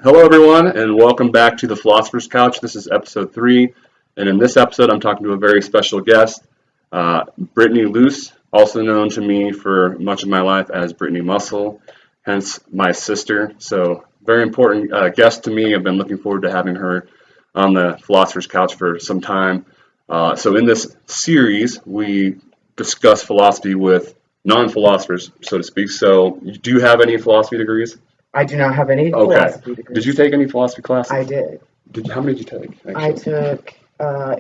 Hello, everyone, and welcome back to the Philosopher's Couch. This is episode 3, and in this episode, I'm talking to a very special guest, Brittany Luce, also known to me for much of my life as Brittany Musil, hence my sister. So, very important guest to me. I've been looking forward to having her on the Philosopher's Couch for some time. So, in this series, we discuss philosophy with non-philosophers, so to speak. So, do you have any philosophy degrees? I do not have any Okay. philosophy degrees. Did you take any philosophy classes? I did. How many did you take? I Actually? took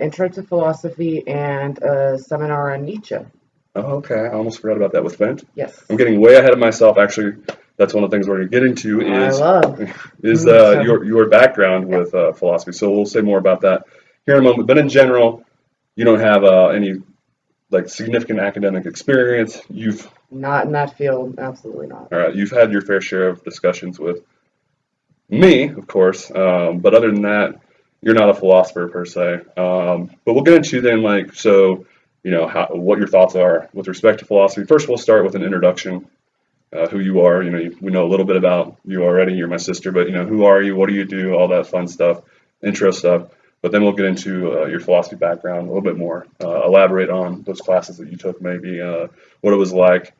Intro to Philosophy and a seminar on Nietzsche. Oh, okay. I almost forgot about that with Flint. Yes. I'm getting way ahead of myself. Actually, that's one of the things we're going to get into is your background with philosophy. So we'll say more about that here in a moment. But in general, you don't have any significant academic experience. Not in that field, absolutely not. All right. You've had your fair share of discussions with me, of course, but other than that, you're not a philosopher per se. But we'll get into then, what your thoughts are with respect to philosophy. First, we'll start with an introduction, who you are. We know a little bit about you already. You're my sister, but who are you? What do you do? All that fun stuff, intro stuff. But then we'll get into your philosophy background a little bit more. Elaborate on those classes that you took, maybe what it was like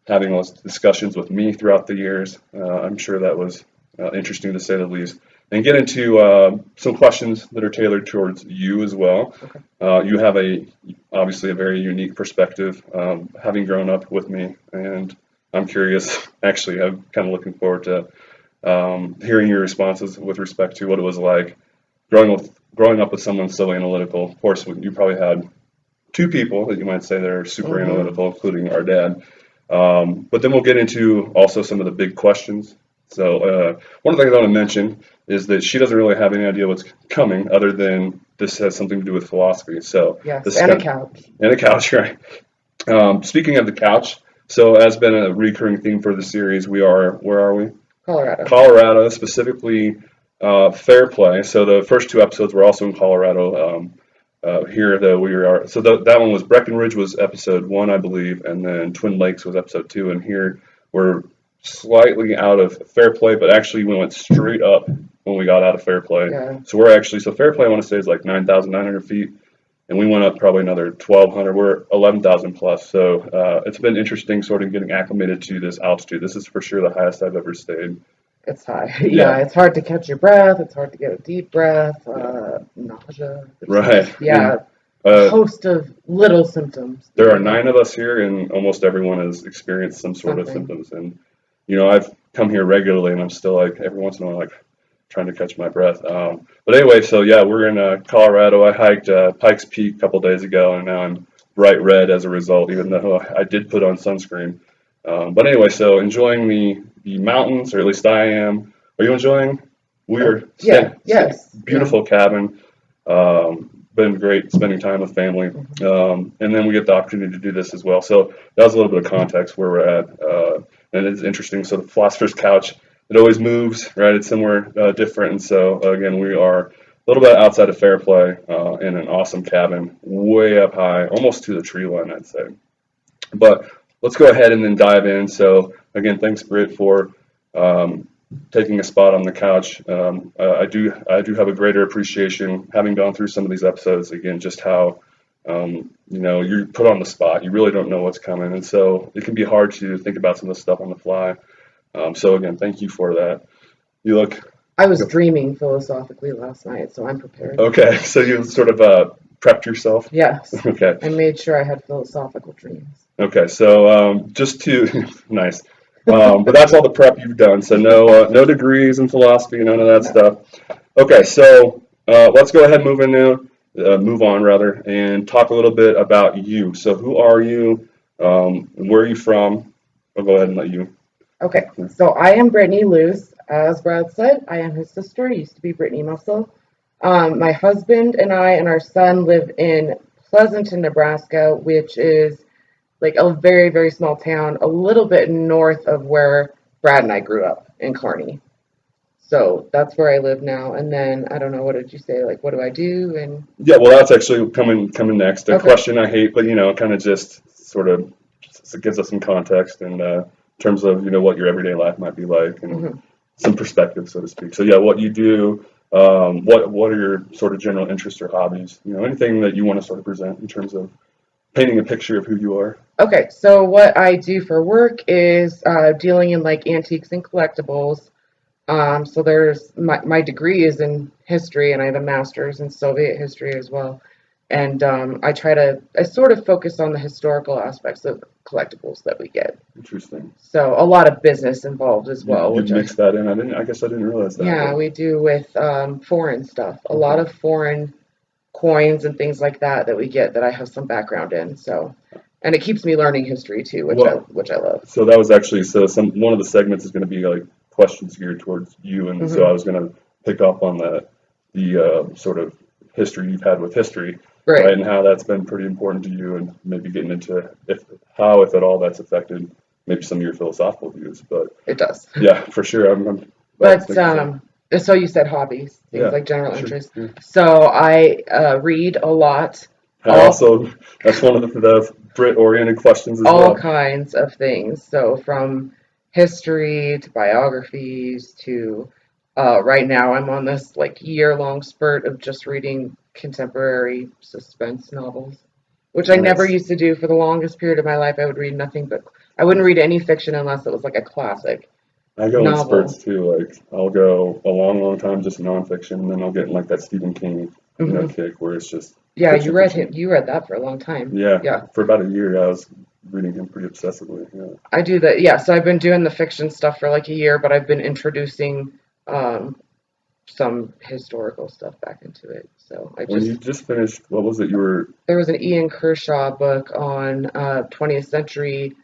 having those discussions with me throughout the years. I'm sure that was interesting to say the least. And get into some questions that are tailored towards you as well. Okay. You have obviously a very unique perspective, having grown up with me, and I'm curious. Actually, I'm kind of looking forward to hearing your responses with respect to what it was like growing up with someone so analytical. Of course, you probably had two people that you might say that are super analytical, including our dad. But then we'll get into also some of the big questions. So one of the things I want to mention is that she doesn't really have any idea what's coming, other than this has something to do with philosophy. So yes, and a couch. And a couch, right? Speaking of the couch, so as been a recurring theme for the series, where are we? Colorado. Colorado, specifically Fair Play. So the first two episodes were also in Colorado. Here that we are, so that one was Breckenridge was episode 1, I believe, and then Twin Lakes was episode 2, and here we're slightly out of Fair Play, but actually we went straight up when we got out of Fair Play. Yeah. So Fair Play I want to say is like 9,900 feet, and we went up probably another 1,200. We're 11,000 plus. So it's been interesting sort of getting acclimated to this altitude. This is for sure the highest I've ever stayed. It's high. Yeah, it's hard to catch your breath. It's hard to get a deep breath. Nausea. Right. Yeah. A host of little symptoms. There are 9 of us here, and almost everyone has experienced some sort of symptoms. And I've come here regularly, and I'm still like every once in a while trying to catch my breath. But anyway, so yeah, we're in Colorado. I hiked Pikes Peak a couple days ago, and now I'm bright red as a result, even though I did put on sunscreen. But anyway, so enjoying the mountains, or at least I am. Are you enjoying? We are. Yes. Beautiful cabin. Been great spending time with family. And then we get the opportunity to do this as well. So that was a little bit of context where we're at. And it's interesting. So the Philosopher's Couch, it always moves, right? It's somewhere different. And so again, we are a little bit outside of Fair Play in an awesome cabin, way up high, almost to the tree line, I'd say. But let's go ahead and then dive in. So again, thanks, Britt, for taking a spot on the couch. I do have a greater appreciation, having gone through some of these episodes, again, just how you're put on the spot. You really don't know what's coming, and so it can be hard to think about some of the stuff on the fly. So again, thank you for that. I was dreaming philosophically last night, so I'm prepared. Okay, so you sort of prepped yourself? Yes. Okay. I made sure I had philosophical dreams. Okay, so just to nice. But that's all the prep you've done. So no degrees in philosophy, none of that stuff. Okay, so let's go ahead and move on rather, and talk a little bit about you. So who are you? Where are you from? I'll go ahead and let you. Okay, so I am Brittany Luce. As Brad said, I am his sister. Used to be Brittany Musil. My husband and I and our son live in Pleasanton, Nebraska, which is like a very, very small town, a little bit north of where Brad and I grew up in Kearney. So that's where I live now. And then I don't know, what did you say? Like, what do I do? And yeah, well, that's actually coming next. A question I hate, but kind of just sort of it gives us some context in terms of what your everyday life might be like, and some perspective, so to speak. So yeah, what you do, what are your sort of general interests or hobbies? Anything that you want to sort of present in terms of painting a picture of who you are. Okay, so what I do for work is dealing in like antiques and collectibles. So there's my degree is in history, and I have a master's in Soviet history as well. And I sort of focus on the historical aspects of collectibles that we get. Interesting. So a lot of business involved as well, You which mix that in. I guess I didn't realize that. yeah, we do with foreign stuff. A lot of foreign coins and things like that we get that I have some background in. So, and it keeps me learning history too, which I love. So that was actually one of the segments is going to be like questions geared towards you, and so I was going to pick up on the sort of history you've had with history, right, and how that's been pretty important to you, and maybe getting into if at all that's affected maybe some of your philosophical views. But it does. Yeah, for sure. But so you said hobbies, things like general interest. Yeah. So I read a lot. That's one of the Brit-oriented questions as well. All kinds of things. So from history to biographies to right now I'm on this like year-long spurt of just reading contemporary suspense novels, which I never used to do. For the longest period of my life, I would read nothing but I wouldn't read any fiction unless it was like a classic. I go in spurts too. Like I'll go a long, long time just nonfiction, and then I'll get in like that Stephen King, kick where it's just you read him. You read that for a long time. Yeah. For about a year, I was reading him pretty obsessively. Yeah. I do that. Yeah. So I've been doing the fiction stuff for like a year, but I've been introducing some historical stuff back into it. So when you just finished, what was it? There was an Ian Kershaw book on 20th century.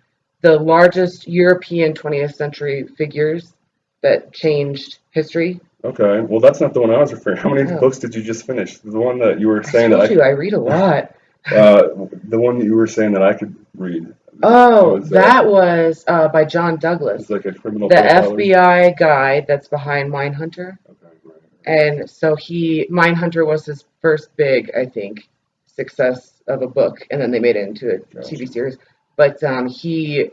The largest European 20th century figures that changed history. Okay, well that's not the one I was referring. How many books did you just finish? The one that you were saying I read a lot. The one that you were saying that I could read. Oh, that was by John Douglas. It's like a criminal. The FBI guy that's behind Mindhunter. Okay, right. And so Mindhunter was his first big, I think, success of a book, and then they made it into a TV series. But he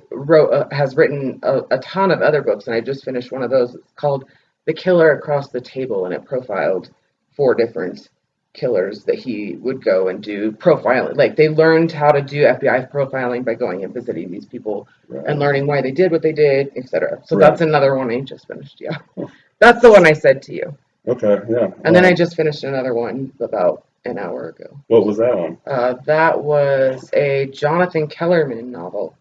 has written a ton of other books, and I just finished one of those. It's called The Killer Across the Table, and it profiled 4 different killers that he would go and do profiling. Like they learned how to do FBI profiling by going and visiting these people and learning why they did what they did, etc. So that's another one I just finished. Yeah, that's the one I said to you. Okay, yeah. And then I just finished another one about an hour ago. What was that one? That was a Jonathan Kellerman novel.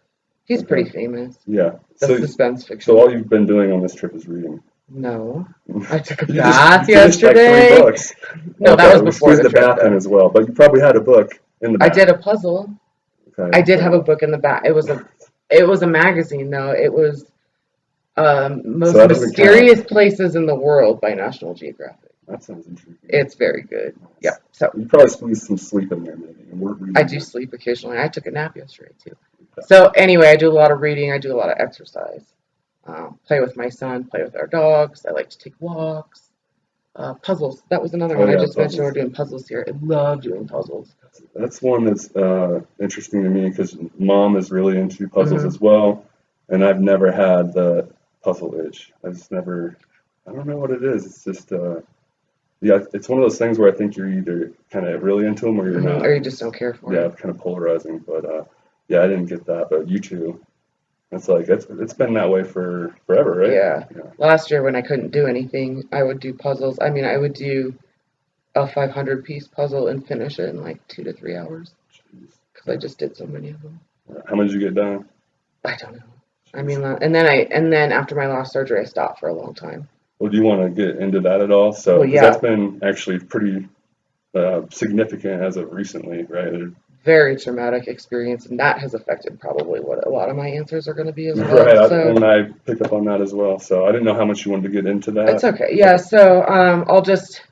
He's pretty famous. Yeah. The suspense fiction. So all you've been doing on this trip is reading? No. I took a bath yesterday. Like 3 books. No, that was before the trip. Bath in as well, but you probably had a book in the bath. I did a puzzle. Okay. I did have a book in the bath. It was a magazine though. It was Most Mysterious Places in the World by National Geographic. That sounds intriguing. It's very good. Yeah. So you probably squeeze some sleep in there, maybe. I do sleep occasionally. I took a nap yesterday too. Okay. So anyway, I do a lot of reading. I do a lot of exercise. Play with my son. Play with our dogs. I like to take walks. Puzzles. That was another one. I just mentioned we're doing puzzles here. I love doing puzzles. That's one that's interesting to me because Mom is really into puzzles as well, and I've never had the puzzle itch. I don't know what it is. It's just it's one of those things where I think you're either kind of really into them or you're not. Or you just don't care for them. Yeah, kind of polarizing. But I didn't get that. But you two, it's like it's been that way for forever, right? Yeah. Last year when I couldn't do anything, I would do puzzles. I mean, I would do a 500-piece puzzle and finish it in like 2 to 3 hours. Because I just did so many of them. How many did you get done? I don't know. I mean, and then after my last surgery, I stopped for a long time. Well, do you want to get into that at all? So that's been actually pretty significant as of recently, right? Very traumatic experience, and that has affected probably what a lot of my answers are going to be as well. Right, and I picked up on that as well. So I didn't know how much you wanted to get into that. It's okay. Yeah, so I'll just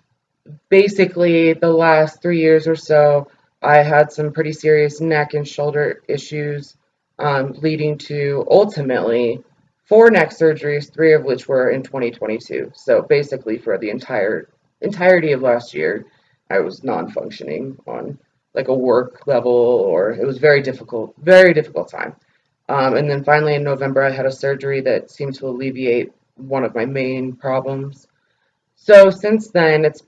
basically the last 3 years or so, I had some pretty serious neck and shoulder issues, leading to ultimately 4 neck surgeries, 3 of which were in 2022. So basically for the entirety of last year, I was non-functioning on like a work level, or it was very difficult time. And then finally in November, I had a surgery that seemed to alleviate one of my main problems. So since then, it's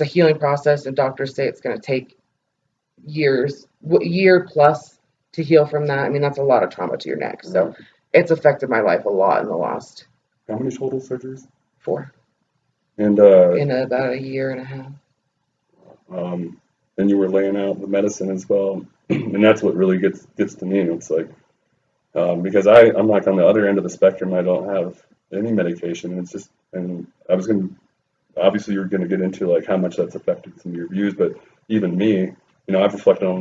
a healing process, and doctors say it's going to take year plus to heal from that. I mean, that's a lot of trauma to your neck. So it's affected my life a lot in the last How many total surgeries? 4 And in about a year and a half. and you were laying out the medicine as well, and that's what really gets to me. It's like because I'm like on the other end of the spectrum. I don't have any medication. It's just, and I was gonna obviously you're gonna get into like how much that's affected some of your views, but even me, I've reflected on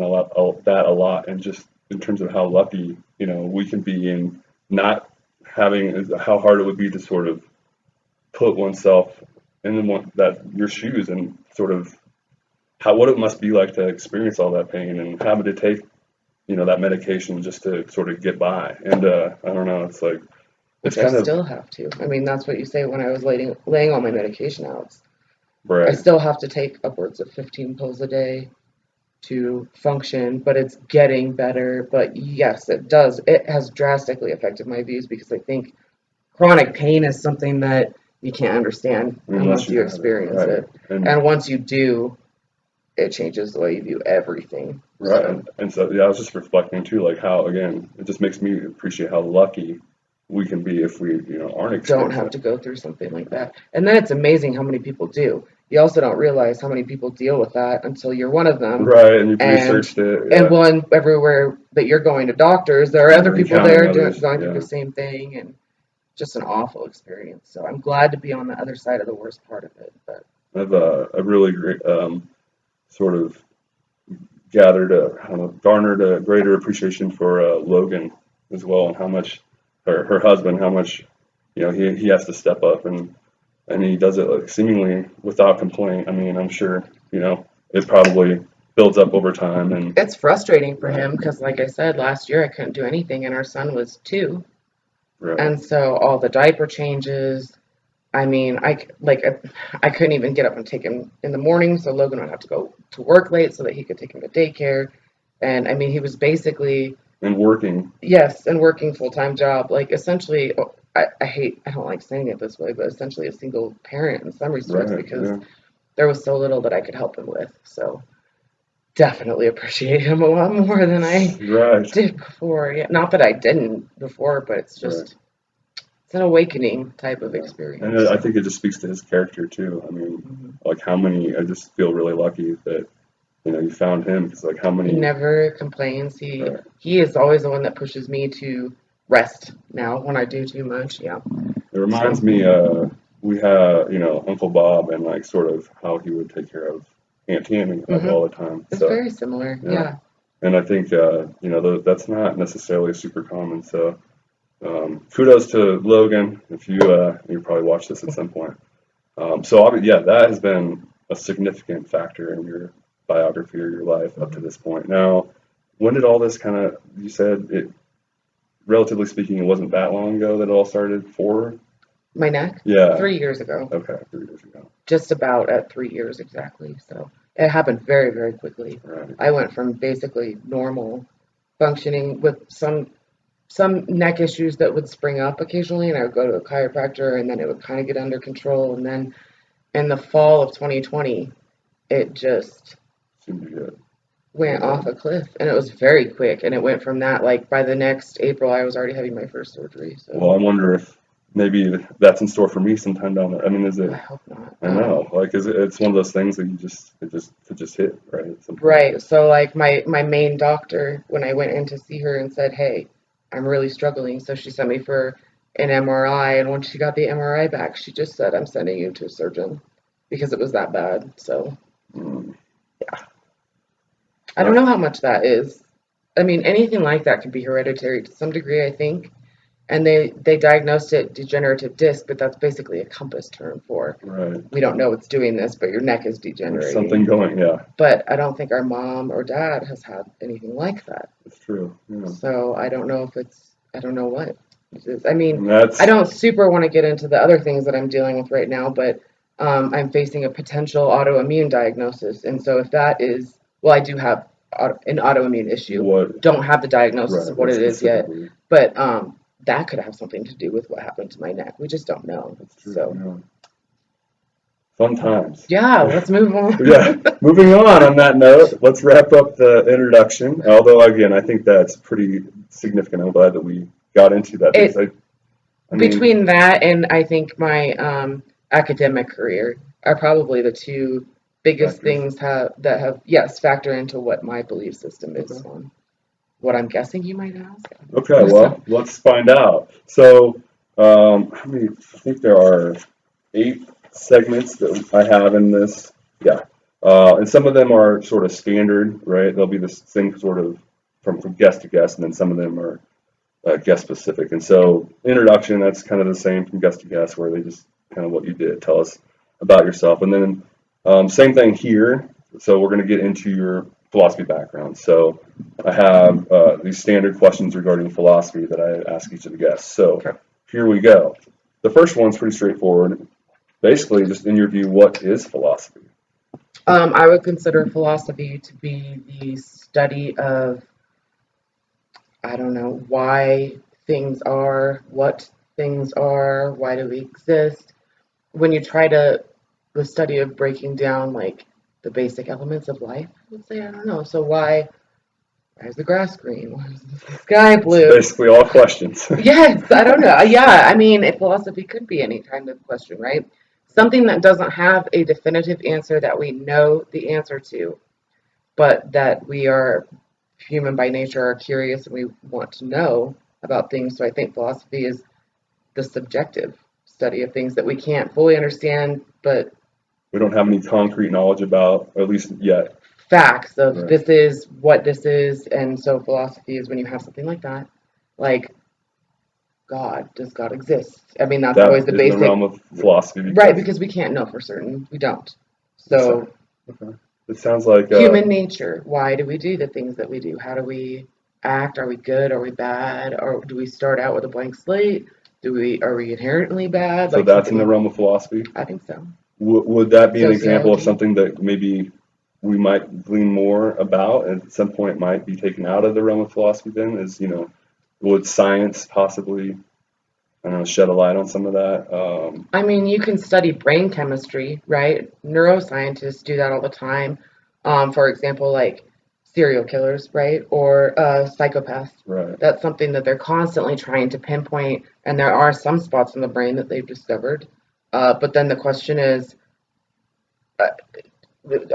that a lot, and just in terms of how lucky we can be in not having how hard it would be to sort of put oneself in your shoes and sort of what it must be like to experience all that pain and having to take that medication just to sort of get by. And I don't know, it's like it's Which I kind of still have to. I mean, that's what you say when I was laying all my medication out. I right. still have to take upwards of 15 pills a day to function, but it's getting better. But yes, it does. It has drastically affected my views because I think chronic pain is something that you can't understand Unless unless you you have it, experience right? it. And once you do, it changes the way you view everything. Right. So, And so yeah, I was just reflecting too, like how again, it just makes me appreciate how lucky we can be if we aren't don't experiencing have it. to go through something like that. And then it's amazing how many people do. You also don't realize how many people deal with that until you're one of them. Right, and you've And researched it, and yeah. one everywhere that you're going to doctors, there are And other you're people encountering there others, going through yeah. the same thing, and just an awful experience. So I'm glad to be on the other side of the worst part of it. But I've a really great sort of garnered a greater appreciation for Logan as well, and how much her husband, how much he has to step up, and he does it like seemingly without complaint. I mean, I'm sure it probably builds up over time, and it's frustrating for right, him because, like I said, last year I couldn't do anything, and our son was 2, right, and so all the diaper changes. I mean, I couldn't even get up and take him in the morning, so Logan would have to go to work late so that he could take him to daycare. And I mean, he was basically, and working, yes, and working full-time job, like essentially, I don't like saying it this way, but essentially a single parent in some respects right, because yeah, there was so little that I could help him with. So definitely appreciate him a lot more than I right, did before. Yeah, not that I didn't before, but it's right. just, it's an awakening type of Yeah. And experience. I So. think it just speaks to his character too. I mean, Mhm. like how many, I just feel really lucky that, you found him because like how He many, never complains. He right. he is always the one that pushes me to rest now when I do too much. Yeah. It reminds So me, we had, Uncle Bob and like sort of how he would take care of Aunt Tammy like hmm all the time. it's So, very similar. yeah. Yeah. And I think, that's not necessarily super common. So, kudos to Logan if you probably watch this at some point. Yeah, that has been a significant factor in your biography or your life up to hmm this point. Now, when did all this kind of, you said it, relatively speaking, it wasn't that long ago that it all started for? My neck, Yeah, 3 years ago, okay, 3 years ago. just about at 3 years exactly. So it happened very, very quickly. Right, I went from basically normal functioning with some neck issues that would spring up occasionally, and I would go to a chiropractor, and then it would kind of get under control. And then in the fall of 2020, it just seemed to get went real off bad. a cliff, and it was very quick, and it went from that, like by the next April I was already having my first surgery. Well, So I wonder if maybe that's in store for me sometime down there. I mean, is I it, hope not. I know, like, it's one of those things that it just hit, right, at some point. Right, so like my main doctor, when I went in to see her and said, hey, I'm really struggling, so she sent me for an MRI, and when she got the MRI back, she just said, I'm sending you to a surgeon because it was that bad. So Mm. I don't know how much that is. I mean, anything like that can be hereditary to some degree, I think. And they diagnosed it degenerative disc, but that's basically a compass term for Right. we don't know what's doing this, but your neck is There's something degenerating. going, yeah, But I don't think our mom or dad has had anything like that. it's true. Yeah. So I don't know if I don't know what it is. I mean, And I that's don't super want to get into the other things that I'm dealing with right now, but I'm facing a potential autoimmune diagnosis. And so if that is, well, I do have an autoimmune issue. what, Don't have the diagnosis right, of what what it is yet, specifically, but that could have something to do with what happened to my neck. We just don't know. That's true. So, Yeah. Fun times. yeah, let's move on. Yeah. Moving on that note, let's wrap up the introduction. Although, again, I think that's pretty significant. I'm glad that we got into that. Because I mean, Between that and I think my academic career are probably the two biggest factors. things that have, yes, factor into what my belief system is Okay. on. What I'm guessing you might ask. Okay, well, let's find out. So, how many? I think there are 8 segments that I have in this. Yeah, and some of them are sort of standard, right? They'll be the same sort of from guest to guest, and then some of them are guest specific. And so, introduction, that's kind of the same from guest to guest, where they just kind of what you did, tell us about yourself, and then same thing here. So we're going to get into your philosophy background. So I have these standard questions regarding philosophy that I ask each of the guests. So Okay. here we go. The first one's pretty straightforward. Basically, just in your view, what is philosophy? I would consider philosophy to be the study of, I don't know, why things are, what things are, why do we exist. When you try to, the study of breaking down like the basic elements of life, I would say, I don't know. So why is the grass green? Why is the sky It's blue? basically all questions. Yes, I don't know. Yeah, I mean, philosophy could be any kind of question, right? Something that doesn't have a definitive answer that we know the answer to, but that we are human by nature, are curious, and we want to know about things. So I think philosophy is the subjective study of things that we can't fully understand, but We don't have any concrete knowledge about, at least yet. facts of Right. this is what this is. And so philosophy is when you have something like that, like God, does God exist? I mean, that's That always the is in the basic, realm of philosophy. right? Because we can't know for certain. We don't. So Okay. It sounds like human nature. Why do we do the things that we do? How do we act? Are we good? Are we bad? Or do we start out with a blank slate? Are we inherently bad? so Like that's in the something. realm of philosophy. I think so. Would that be an example of Sociology. something that maybe we might glean more about and at some point might be taken out of the realm of philosophy then? Would science possibly, I don't know, shed a light on some of that? I mean, you can study brain chemistry, right? Neuroscientists do that all the time. For example, like serial killers, right? Or psychopaths. Right. That's something that they're constantly trying to pinpoint, and there are some spots in the brain that they've discovered. But then the question is, uh,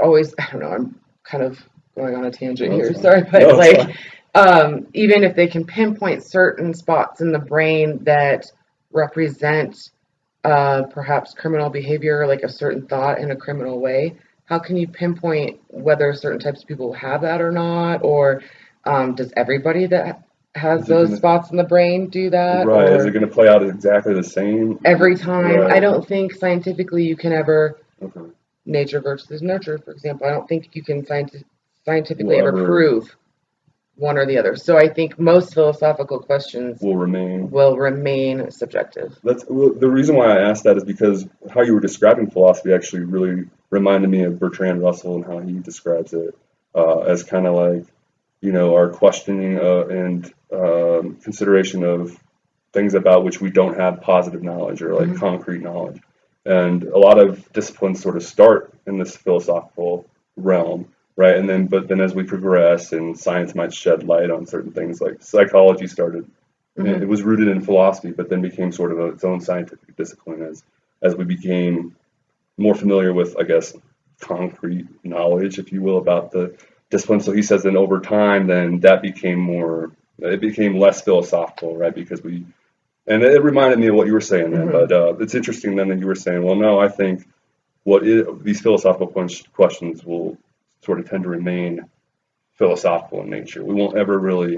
always, I don't know, I'm kind of going on a tangent No, it's here, fine. sorry, but No, it's like, fine. even if they can pinpoint certain spots in the brain that represent perhaps criminal behavior, like a certain thought in a criminal way, how can you pinpoint whether certain types of people have that or not? Or does everybody that has Is it those gonna, spots in the brain do that? right, is it Or gonna play out exactly the same? every time? I Right. don't think scientifically you can ever, Okay. nature versus nurture, for example, I don't think you can scientifically Will ever ever prove one or the other. So I think most philosophical questions will remain. will remain subjective. The reason why I asked that is because how you were describing philosophy actually really reminded me of Bertrand Russell and how he describes it as kind of like, our questioning and consideration of things about which we don't have positive knowledge or like Mhm. concrete knowledge. And a lot of disciplines sort of start in this philosophical realm, right? But then as we progress and science might shed light on certain things, like psychology started, it Mhm. was rooted in philosophy, but then became sort of its own scientific discipline as we became more familiar with, I guess, concrete knowledge, if you will, about the discipline. So he says then over time, then it became less philosophical, right? And it reminded me of what you were saying then, Mhm. but it's interesting then that you were saying, well, no, I think these philosophical questions will sort of tend to remain philosophical in nature. We won't ever really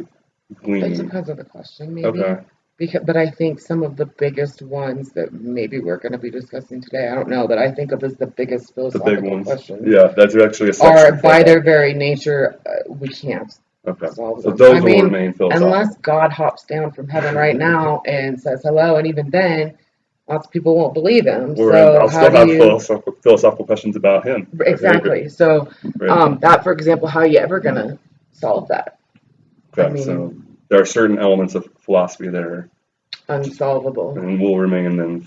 It glean. depends on the question, maybe. Okay, But I think some of the biggest ones that maybe we're going to be discussing today, I don't know, that I think of as the biggest the big philosophical ones. questions Yeah, that's actually a are, section for by their that. very nature, we can't Okay, solve so them. I those will mean, remain unless philosophical. God hops down from heaven right now and says hello, and even then, lots of people won't believe him. Or So I'll how still do have you philosophical questions about him. exactly? So Right. that, for example, how are you ever going to solve that? I Okay, mean, so there are certain elements of philosophy that are unsolvable. and will remain then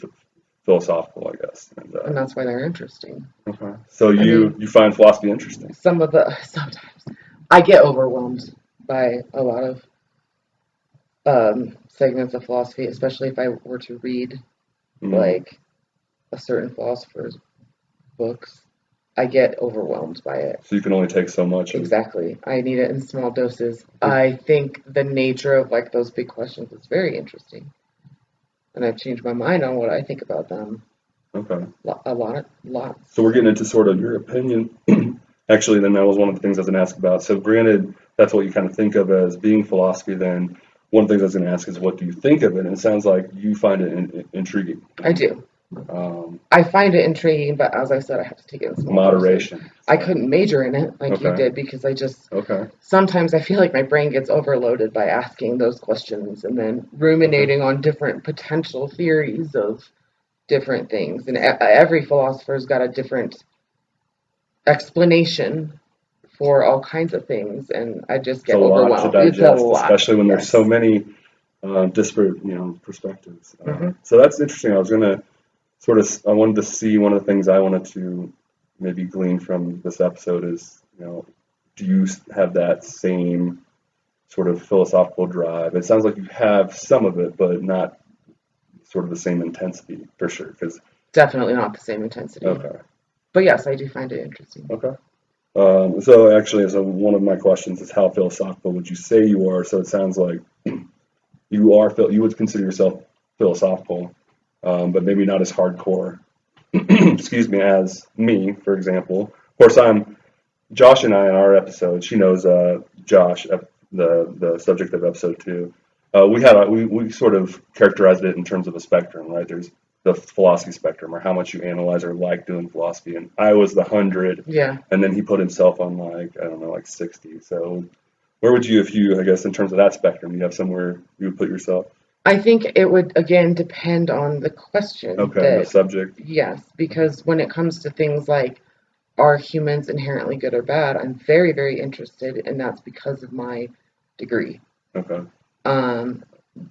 philosophical, I guess. And that's why they're interesting. Okay. So I mean, you find philosophy interesting? Sometimes I get overwhelmed by a lot of segments of philosophy, especially if I were to read like a certain philosopher's books. I get overwhelmed by it. So you can only take so much. Exactly. I need it in small doses. I think the nature of like those big questions is very interesting. And I've changed my mind on what I think about them. Okay. A lot. So we're getting into sort of your opinion. Actually, then that was one of the things I was going to ask about. So granted, that's what you kind of think of as being philosophy. Then one of the things I was going to ask is, what do you think of it? And it sounds like you find it intriguing. I do. I find it intriguing, but as I said, I have to take it in small moderation. Doses. I couldn't major in it like you did because I just sometimes I feel like my brain gets overloaded by asking those questions and then ruminating on different potential theories of different things. And every philosopher's got a different explanation for all kinds of things, and I just get overwhelmed. Lot to digest, it's a lot, especially when there's so many disparate, perspectives. So that's interesting. I was gonna I wanted to see, one of the things I wanted to maybe glean from this episode is, do you have that same sort of philosophical drive? It sounds like you have some of it, but not sort of the same intensity, for sure. Because definitely not the same intensity. Okay. But yes, I do find it interesting. Okay. So actually, one of my questions is, how philosophical would you say you are? So it sounds like you would consider yourself philosophical, but maybe not as hardcore, excuse me, as me, for example. Of course, Josh and I in our episode. She knows Josh, the subject of episode 2. We sort of characterized it in terms of a spectrum, right? There's the philosophy spectrum, or how much you analyze or like doing philosophy, and I was the 100. Yeah. And then he put himself on like 60. So where would you, I guess, in terms of that spectrum, you have somewhere you would put yourself? I think it would, again, depend on the question. Okay, the subject. Yes, because when it comes to things like, are humans inherently good or bad, I'm very, very interested, and that's because of my degree. Okay.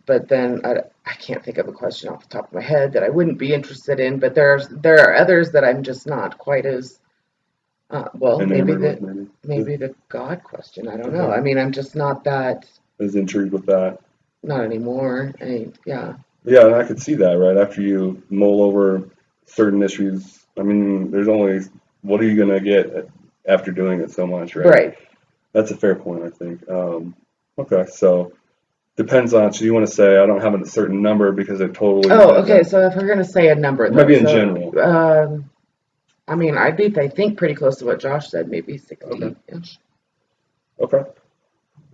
But then I can't think of a question off the top of my head that I wouldn't be interested in, but there are others that I'm just not quite as maybe the God question. I don't know. I mean, I'm just not that as intrigued with that. Not anymore. Yeah. Yeah, and I could see that, right? After you mull over certain issues, I mean, there's only, what are you going to get after doing it so much, right? Right. That's a fair point, I think. Okay, so depends on, so you want to say, I don't have a certain number because it totally... Oh, okay, so if we're going to say a number, maybe in general. I mean, I think pretty close to what Josh said, maybe 60-ish. Okay.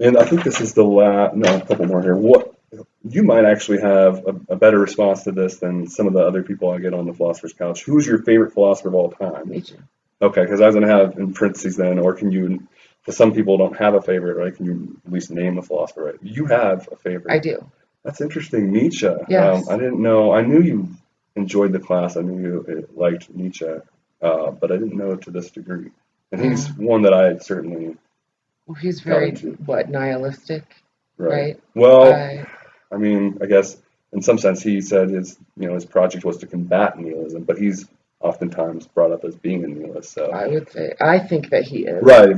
And I think this is the last, no, a couple more here. You might actually have a better response to this than some of the other people I get on the Philosopher's Couch. Who's your favorite philosopher of all time? Nietzsche. Okay, because I was going to have in parentheses then, or can you, because some people don't have a favorite, right? Can you at least name a philosopher, right? You have a favorite. I do. That's interesting. Nietzsche. Yes. I didn't know. I knew you enjoyed the class. I knew you liked Nietzsche, but I didn't know to this degree. And he's one that I certainly... Well, he's very, nihilistic, right? Well, I mean, I guess in some sense he said his project was to combat nihilism, but he's oftentimes brought up as being a nihilist. So I think that he is. Right.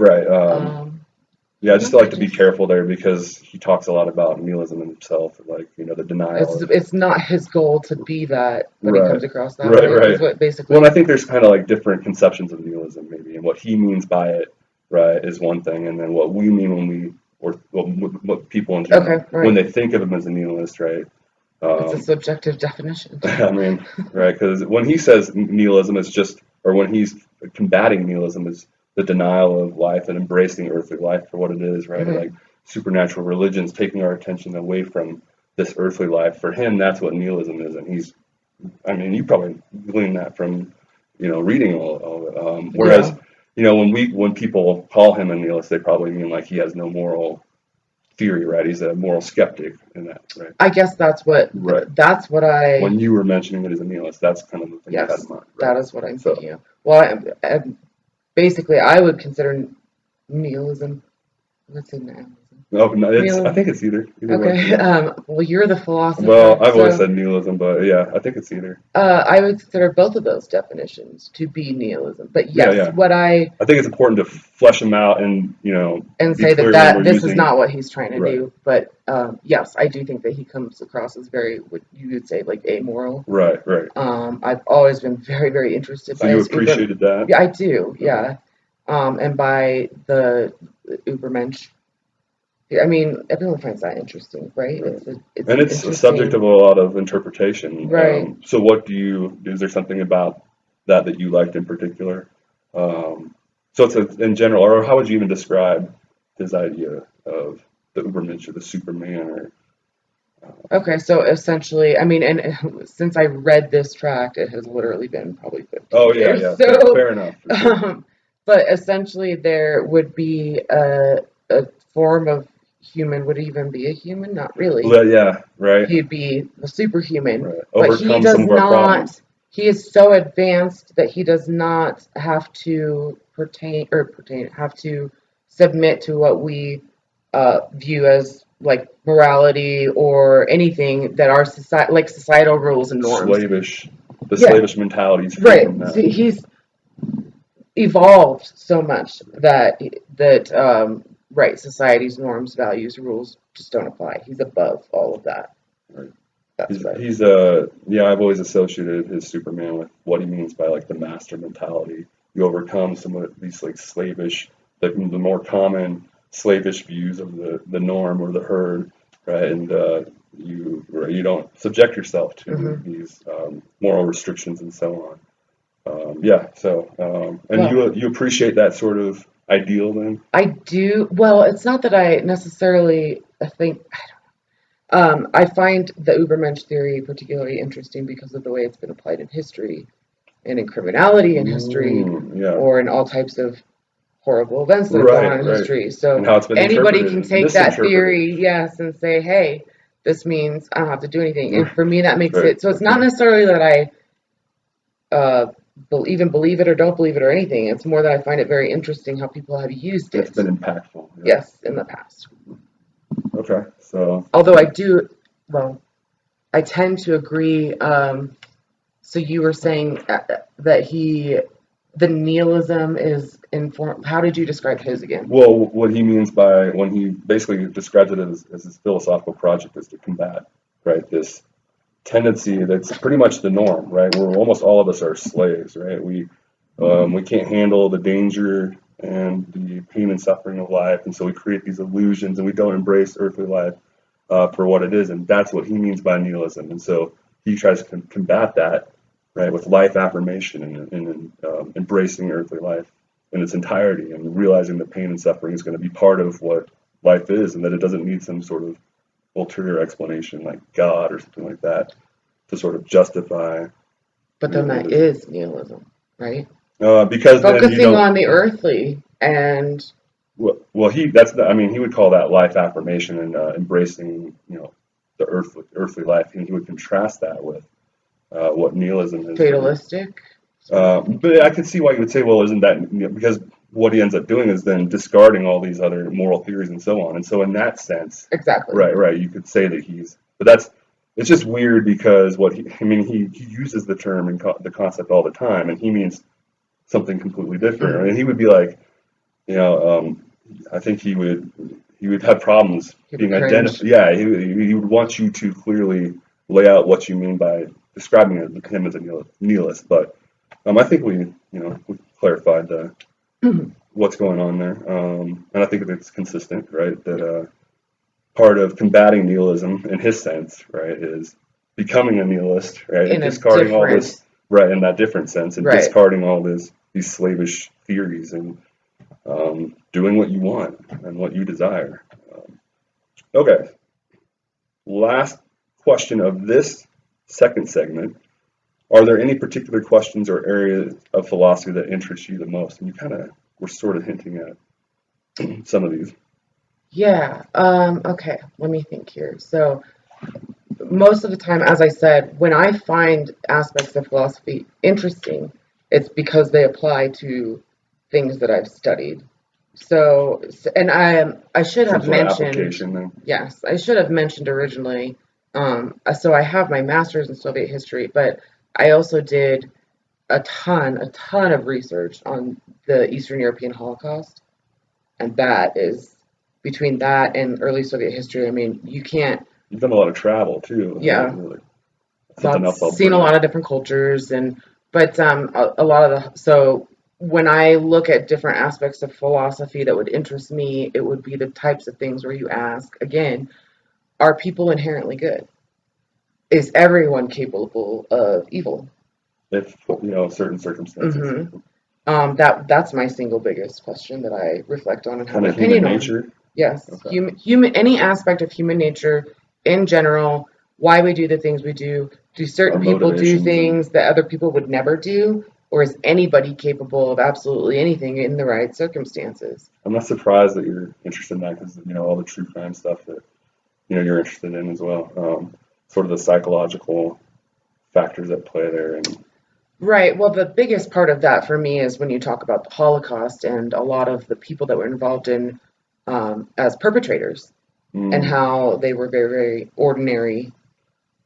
Yeah, I just like to be careful there because he talks a lot about nihilism in himself, like, the denial. It's not his goal to be that, but he comes across that way. Right. Is what basically. Well, and I think there's kind of like different conceptions of nihilism, maybe, and what he means by it, right, is one thing, and then what we mean when we, or what people in general, when they think of him as a nihilist, right? It's a subjective definition. I mean, right, because when he says nihilism, it's just, or when he's combating nihilism, is the denial of life and embracing earthly life for what it is, right? Mm-hmm. Like supernatural religions taking our attention away from this earthly life. For him, that's what nihilism is, and you probably glean that from, reading all of it. Whereas, when people call him a nihilist, they probably mean like he has no moral theory, right? He's a moral skeptic in that, right? I guess that's what I... When you were mentioning it as a nihilist, that's kind of the thing you had in mind, right? That is what I'm thinking of. Well, basically, I would consider nihilism, let's say nihilism. Oh, no, I Nihilism. think it's either one. Okay. Yeah. Well, you're the philosopher, Well, I've always so said nihilism, but yeah, I think it's either. I would consider both of those definitions to be nihilism. But Yeah, yes, yeah. what I I think it's important to flesh them out and and be say that clear when we're this is using not what he's trying to right, do. But yes, I do think that he comes across as very, what you would say, like amoral. right, right. I've always been very, very interested So by you his Uber. appreciated that? Yeah, I do. Okay. Yeah, and by the Ubermensch. I mean, everyone finds that interesting, right? Right. It's And an it's a subject of interesting, a lot of interpretation. right? So what is there something about that you liked in particular? So it's in general, or how would you even describe his idea of the Ubermensch or the Superman or Okay, so essentially, I mean, and since I read this tract, it has literally been probably 15 oh yeah, years. yeah, So, fair enough, for sure. but essentially, there would be a form of human. Would it even be a human? Not really. Well, yeah, right, He'd be a superhuman, right. but he Overcome some does of our not. problems. He is so advanced that he does not have to have to submit to what we view as like morality or anything that our society, like societal rules and norms. Slavish, the Yeah, slavish mentality is free right. from that. He's evolved so much that right, society's norms, values, rules just don't apply. He's above all of that. Right. That's right. Yeah, I've always associated his Superman with what he means by like the master mentality. You overcome some of these like slavish, the more common slavish views of the norm or the herd, right? And you don't subject yourself to Hmm. these moral restrictions and so on. Yeah, so and Well, you appreciate that sort of ideal then? I do. Well, it's not that I necessarily think. I find the Ubermensch theory particularly interesting because of the way it's been applied in history and in criminality in history, Yeah, or in all types of horrible events that have gone right, on in right. history. And So how it's been anybody interpreted can and take that misinterpreted. theory, yes, and say, hey, this means I don't have to do anything. And for me, that makes Right. it so it's not necessarily that I even believe it or don't believe it or anything. It's more that I find it very interesting how people have used It's it, been impactful. Yeah. yes, in the past. Okay. So Although I do, well, I tend to agree. So you were saying that the nihilism is informed. How did you describe his again? well, what he means by when he basically describes it as his philosophical project is to combat, right, this tendency that's pretty much the norm, right? We're almost all of us are slaves, right? We can't handle the danger and the pain and suffering of life, and so we create these illusions and we don't embrace earthly life for what it is, and that's what he means by nihilism. And so he tries to combat that, right, with life affirmation and embracing earthly life in its entirety and realizing that pain and suffering is going to be part of what life is, and that it doesn't need some sort of ulterior explanation like God or something like that to sort of justify But then what that it is. is nihilism, right? Because then you Focusing don't. on the earthly and Well, I mean, he would call that life affirmation and embracing, the earthly life, and he would contrast that with what nihilism is. fatalistic, sort of. But I could see why you would say, well, isn't that because what he ends up doing is then discarding all these other moral theories and so on. And so, in that sense, Exactly. right, right, you could say that but it's just weird because I mean, he uses the term and the concept all the time, and he means something completely different. I Hmm. mean, he would be like, you know, I think he would have problems He would being cringe. identified. Yeah, he would want you to clearly lay out what you mean by describing him as a nihilist. But I think we clarified what's going on there, and I think it's consistent, right? That part of combating nihilism, in his sense, right, is becoming a nihilist, right, and In a discarding all different, this, right, in that different sense, and right. discarding all these slavish theories and doing what you want and what you desire. Okay, last question of this second segment. Are there any particular questions or areas of philosophy that interest you the most? And you kind of were sort of hinting at some of these. Yeah. Okay. Let me think here. So most of the time, as I said, when I find aspects of philosophy interesting, it's because they apply to things that I've studied. and I should Some have sort of mentioned, application then. yes, I should have mentioned originally. So I have my master's in Soviet history, but I also did a ton of research on the Eastern European Holocaust, and that is between that and early Soviet history. I mean, you can't, You've done a lot of travel too. yeah, Really. Something else lots I'll seen a bring lot up. of different cultures, and but a lot of the so when I look at different aspects of philosophy that would interest me, it would be the types of things where you ask again, are people inherently good? Is everyone capable of evil? If certain circumstances. Mm-hmm. That's my single biggest question that I reflect on and have Kind an of human opinion on. nature. Yes, Okay. human, any aspect of human nature in general, why we do the things we do. Do Our certain people do motivations and things that other people would never do, or is anybody capable of absolutely anything in the right circumstances? I'm not surprised that you're interested in that because all the true crime stuff that you're interested in as well. Sort of the psychological factors at play there, and Right. Well, the biggest part of that for me is when you talk about the Holocaust and a lot of the people that were involved in as perpetrators and mm, how they were very, very ordinary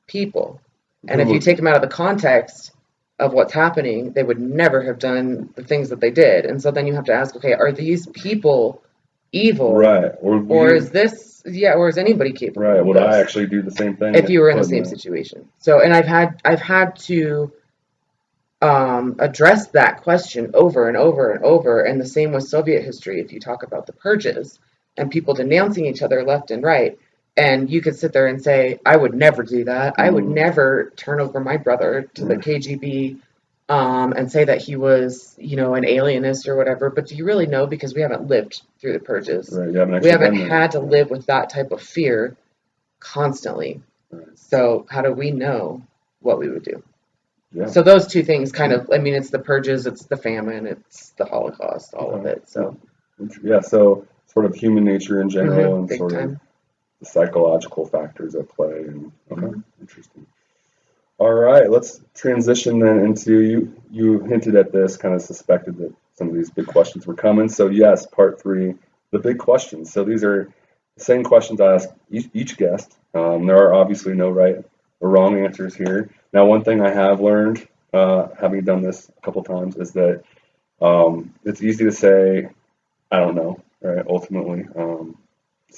people. And if you who take them out of the context of what's happening, they would never have done the things that they did. And so then you have to ask, okay, are these people evil, right or or we is this, yeah, or is anybody capable right of would I this actually do the same thing if if you were in the put in same a situation? So, and I've had to address that question over and over and over. And the same with Soviet history. If you talk about the purges and people denouncing each other left and right, and you could sit there and say, I would never do that. I would mm, never turn over my brother to the right, KGB and say that he was, an alienist or whatever. But do you really know? Because we haven't lived through the purges. right, you haven't We actually haven't been there. had to live with that type of fear constantly. Right. So how do we know what we would do? Yeah. So those two things kind of, I mean, it's the purges, it's the famine, it's the Holocaust, all of Okay. it. So, Yeah. So sort of human nature in general and big sort of time. the psychological factors at play. And okay, Mhm. interesting. All right, let's transition then into you hinted at this, kind of suspected that some of these big questions were coming. So yes, part three, the big questions. So these are the same questions I ask each guest. There are obviously no right or wrong answers here. Now, one thing I have learned, having done this a couple times, is that it's easy to say, I don't know, right? Ultimately.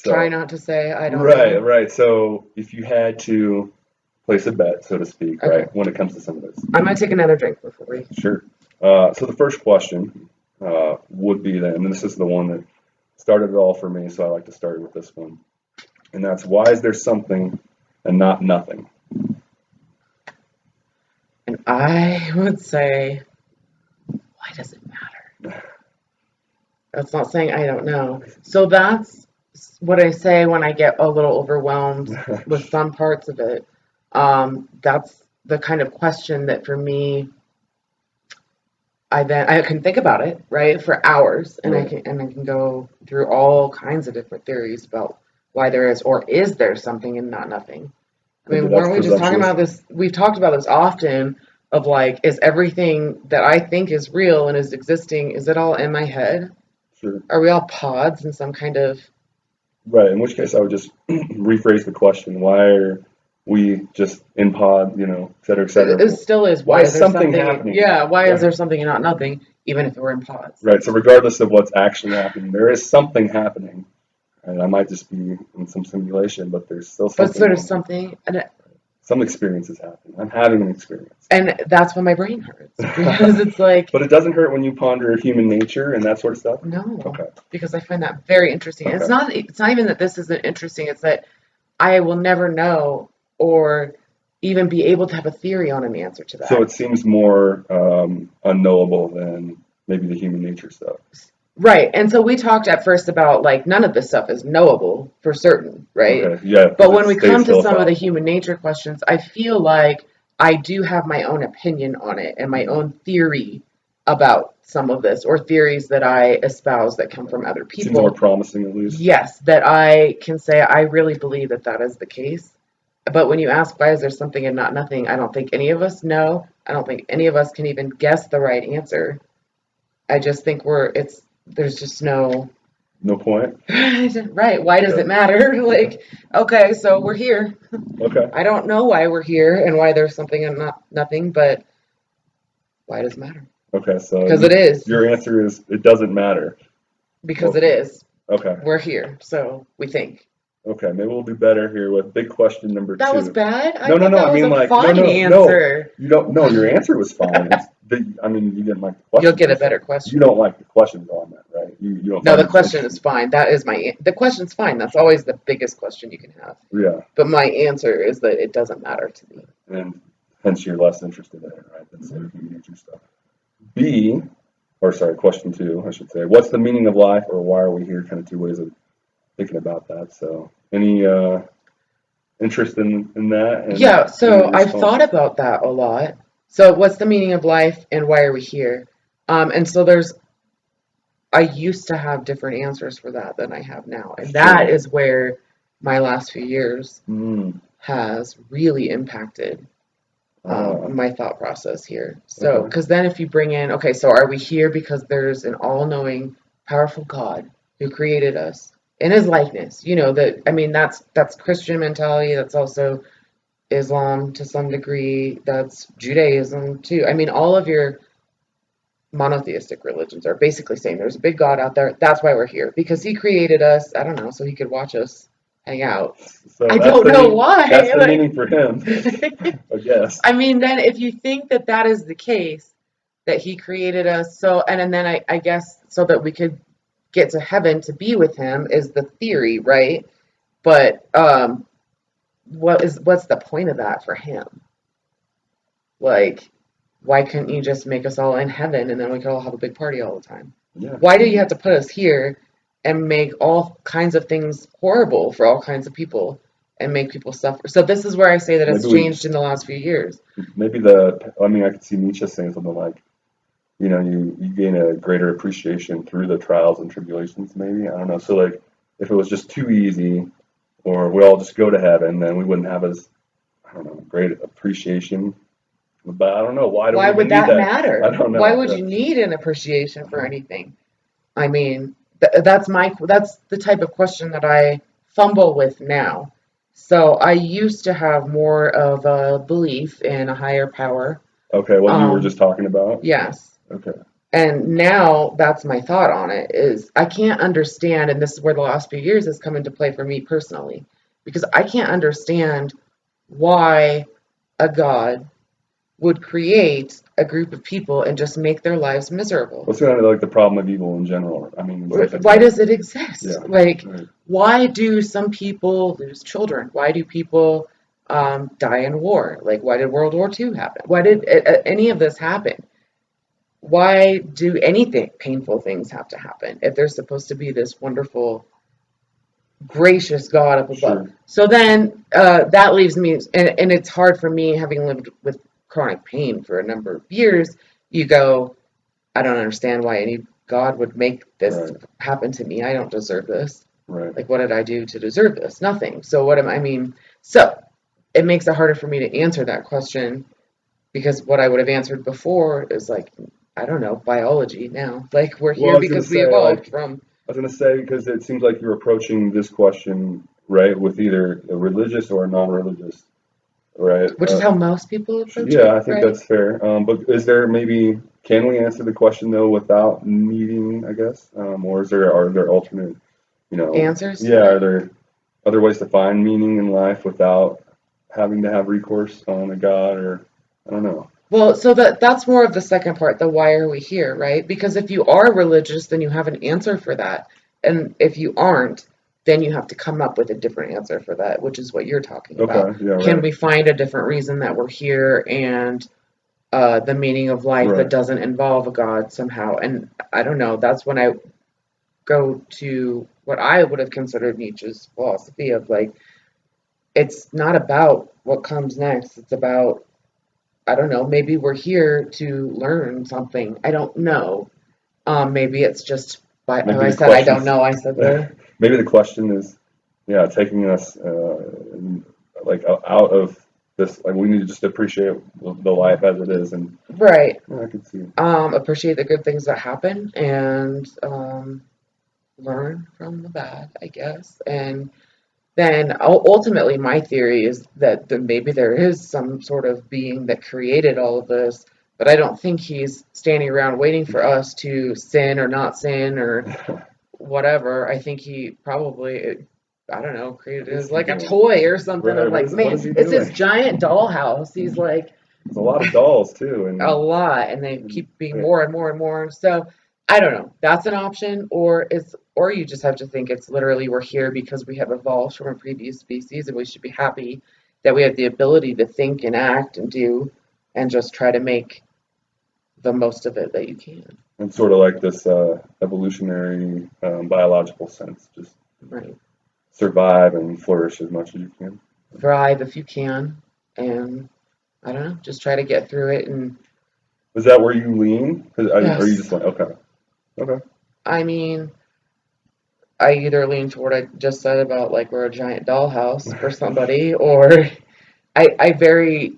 Try So, not to say, I don't right, know. right. So if you had to place a bet, so to speak, Okay. right, when it comes to some of this. I'm going to take another drink before we. Sure. So the first question would be then, and this is the one that started it all for me, so I like to start with this one, and that's why is there something and not nothing? And I would say, why does it matter? That's not saying I don't know. So that's what I say when I get a little overwhelmed with some parts of it. That's the kind of question that for me, I can think about it, right, for hours, and Right. I can go through all kinds of different theories about why there is or is there something and not nothing. I Maybe mean, that's weren't we just talking presumptuous. about this? We've talked about this often of like, is everything that I think is real and is existing, is it all in my head? Sure. Are we all pods in some kind of Right. In which case, I would just rephrase the question: why are we just in pod, et cetera, et cetera? it still is Why why is is there something something, happening? yeah, why is Right. there something and not nothing, even if we're in pods? Right. So regardless of what's actually happening, there is something happening, and I might just be in some simulation, but there's still But something sort of going on. something, Some experience is happening. I'm having an experience. and that's when my brain hurts because But it's like, it doesn't hurt when you ponder human nature and that sort of stuff. no, Okay. because I find that very interesting. And Okay. it's not even that this isn't interesting, it's that I will never know or even be able to have a theory on an answer to So that. it seems more unknowable than maybe the human nature stuff. Right. And so we talked at first about like none of this stuff is knowable for certain, right? Okay. Yeah, because But it when we stays come to some of the philosophical. human nature questions, I feel like I do have my own opinion on it and my own theory about some of this, or theories that I espouse that come from other Seems more people. promising at least. Yes, that I can say I really believe that that is the case. But when you ask why is there something and not nothing, I don't think any of us know. I don't think any of us can even guess the right answer. I just think there's just no. No point. Right. Why does Okay. it matter? Like, okay, so we're here. Okay. I don't know why we're here and why there's something and not nothing, but why does it matter? Okay. So Because it is. your answer is it doesn't matter. Because Well, it is. okay. We're here, so we think. Okay. Maybe we'll do better here with big question number That was two. bad? I No, no, thought no. I that was mean, a like, no, fun no, no. answer. You don't. No, your answer was fine. I mean, you didn't like the You'll question get per a se. better You question. don't like the questions on that, right? You don't No, find the it question is interesting. fine. That is the question's fine. That's always the biggest question you can have. Yeah. But my answer is that it doesn't matter to me. And hence you're less interested in it, right? Than say human nature stuff. B, or sorry, question two, I should say. What's the meaning of life, or why are we here? Kind of two ways of thinking about that. So, any interest in that and Yeah, any so I've thought responses? about that a lot. So what's the meaning of life and why are we here? And so I used to have different answers for that than I have now. And that Sure. is where my last few years Mm, has really impacted uh, my thought process here. So, okay. because then if you bring in, okay, so are we here because there's an all-knowing, powerful God who created us in His likeness? You know that. I mean, that's Christian mentality. That's also Islam to some degree. That's Judaism too. I mean, all of your monotheistic religions are basically saying there's a big God out there. That's why we're here because He created us. I don't know, so He could watch us hang out. So I don't know that's why. the Like, meaning for him, I guess. I mean, then if you think that that is the case, that He created us, so and then I guess so that we could get to heaven to be with Him is the theory, right? But what's the point of that for Him? Like, why couldn't you just make us all in heaven and then we could all have a big party all the time? Yeah. Why do you have to put us here and make all kinds of things horrible for all kinds of people and make people suffer? So this is where I say that Maybe it's we, changed in the last few years. maybe I mean, I could see Nietzsche saying something like, you gain a greater appreciation through the trials and tribulations, maybe. I don't know. So, like, if it was just too easy, or we all just go to heaven, then we wouldn't have as, I don't know, great appreciation. But I don't know. Why do we Why even would need that that? I matter? don't Why know. would Yeah. you need an appreciation for anything? I mean, that's the type of question that I fumble with now. So I used to have more of a belief in a higher power. Okay, what you were Um, just talking about? yes. Okay. And now that's my thought on it is I can't understand, and this is where the last few years has come into play for me personally, because I can't understand why a God would create a group of people and just make their lives miserable. What's kind of like the problem of evil in general? I mean, in some sense, Why right? does it exist? Yeah. Like, Right. why do some people lose children? Why do people die in war? Like, why did World War II happen? Why did any of this happen? Why do anything painful things have to happen if there's supposed to be this wonderful, gracious God up above? Sure. So then that leaves me, and it's hard for me having lived with chronic pain for a number of years. You go, I don't understand why any God would make this Right. happen to me. I don't deserve this. Right. Like, what did I do to deserve this? Nothing. So, I mean, so it makes it harder for me to answer that question because what I would have answered before is like, I don't know, biology now. Like, we're Well, I here was gonna because we say, evolved like, from. I was gonna say because it seems like you're approaching this question right with either a religious or a non-religious, right? Which is how most people approach Yeah, it, I think right? that's fair. But is there maybe can we answer the question though without needing, I guess, or are there alternate, Answers yeah, to are it? there other ways to find meaning in life without having to have recourse on a God or I don't know. Well, so that's more of the second part, the why are we here, right? Because if you are religious, then you have an answer for that. And if you aren't, then you have to come up with a different answer for that, which is what you're talking about. Okay, yeah, Can right, we find a different reason that we're here and the meaning of life that right, doesn't involve a God somehow? And I don't know, that's when I go to what I would have considered Nietzsche's philosophy of like, it's not about what comes next, it's about I don't know, maybe we're here to learn something. I don't know. Maybe it's just by oh, maybe I the said I don't questions know. I said the maybe the question is yeah taking us like out of this like we need to just appreciate the life as it is and right. yeah, I could see Appreciate the good things that happen and learn from the bad, I guess. And then ultimately, my theory is that maybe there is some sort of being that created all of this, but I don't think he's standing around waiting for us to sin or not sin or whatever. I think he probably, I don't know, created What it is as he like a doing? toy or something Right. of like, What man, is he it's this doing? giant dollhouse. He's like, There's a lot of dolls too, a lot, and they keep being more and more and more. So I don't know. That's an option, or you just have to think it's literally we're here because we have evolved from a previous species, and we should be happy that we have the ability to think and act and do, and just try to make the most of it that you can. it's sort of like this evolutionary biological sense. Just Right. survive and flourish as much as you can. Thrive if you can, and I don't know, just try to get through it. And Is that where you lean? Are you just yes, like, okay, okay, I mean, I either lean toward what I just said about like we're a giant dollhouse for somebody, or I very,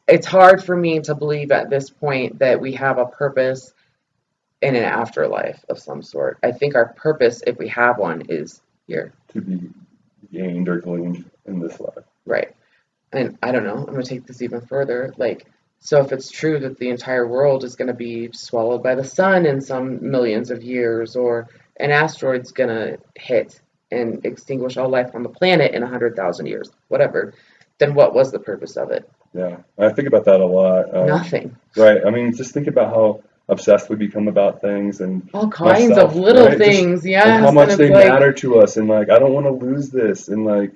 it's hard for me to believe at this point that we have a purpose in an afterlife of some sort. I think our purpose, if we have one, is here. to be gained or gleaned in this life. Right. And I don't know, I'm going to take this even further. Like, so if it's true that the entire world is going to be swallowed by the sun in some millions of years, or an asteroid's going to hit and extinguish all life on the planet in 100,000 years, whatever, then what was the purpose of it? Yeah, I think about that a lot. Nothing. Right. I mean, just think about how obsessed we become about things, and All kinds of myself, little right? Just things, like how yes. And much it's they like, matter to us, and like I don't want to lose this, and like,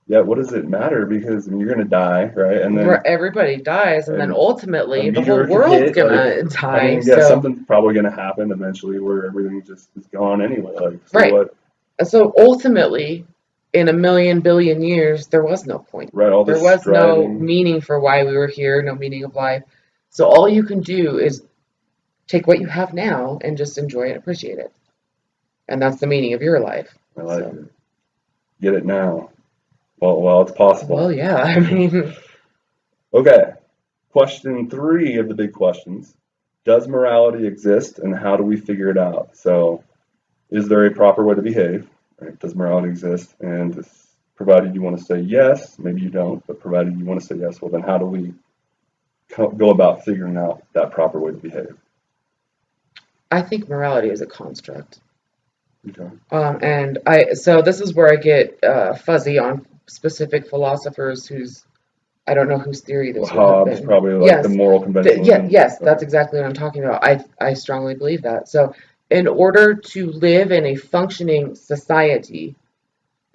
yeah, what does it matter? Because I mean, you're gonna die, right? And then everybody dies, and then and a ultimately the whole meteor could world's hit. Like, gonna I die. mean, yeah, So, something's probably gonna happen eventually where everything just is gone anyway. Like, so right. what? So ultimately, in a million billion years, there was no point. Right? All There this was no striving. meaning for why we were here, no meaning of life. So all you can do is take what you have now and just enjoy and appreciate it. And that's the meaning of your life. I like So, it. Get it now. Well, it's possible. well, yeah, I mean, Okay. Question three of the big questions. Does morality exist and how do we figure it out? So, is there a proper way to behave? Right? Does morality exist? And provided you want to say yes, maybe you don't, but provided you want to say yes, well, then how do we go about figuring out that proper way to behave? I think morality is a construct. Okay. So this is where I get fuzzy on specific philosophers whose I don't know whose theory Well, this would have Hobbes, been. probably like the Yes, moral conventionalism. yes, Okay. that's exactly what I'm talking about. I strongly believe that. So, in order to live in a functioning society,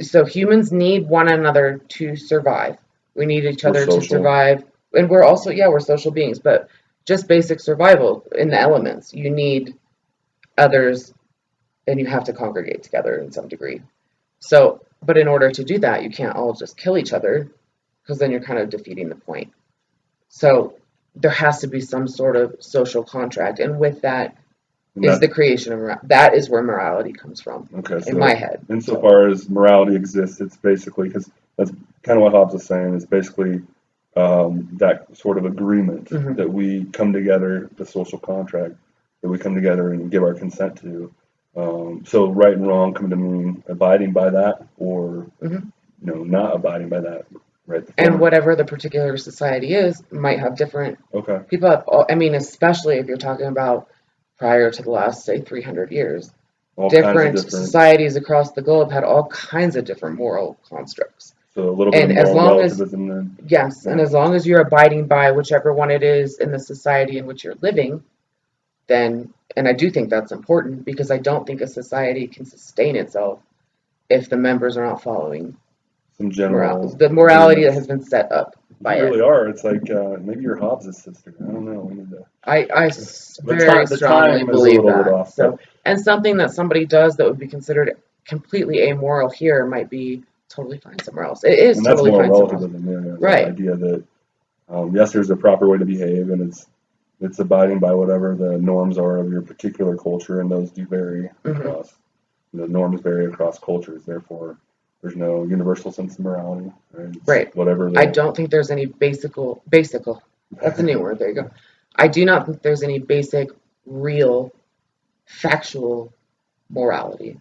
so humans need one another to survive. We need each We're other to social. survive, and we're also, yeah, we're social beings, but just basic survival in the elements. You need others, and you have to congregate together in some degree. So, but in order to do that, you can't all just kill each other because then you're kind of defeating the point. So there has to be some sort of social contract, and with that And is that, the creation of that is where morality comes from, okay, in my so head. So insofar as morality exists, it's basically, because that's kind of what Hobbes is saying, is basically that sort of agreement hmm that we come together, the social contract that we come together and give our consent to. So right and wrong come to mean abiding by that or hmm not abiding by that. Right, the and former. whatever the particular society is might have different Okay, people have. I mean, especially if you're talking about prior to the last say 300 years, all kinds of different different. societies across the globe had all kinds of different moral constructs. So a little bit of And as moral long as relativism then. yes, and Yeah, as long as you're abiding by whichever one it is in the society in which you're living, then, and I do think that's important because I don't think a society can sustain itself if the members are not following some general the morality that agreements. has been set up by You it. really are. It's like maybe you're Hobbes' sister. I don't know. We need to. I The very time the strongly time is a believe little bit that. off, but So, and something that somebody does that would be considered completely amoral here might be totally fine somewhere else. It is and that's totally moral fine somewhere else. relativism. Yeah, the Right. idea that yes, there's a proper way to behave, and it's abiding by whatever the norms are of your particular culture, and those do vary hmm across. Norms vary across cultures. Therefore, there's no universal sense of morality. Right? It's Right. whatever I the. don't think there's any basical. That's a new word. There you go. I do not think there's any basic, real, factual morality.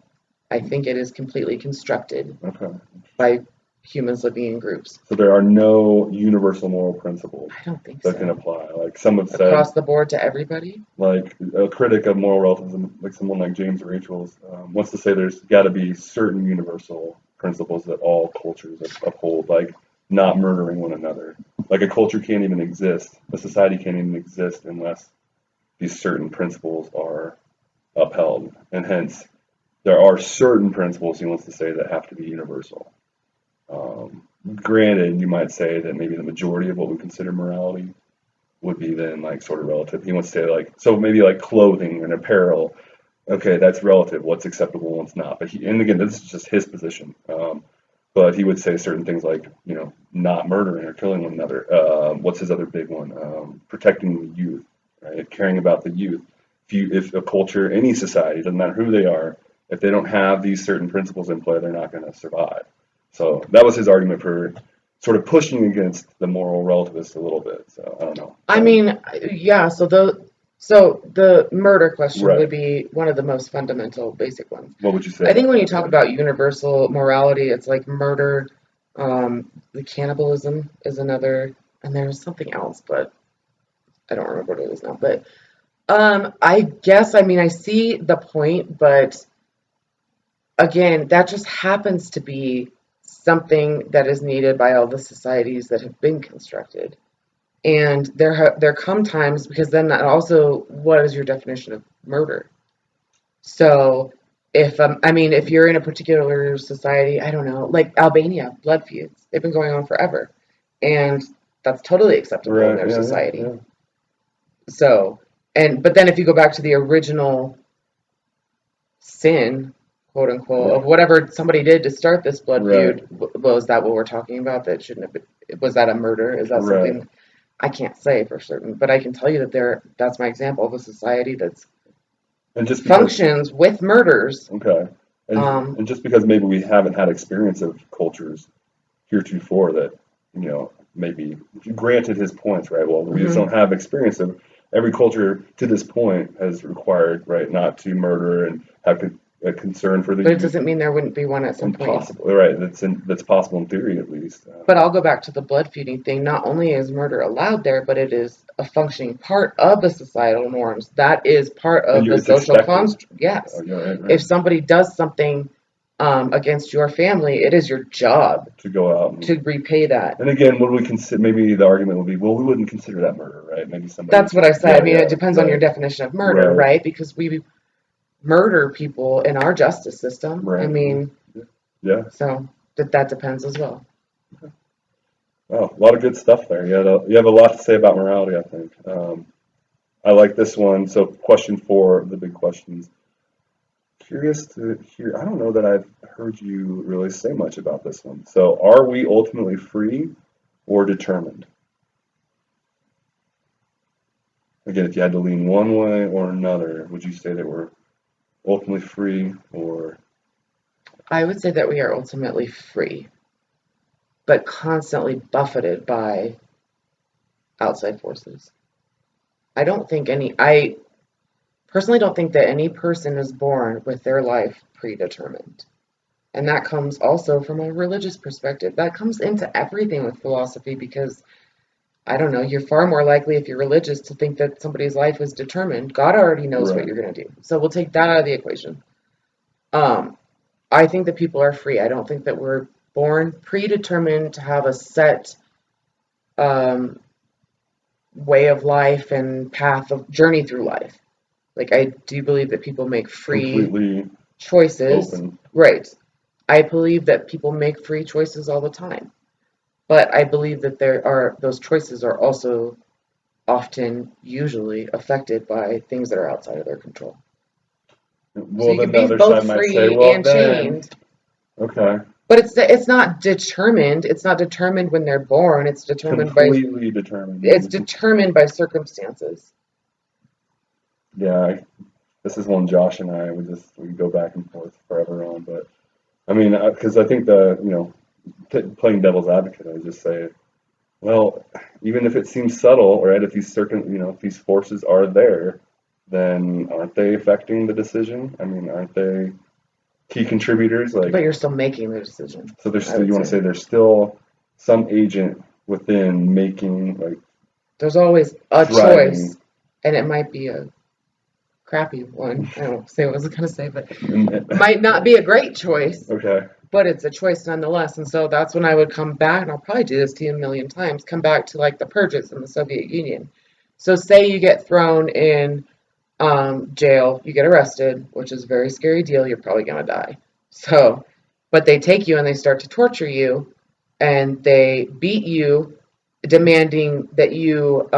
I think it is completely constructed Okay. by humans living in groups. So there are no universal moral principles I don't think that can so. apply. Like some have said, Across the board to everybody? like a critic of moral relativism, like someone like James Rachel's, wants to say there's got to be certain universal principles that all cultures uphold, like not murdering one another. Like a culture can't even exist, a society can't even exist unless these certain principles are upheld, and hence there are certain principles he wants to say that have to be universal. Granted, you might say that maybe the majority of what we consider morality would be then like sort of relative. He wants to say like, so maybe like clothing and apparel, okay, that's relative. What's acceptable, what's not. But and again, this is just his position. But he would say certain things like, not murdering or killing one another. What's his other big one? Protecting the youth, right? Caring about the youth. If a culture, any society, doesn't matter who they are, if they don't have these certain principles in play, they're not going to survive. So that was his argument for sort of pushing against the moral relativist a little bit. So I don't know. I mean, yeah, so the murder question Right. would be one of the most fundamental, basic ones. What would you say? I think when you talk about universal morality, it's like murder, the cannibalism is another, and there's something else, but I don't remember what it is now. But I guess, I mean, I see the point, but again, that just happens to be something that is needed by all the societies that have been constructed. And there come times, because then that also, what is your definition of murder? So if you're in a particular society, I don't know, like Albania, blood feuds, they've been going on forever, and that's totally acceptable in Right. their Yeah. society. Yeah. So, but then if you go back to the original sin, quote unquote, of whatever somebody did to start this blood Right. feud, was that what we're talking about? That shouldn't have been, was that a murder? Is that Right. something? I can't say for certain, but I can tell you that that's my example of a society that's And just because, functions with murders. okay, and just because maybe we haven't had experience of cultures heretofore that, maybe granted his points, right? Well, we just Mhm. don't have experience of every culture to this point has required, right, not to murder and have a concern for the But it youth. doesn't mean there wouldn't be one at some point. Impossible, right? That's possible in theory, at least. But I'll go back to the blood feuding thing. Not only is murder allowed there, but it is a functioning part of the societal norms. That is part of the It's social expected. construct. Yes. Yeah, right. If somebody does something against your family, it is your job To go out to repay that. and again, would we consider? Maybe the argument would be, well, we wouldn't consider that murder, right? Maybe somebody. That's what I said. Yeah, I mean, yeah, it depends on your definition of murder, right? Because we murder people in our justice system. Right. I mean, yeah. So that depends as well. Oh, a lot of good stuff there. You have a lot to say about morality, I think. I like this one. So, question 4 of the big questions. Curious to hear. I don't know that I've heard you really say much about this one. So, are we ultimately free or determined? Again, if you had to lean one way or another, would you say that we're ultimately free or? I would say that we are ultimately free, but constantly buffeted by outside forces. I personally don't think that any person is born with their life predetermined. And that comes also from a religious perspective. That comes into everything with philosophy because, I don't know, you're far more likely if you're religious to think that somebody's life is determined. God already knows what you're going to do. So we'll take that out of the equation. I think that people are free. I don't think that we're born predetermined to have a set way of life and path of journey through life. Like, I do believe that people make free completely choices. Open. Right. I believe that people make free choices all the time. But I believe that those choices are also often, usually, affected by things that are outside of their control. Well, So you then can the be other both side might free say, well, and then, chained. okay. But it's not determined. It's not determined when they're born. It's determined Completely determined. It's determined by circumstances. Yeah, this is one Josh and I we go back and forth forever on. But I mean, because I think playing devil's advocate, I would just say, well, even if it seems subtle, right? If if these forces are there, then aren't they affecting the decision? I mean, aren't they? key contributors? Like, But you're still making the decision. so there's I still, would you want to say say there's still some agent within making, like, there's always a driving. choice, and it might be a crappy one. I don't say what I was gonna say, but might not be a great choice, Okay. but it's a choice nonetheless. And so that's when I would come back, and I'll probably do this to you a million times, come back to like the purges in the Soviet Union. So say you get thrown in jail, you get arrested, which is a very scary deal, you're probably gonna die. So, but they take you and they start to torture you, and they beat you, demanding that you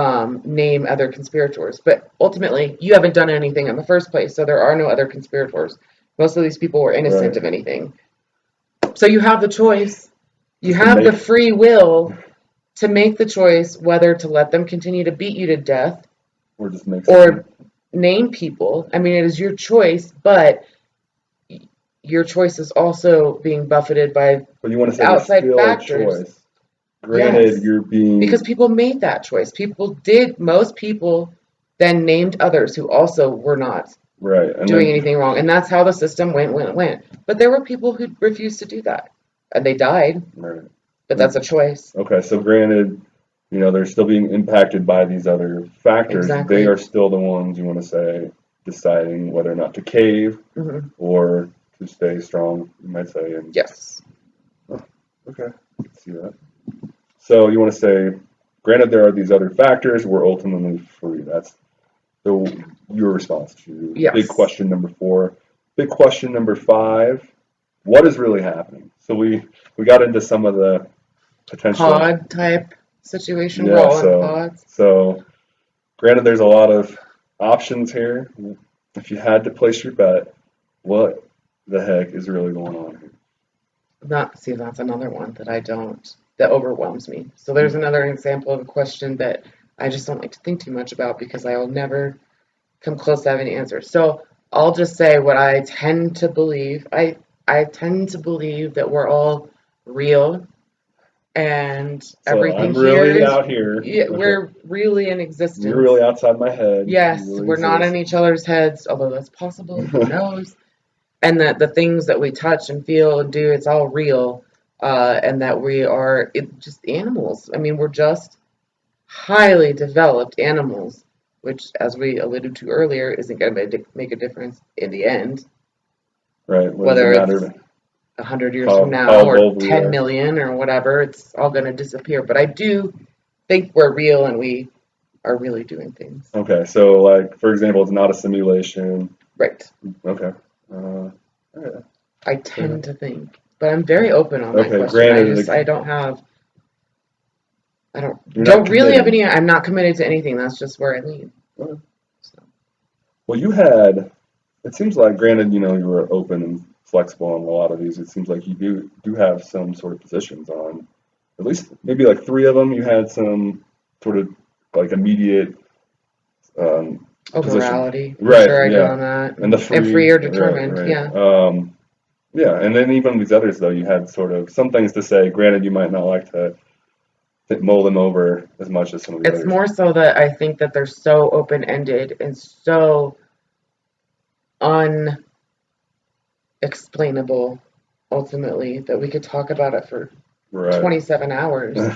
name other conspirators. But ultimately, you haven't done anything in the first place, so there are no other conspirators. Most of these people were innocent Right. of anything. So you have the choice, you Just to have the make, free will to make the choice whether to let them continue to beat you to death or just make something. or name people. I mean, it is your choice, but your choice is also being buffeted by But you want to say there's outside still a factors. choice. Granted, Yes, you're because being people made that choice. Most people then named others who also were not right, and doing then anything wrong. And that's how the system went. But there were people who refused to do that. And they died, right. but that's a choice. Okay, so granted, they're still being impacted by these other factors. They Exactly. are still the ones, you want to say, deciding whether or not to cave Hmm. or to stay strong, you might say. And Yes. oh, okay, I can see that. So you want to say, granted, there are these other factors, we're ultimately free. That's your response to big Yes. question number 4. Big question number 5, what is really happening? So we got into some of the potential. Pod type situation. We're Yeah, all in so pods. granted there's a lot of options here. If you had to place your bet, what the heck is really going on here? That's another one that overwhelms me. So there's another example of a question that I just don't like to think too much about because I will never come close to having an answer. So I'll just say what I tend to believe. I tend to believe that we're all real and So everything I'm here really is, out here. yeah, Okay. we're really in You're existence. really outside my head. You Yes, really we're not in exist. each other's heads, although that's possible, who knows? And that the things that we touch and feel and do, it's all real, and that we are just animals. I mean, we're just highly developed animals, which, as we alluded to earlier, isn't going to make a difference in the end, Right. What does it whether it's matter 100 years from how now or evolved we 10 are? million or whatever. It's all going to disappear. But I do think we're real and we are really doing things. Okay, so like for example, it's not a simulation. Right. Okay. Yeah, I fair enough. tend to think, but I'm very open on that Okay, question. granted, I you're not don't really have committed. any. I'm not committed to anything. That's just where I lean. Okay. So, Well, you had. It seems like, granted, you were open and flexible on a lot of these. It seems like you do have some sort of positions on at least maybe like 3 of them. You had some sort of like immediate position. morality for Right. sure. I go Yeah. on that, And the and free. free or Right. determined. Right. Yeah, Yeah. And then even these others though, you had sort of some things to say. Granted, you might not like to mull them over as much as some of the it's others. more so that I think that they're so open ended and so unexplainable ultimately that we could talk about it for Right. 27 hours and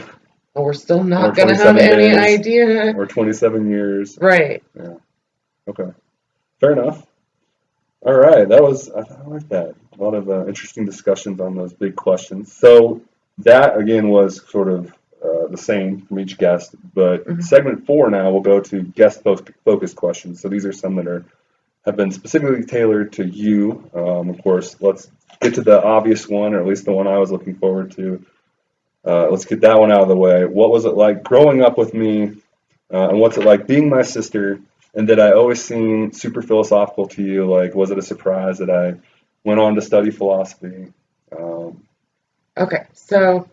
we're still Or not gonna have 27 any days, idea. or 27 years. Right. Yeah. Okay. Fair enough. All right. I like that. A lot of interesting discussions on those big questions. So that again was sort of the same from each guest, but Mhm. segment 4 now we'll go to guest focused questions. So these are some that have been specifically tailored to you. Of course, let's get to the obvious one, or at least the one I was looking forward to. Let's get that one out of the way. What was it like growing up with me, and what's it like being my sister? And did I always seem super philosophical to you? Like, was it a surprise that I went on to study philosophy? Um, Okay, so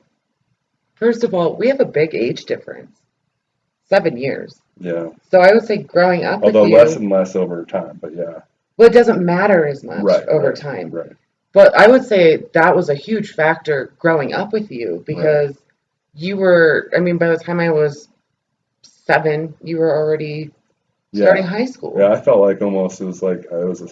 first of all, we have a big age difference, 7 years. yeah, So I would say growing up with although less you, and less over time, but yeah, well, it doesn't matter as much right, over right, time. right, But I would say that was a huge factor growing up with you right. because I mean, by the time I was 7, you were already starting Yeah, high yeah. school. I felt like almost it was like I was a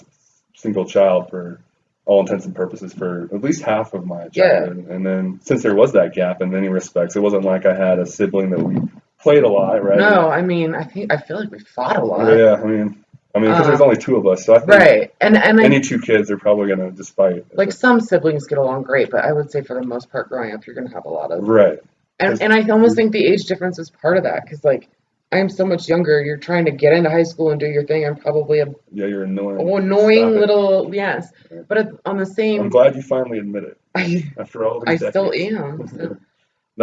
single child for all intents and purposes for at least half of my Yeah. childhood. And then since there was that gap in many respects, it wasn't like I had a sibling that we played a lot, right? No, I mean, I feel like we fought a lot. Yeah, because there's only two of us, so I think Right. And any two kids are probably gonna just fight. like some siblings get along great, but I would say for the most part, growing up, you're gonna have a lot of Right. and I almost think the age difference is part of that because like I'm so much younger. You're trying to get into high school and do your thing. I'm probably a You're annoying. annoying little yes. But on the same, I'm glad you finally admit it. I After all I these still decades. am. So.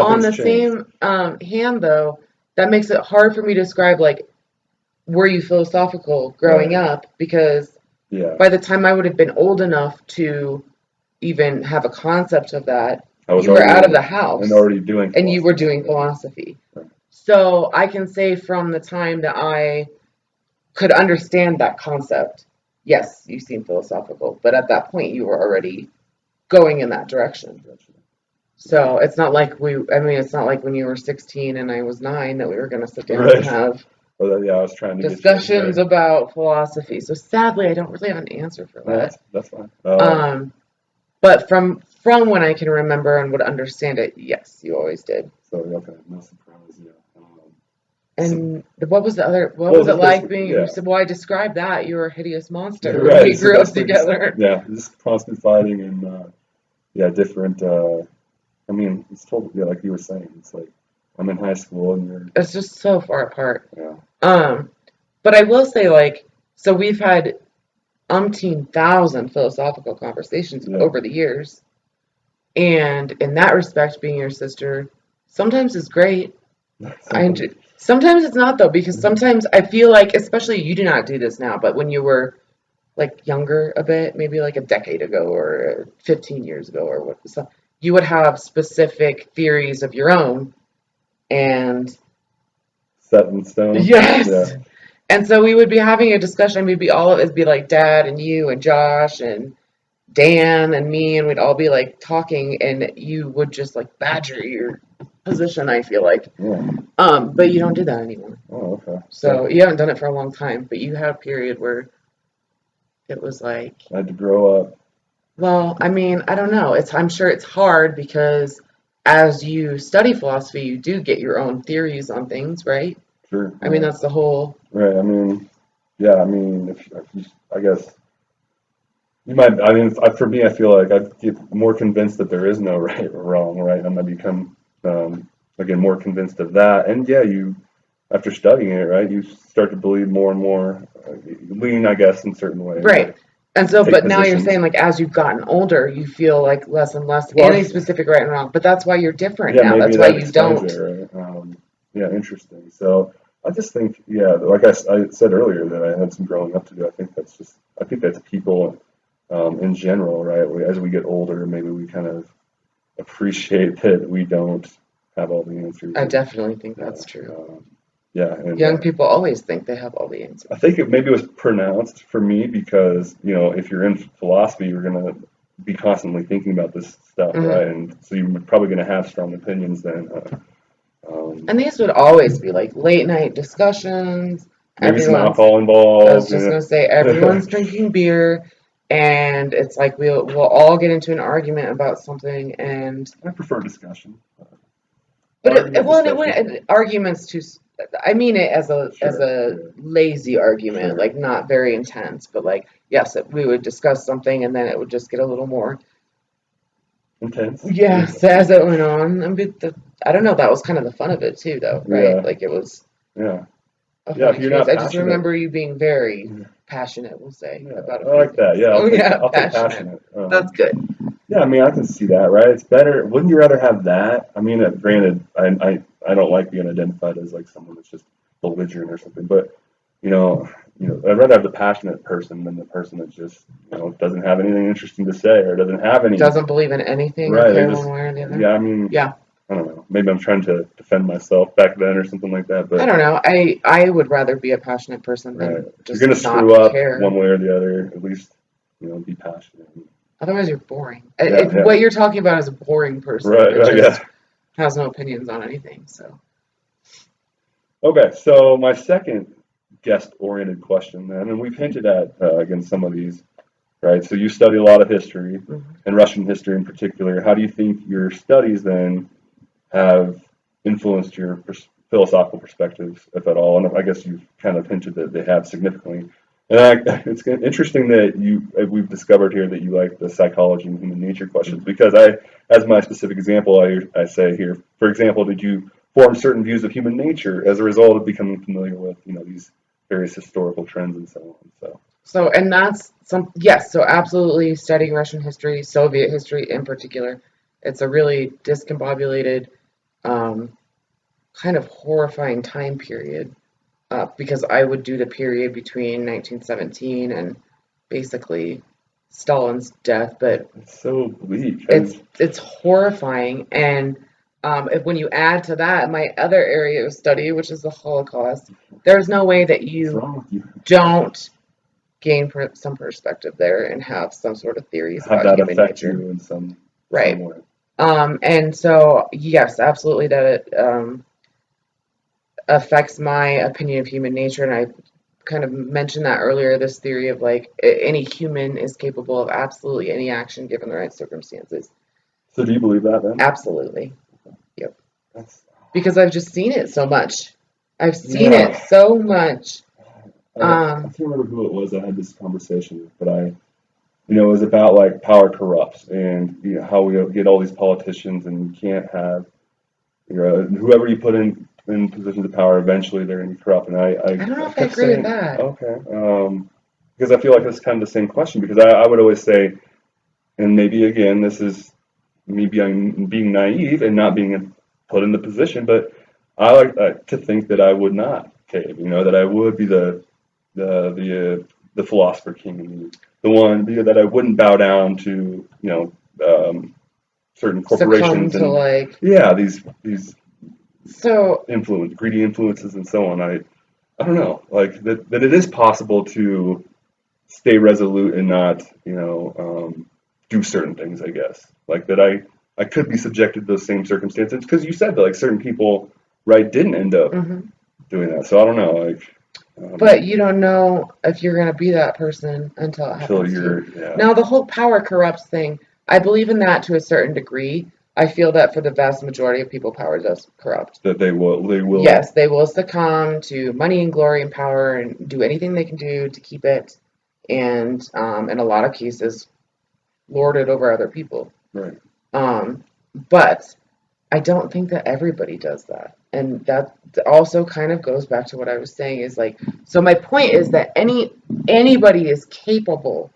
On Nothing's the changed. same hand, though, that makes it hard for me to describe like were you philosophical growing up because Yeah. by the time I would have been old enough to even have a concept of that, I was you were out of already the house and already doing and you were philosophy. doing philosophy. Right. So I can say from the time that I could understand that concept, yes, you seem philosophical, but at that point you were already going in that direction. So it's not like it's not like when you were 16 and I was 9 that we were going to sit down and have Well, yeah, I was trying to discussions about philosophy. So sadly, I don't really have an answer for No, that. that's fine. But from when I can remember and would understand it, yes, you always did. So okay, no surprise, yeah. And what was the other? What Well, was it just like basically, being? yeah. You said, "Well, I described that you were a hideous monster when Right. we So grew up basically, together." just constant fighting and different. I mean, it's totally like you were saying. It's like I'm in high school and you're It's just so far apart. yeah. But I will say, like, so we've had umpteen thousand philosophical conversations Yeah. over the years, and in that respect, being your sister sometimes is great. Sometimes it's not though, because sometimes I feel like, especially you do not do this now, but when you were like younger a bit, maybe like a decade ago or 15 years ago or what, so you would have specific theories of your own, and Set in stone. yes. Yeah. And so we would be having a discussion. We'd be all of us be like Dad and you and Josh and Dan and me, and we'd all be like talking, and you would just like badger your position. I feel like, Yeah. but you don't do that anymore. Oh, okay. So you haven't done it for a long time, but you had a period where it was like, I had to grow up. well, I mean, I don't know. I'm sure it's hard because as you study philosophy, you do get your own theories on things, right? Sure. I mean, that's the whole. Right. I mean, yeah. I mean, if you, I guess you might. I mean, for me, I feel like I get more convinced that there is no right or wrong. Right. And I become again more convinced of that. And yeah, you after studying it, right, you start to believe more and more. Lean, I guess, in certain ways. Right. And so, Take but now you're positions. saying like as you've gotten older, you feel like less and less Well, any specific right and wrong. But that's why you're different yeah, now. maybe That's why that you explains don't. it, right? Yeah, interesting. So I just think, yeah, like I said earlier that I had some growing up to do. I think that's people in general, right? As we get older, maybe we kind of appreciate that we don't have all the answers. I definitely think that's true. Yeah, and Young people always think they have all the answers. I think maybe it was pronounced for me because, if you're in philosophy, you're going to be constantly thinking about this stuff, right? And so you're probably going to have strong opinions then. And these would always be like late night discussions. Maybe some Everyone's, alcohol involved. I was just gonna say everyone's drinking beer, and it's like we'll all get into an argument about something, and I prefer discussion. but it went arguments too. I mean it as a lazy argument, like not very intense, but like yes, we would discuss something, and then it would just get a little more intense. yes as it went on. I don't know. That was kind of the fun of it too, though, right? Yeah. Like it was. Yeah. A Yeah, if funny you're case. not I just passionate. remember you being very passionate, we'll say, Yeah, about a I few like that. things. Yeah, Oh, yeah, I'll take passionate. That's good. Yeah, I mean, I can see that, right? It's better. Wouldn't you rather have that? I mean, granted, I don't like being identified as like someone that's just belligerent or something, but I'd rather have the passionate person than the person that just doesn't have anything interesting to say or doesn't have any. Doesn't believe in anything Right? or care one way or the other. Yeah, I mean, yeah. I don't know. Maybe I'm trying to defend myself back then or something like that. But I don't know. I would rather be a passionate person than just you're gonna not screw up care. one way or the other. At least be passionate. Otherwise, you're boring. Yeah. What you're talking about is a boring person Right. that just Yeah. has no opinions on anything. So. Okay. So my second guest-oriented question, then, and we've hinted at again some of these. right? So you study a lot of history, Mhm. and Russian history in particular. How do you think your studies then have influenced your philosophical perspectives, if at all? And I guess you've kind of hinted that they have significantly. And it's interesting that we've discovered here that you like the psychology and human nature questions, because as my specific example, I say here, for example, did you form certain views of human nature as a result of becoming familiar with, these various historical trends and so on? And that's yes, so absolutely studying Russian history, Soviet history in particular. It's a really discombobulated, um, kind of horrifying time period, because I would do the period between 1917 and basically Stalin's death, but It's so bleak. it's horrifying. And when you add to that my other area of study, which is the Holocaust, there's no way that What's you wrong with you? don't gain some perspective there and have some sort of theories Have about that human affect nature. you in some Right. way? And so, yes, absolutely, that it affects my opinion of human nature. And I kind of mentioned that earlier, this theory of like any human is capable of absolutely any action given the right circumstances. So do you believe that then? Absolutely. Yep. That's, Because I've just seen it so much. I've seen yeah. it so much. I can't remember who it was I had this conversation with, but it was about like power corrupts, and how we get all these politicians, and you can't have, whoever you put in positions of power, eventually they're going to be corrupt. And I don't know I if I kept agree with saying, that. okay, because I feel like it's kind of the same question, because I would always say, and maybe again, this is me being naive and not being put in the position, but I like to think that I would not cave, that I would be the philosopher king, and the one that I wouldn't bow down to, certain Succumb corporations to and, like. yeah, these So greedy influences and so on. I don't know, like that it is possible to stay resolute and not, do certain things, I guess. Like that I could be subjected to those same circumstances, because you said that like certain people, right, didn't end up mhm. doing that. So I don't know, like, But you don't know if you're going to be that person until it until happens to you. yeah, Now, the whole power corrupts thing, I believe in that to a certain degree. I feel that for the vast majority of people, power does corrupt. that they will. Yes, they will succumb to money and glory and power and do anything they can do to keep it, and in a lot of cases, lord it over other people. Right. But I don't think that everybody does that. And that also kind of goes back to what I was saying is like, so my point is that anybody is capable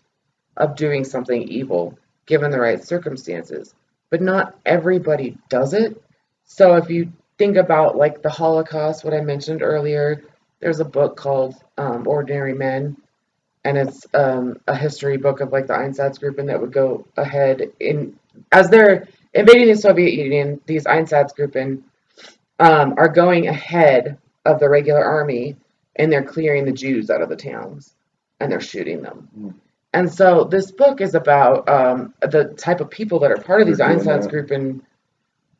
of doing something evil given the right circumstances, but not everybody does it. So if you think about like the Holocaust, what I mentioned earlier, there's a book called Ordinary Men, and it's a history book of like the Einsatzgruppen that would go ahead in as they're invading the Soviet Union. These Einsatzgruppen are going ahead of the regular army, and they're clearing the Jews out of the towns, and they're shooting them. Mm. And so this book is about the type of people that are part of these They're doing that. Einsatzgruppen,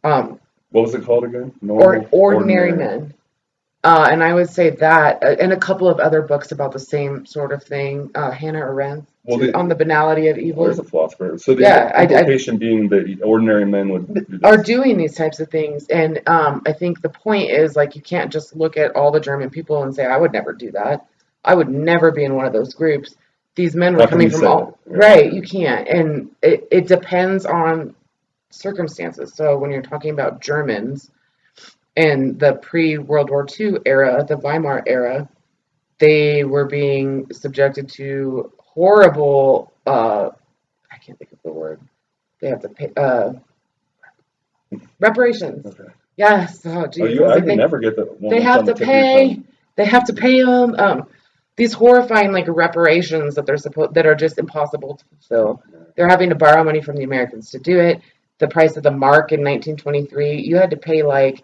um, What was it called again? or ordinary men. And I would say that, and a couple of other books about the same sort of thing. Hannah Arendt Well, on the banality of there's evil. a philosopher. So the Yeah, implication being that ordinary men would do this. are doing these types of things, and I think the point is like you can't just look at all the German people and say I would never do that. I would never be in one of those groups. These men were How can coming you from say all that? Yeah. right. You can't, and it depends on circumstances. So when you're talking about Germans in the pre-World War II era, the Weimar era, they were being subjected to horrible, I can't think of the word. They have to pay, reparations. Okay. Yes. Oh, geez. I was like, never get that one they that's have on the to tip of your pay. tongue. They have to pay them. These horrifying like reparations that that are just impossible to fulfill. They're having to borrow money from the Americans to do it. The price of the mark in 1923, you had to pay like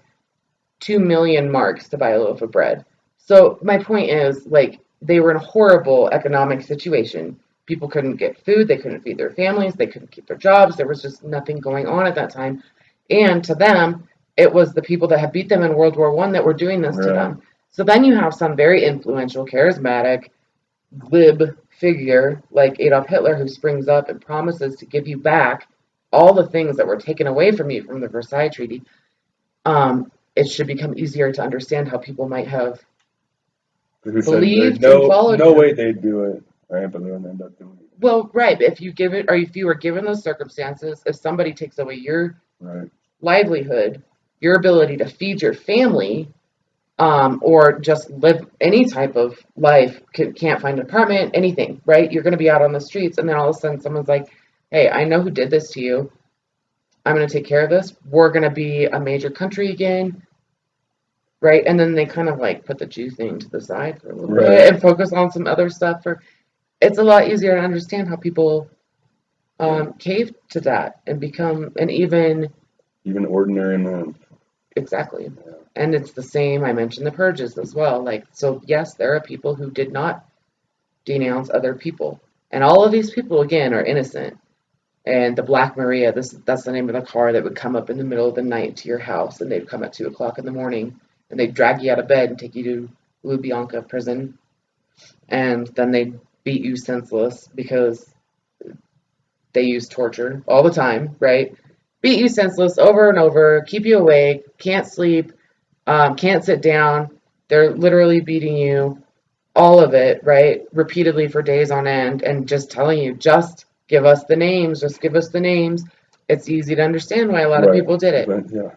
2 million marks to buy a loaf of bread. So my point is, like, they were in a horrible economic situation. People couldn't get food, they couldn't feed their families, they couldn't keep their jobs. There was just nothing going on at that time. And to them, it was the people that had beat them in World War I that were doing this to Right. them. So then you have some very influential, charismatic, glib figure like Adolf Hitler who springs up and promises to give you back all the things that were taken away from you from the Versailles Treaty, it should become easier to understand how people might have Who said there's believed and followed no way him. they'd do it, right? But then end up doing it. Well, right, if you give it, or if you were given those circumstances, if somebody takes away your Right. livelihood, your ability to feed your family, or just live any type of life, can't find an apartment, anything, right? You're going to be out on the streets, and then all of a sudden someone's like, hey, I know who did this to you. I'm going to take care of this. We're going to be a major country again, right? And then they kind of like put the Jew thing to the side for a little Right. bit and focus on some other stuff. It's a lot easier to understand how people cave to that and become an Even ordinary man. exactly. Yeah. And it's the same. I mentioned the purges as well. Like, so yes, there are people who did not denounce other people, and all of these people again are innocent. And the Black Maria, that's the name of the car that would come up in the middle of the night to your house, and they'd come at 2 o'clock in the morning, and they'd drag you out of bed and take you to Lubyanka prison, and then they'd beat you senseless because they use torture all the time, right? Beat you senseless over and over, keep you awake, can't sleep, can't sit down. They're literally beating you, all of it, right? Repeatedly for days on end, and just telling you, just give us the names, just give us the names. It's easy to understand why a lot of Right. people did it. But yeah,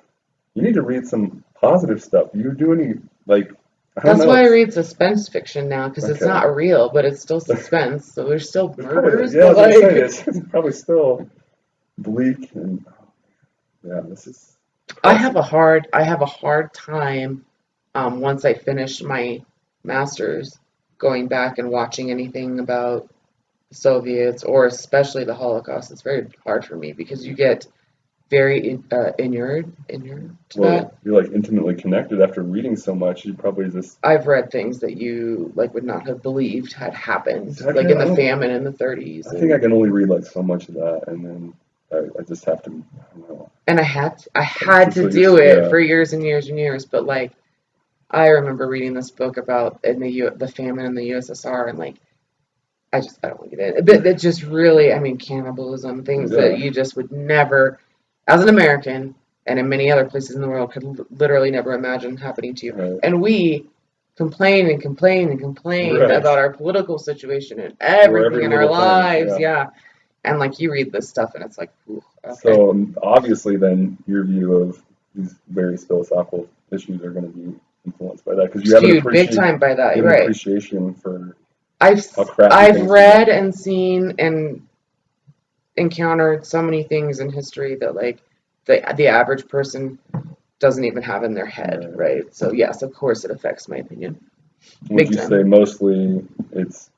you need to read some positive stuff. You do any like I don't That's know. why I read suspense fiction now, because it's Okay. not real, but it's still suspense. So there's still It's probably murders, yeah. I but was gonna say like it's probably still bleak and yeah. This is I awesome. have a hard time once I finish my master's going back and watching anything about the Soviets or especially the Holocaust. It's very hard for me because you get very inured to Well, that. you're like intimately connected after reading so much. You probably just I've read things that you like would not have believed had happened, see, I like can't. in I the don't. famine in the 30s, I think I and can only read like so much of that, and then I just have to. I don't know. I I just had get to so used do to it yeah. for years and years and years, but like I remember reading this book about the famine in the USSR, and like I don't want to get in. But it just really, I mean, cannibalism, things that Yeah. you just would never, as an American and in many other places in the world, could literally never imagine happening to you. Right. And we complain and complain and complain Right. about our political situation and For everything every in our little thing. lives. Yeah. Yeah. And like you read this stuff and it's like, ooh, okay. So obviously, then your view of these various philosophical issues are going to be influenced by that because Skewed big time by that. you have You're an right. appreciation for I've how crappy I've things can read get. and seen and encountered so many things in history that like the average person doesn't even have in their head, Right. right? So yes, of course it affects my opinion. Would Big you say time. mostly it's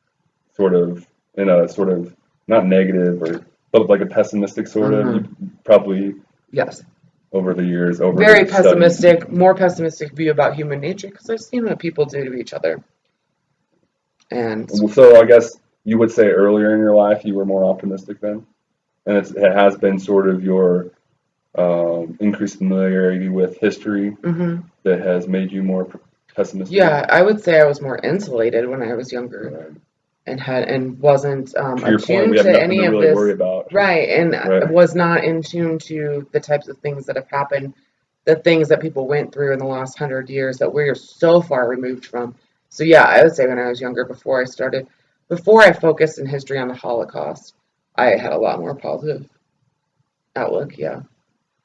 sort of in a sort of not negative or but like a pessimistic sort of? You Hmm. probably Yes. over the years, over Very the studies. pessimistic, more pessimistic view about human nature because I've seen what people do to each other. And So I guess you would say earlier in your life you were more optimistic then, and it has been sort of your increased familiarity with history hmm that has made you more pessimistic yeah, about. I would say I was more insulated when I was younger Right. and wasn't To your point, we attuned have to nothing to any of really worry this, about. right, and Right. was not in tune to the types of things that have happened, the things that people went through in the last 100 years that we're so far removed from. So yeah, I would say when I was younger, before I focused in history on the Holocaust, I had a lot more positive outlook. Yeah,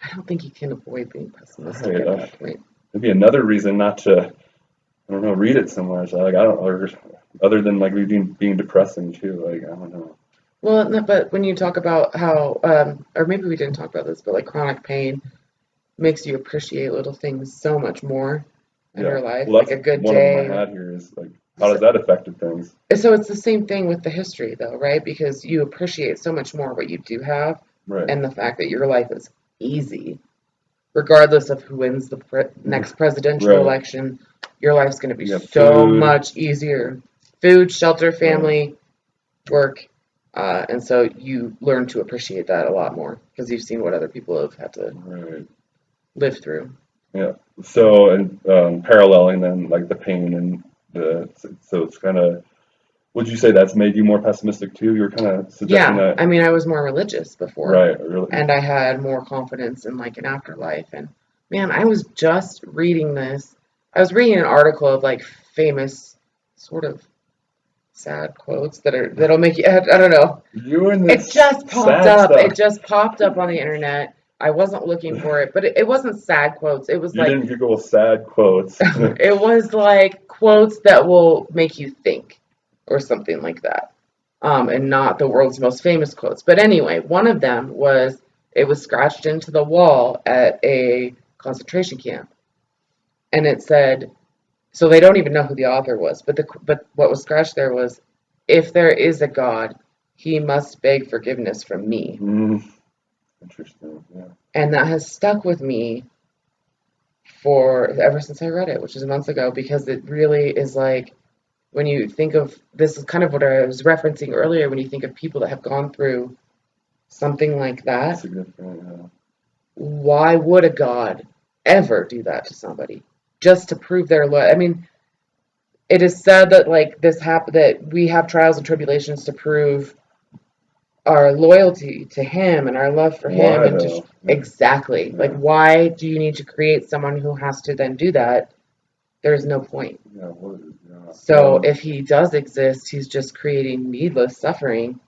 I don't think you can avoid being pessimistic Right. at that point. Maybe another reason not to, I don't know, read it so much. Like I don't, or other than like being depressing too. Like I don't know. Well, no, but when you talk about how, or maybe we didn't talk about this, but like chronic pain makes you appreciate little things so much more in Yeah. your life, Well, like that's a good one of them I day. had here is like, how does that affect things? So it's the same thing with the history, though, right? Because you appreciate so much more what you do have, Right. and the fact that your life is easy, regardless of who wins the next presidential Right. election. Your life's going to be You have so food. much easier. Food, shelter, Right. family, work, and so you learn to appreciate that a lot more because you've seen what other people have had to Right. live through. Yeah. So, and paralleling then like the pain and the, so it's kind of would you say that's made you more pessimistic too? You were kind of suggesting Yeah, that, I mean, I was more religious before, right? Really? and I had more confidence in like an afterlife. And man, I was just reading this. I was reading an article of like famous sort of sad quotes that'll make you. I don't know. You and It this just popped sad up. stuff. It just popped up on the internet. I wasn't looking for it, but it wasn't sad quotes. It was You like didn't Google sad quotes. it was like quotes that will make you think, or something like that. And not the world's most famous quotes. But anyway, one of them was it was scratched into the wall at a concentration camp, and it said, so they don't even know who the author was, but what was scratched there was, if there is a God, he must beg forgiveness from me. Mm, interesting. Yeah. And that has stuck with me for ever since I read it, which is months ago, because it really is like when you think of this is kind of what I was referencing earlier, when you think of people that have gone through something like that, Significant. Yeah. why would a God ever do that to somebody just to prove their loyalty? I mean, it is said that like this happen that we have trials and tribulations to prove our loyalty to him and our love for him Why and to though? Yeah. exactly like Yeah. why do you need to create someone who has to then do that? There's no point. Yeah. What, yeah. So if he does exist, he's just creating needless suffering.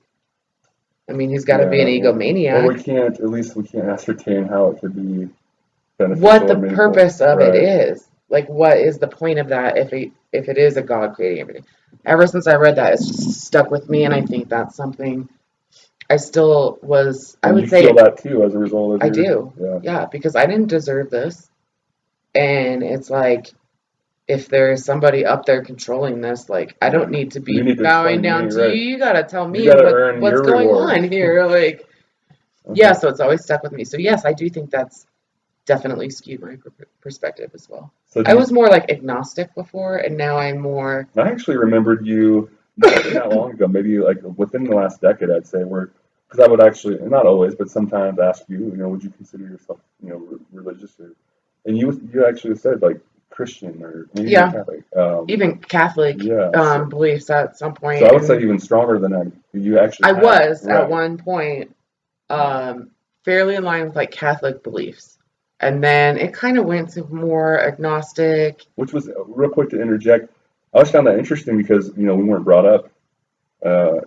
I mean, he's got to be an Yeah. Or we egomaniac. can't. At least we can't ascertain how it could be What beneficial or the meaningful. purpose of it Right. is. Like, what is the point of that if it is a God creating everything? Ever since I read that, it's just stuck with me, and I think that's something I still was. I And would you feel say that too as a result of I your. do, Yeah. yeah, because I didn't deserve this, and it's like if there's somebody up there controlling this, like I don't Yeah. need to be You need to bowing explain to down me, to you. right? You gotta tell You me got to earn what's your going reward. on here. Like, yeah, Okay. so it's always stuck with me. So yes, I do think that's definitely skewed my perspective as well. So do I you? was more like agnostic before, and now I'm more. I actually remembered you not even that long ago, maybe like within the last decade, I'd say, where because I would actually, not always, but sometimes ask you, would you consider yourself, religious, or, and you actually said like Christian or maybe even Yeah, Catholic. even Catholic Yeah. beliefs at some So point, I would say and even stronger than that. You actually I have, was at right? one point Yeah. fairly in line with like Catholic beliefs, and then it kind of went to more agnostic. Which was real quick to interject. I always found that interesting because we weren't brought up uh,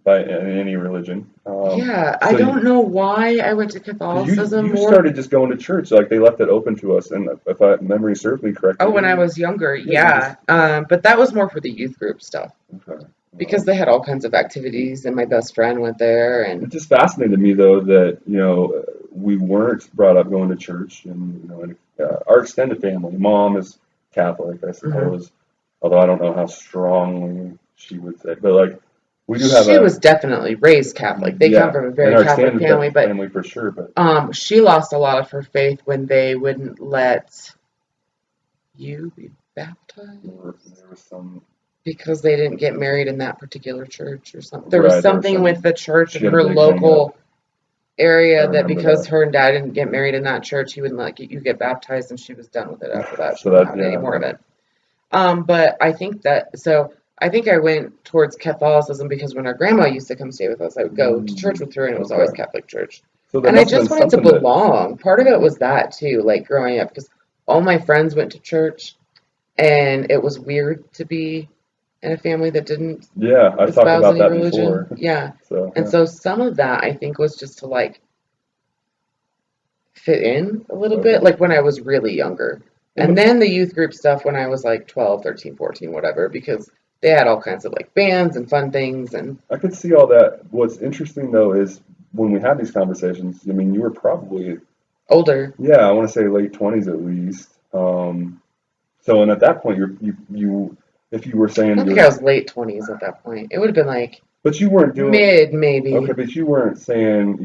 by any religion. Yeah, I So don't know why I went to because you Catholicism you more. started just going to church, like they left it open to us, and if memory serves me Oh, correctly, when I didn't you? was younger, Yeah, you yeah. just yeah. But that was more for the youth group stuff Okay. because they had all kinds of activities, and my best friend went there, It and just fascinated me though that we weren't brought up going to church, and our extended family, mom is Catholic, I mhm. suppose, although I don't know how strongly she would say, but like we do have She a was definitely raised Catholic. They come yeah, from a and very our Catholic extended family, but family for sure, but she lost a lot of her faith when they wouldn't let you be baptized there was some because they didn't get married in that particular church or something. There was right, there was something with some the church she in had a her big hang up. local I area that remember because that. her and dad didn't get married in that church, he wouldn't let you get baptized, and she was done with it after that. She So wasn't that having any yeah, more of it. But I think that so I think I went towards Catholicism because when our grandma used to come stay with us, I would go to church with her, and it was always okay. Catholic church. So there And I must have been just wanted to something that belong. Part of it okay. was that too, like growing up, because all my friends went to church, and it was weird to be in a family that didn't Yeah, I've talked espouse about any that religion. before. Yeah. So And yeah. so some of that I think was just to like fit in a little bit, Okay. like when I was really younger. And And then the youth group stuff when I was like 12, 13, 14, whatever, because they had all kinds of like bands and fun things and I could see all that. What's interesting though is when we have these conversations, I mean, you were probably, older. yeah, I want to say late 20s at least. So, and at that point, if you were I saying don't think I was late 20s at that point. It would have been like but you weren't doing, mid, okay, maybe. but you weren't saying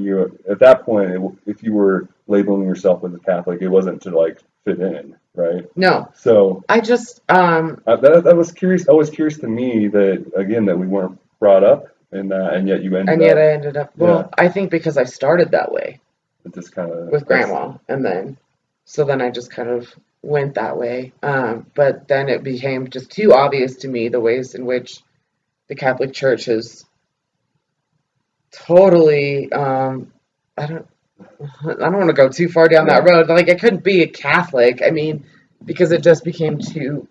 at that point, if you were labeling yourself as a Catholic, it wasn't to like fit in, right? No, So, I just, that was curious. Always curious to me that again that we weren't brought up in that, and yet you ended and yet up, I ended up, yeah, well, I think because I started that way it just kind of with that's grandma, and then, so then I just kind of went that way. But then it became just too obvious to me the ways in which the Catholic Church has totally, I don't want to go too far down that road. Like, it couldn't be a Catholic. I mean, because it just became too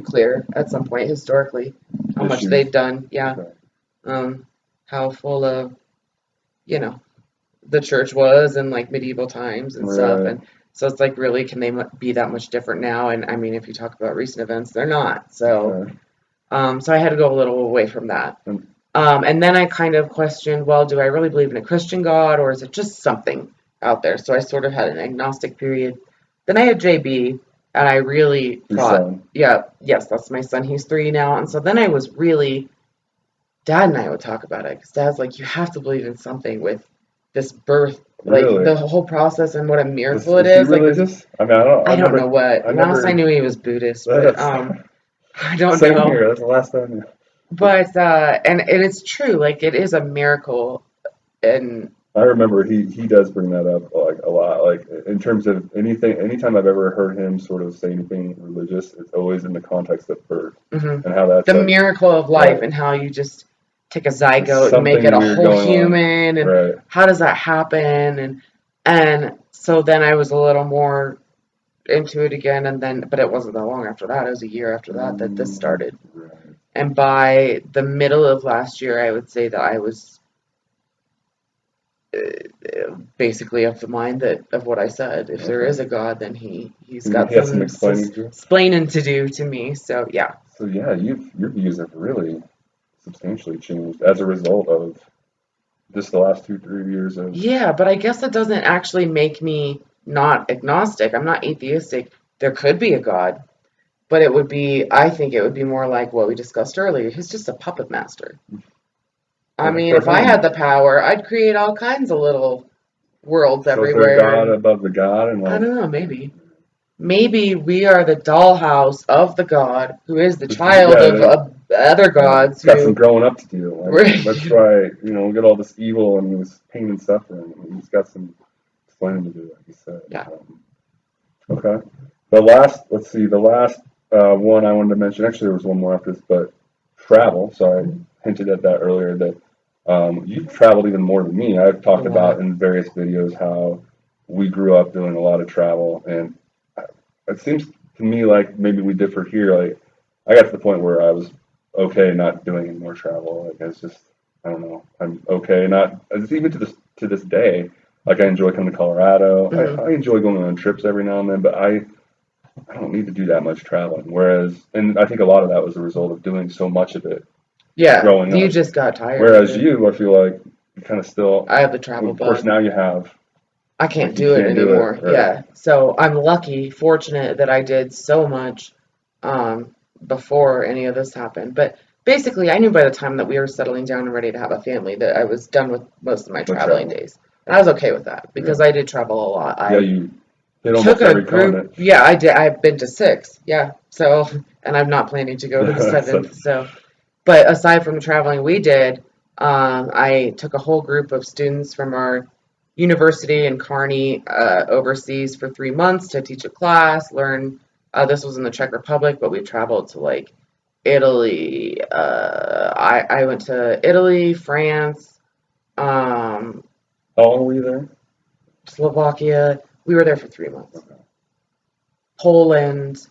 clear at some point historically how much they'd done. Yeah. How full of, you know, the church was in like medieval times and stuff. And so it's like, really, can they be that much different now? And I mean, if you talk about recent events, they're not. So, so I had to go a little away from that. And then I kind of questioned, well, do I really believe in a Christian God, or is it just something out there? So I sort of had an agnostic period. Then I had JB, and I really thought, yes, that's my son. He's 3 now. And so then I was really, Dad and I would talk about it, because Dad's like, you have to believe in something with this birth, like the whole process and what a miracle it is. He religious? Like, I mean, I don't know what. Last I knew he was Buddhist, but I don't same know. Here. That's the last time. But and it's true, like, it is a miracle. And I remember he does bring that up like a lot, like in terms of anytime I've ever heard him sort of say anything religious, it's always in the context of birth and how that's the miracle of life, and how you just take a zygote and make it a whole human, and how does that happen? And so then I was a little more into it again, and then, but it wasn't that long after that. It was a year after that this started. And by the middle of last year, I would say that I was basically of the mind that of what I said. If there is a God, then he's got some explaining to do to me. So yeah. So yeah, your views have really substantially changed as a result of just the last 2-3 years of. Yeah, but I guess that doesn't actually make me not agnostic. I'm not atheistic. There could be a God. But I think it would be more like what we discussed earlier. He's just a puppet master. I mean, if I had the power, I'd create all kinds of little worlds everywhere. Is there a God above the God? And I don't know, maybe. Maybe we are the dollhouse of the God, who is the child of other gods. Got some growing up to do. That's why, we get all this evil and this pain and suffering. He's got some explaining to do, like you said. Yeah. Okay. The last one I wanted to mention, actually there was one more after this, but travel. So I hinted at that earlier, that you've traveled even more than me. I've talked about in various videos how we grew up doing a lot of travel, and it seems to me like maybe we differ here. Like, I got to the point where I was okay not doing any more travel. Like, it's just, I don't know, I'm okay not, even to this day. Like, I enjoy coming to Colorado. I enjoy going on trips every now and then, but I don't need to do that much traveling. Whereas, and I think a lot of that was a result of doing so much of it. Yeah, growing up. Just got tired. Whereas you, I feel like you kind of still. I have the travel bug. Of course, now you have. I can't do it anymore. Yeah, so I'm lucky, fortunate that I did so much before any of this happened. But basically, I knew by the time that we were settling down and ready to have a family that I was done with most of my traveling days. And I was okay with that because I did travel a lot. You hit almost every continent. Yeah, I did. I've been to 6. Yeah, so, and I'm not planning to go to the 7th. So, but aside from the traveling we did, I took a whole group of students from our university in Kearney overseas for 3 months to teach a class, learn. This was in the Czech Republic, but we traveled to like Italy. I went to Italy, France. How long were you there? Slovakia. We were there for 3 months. Okay. Poland,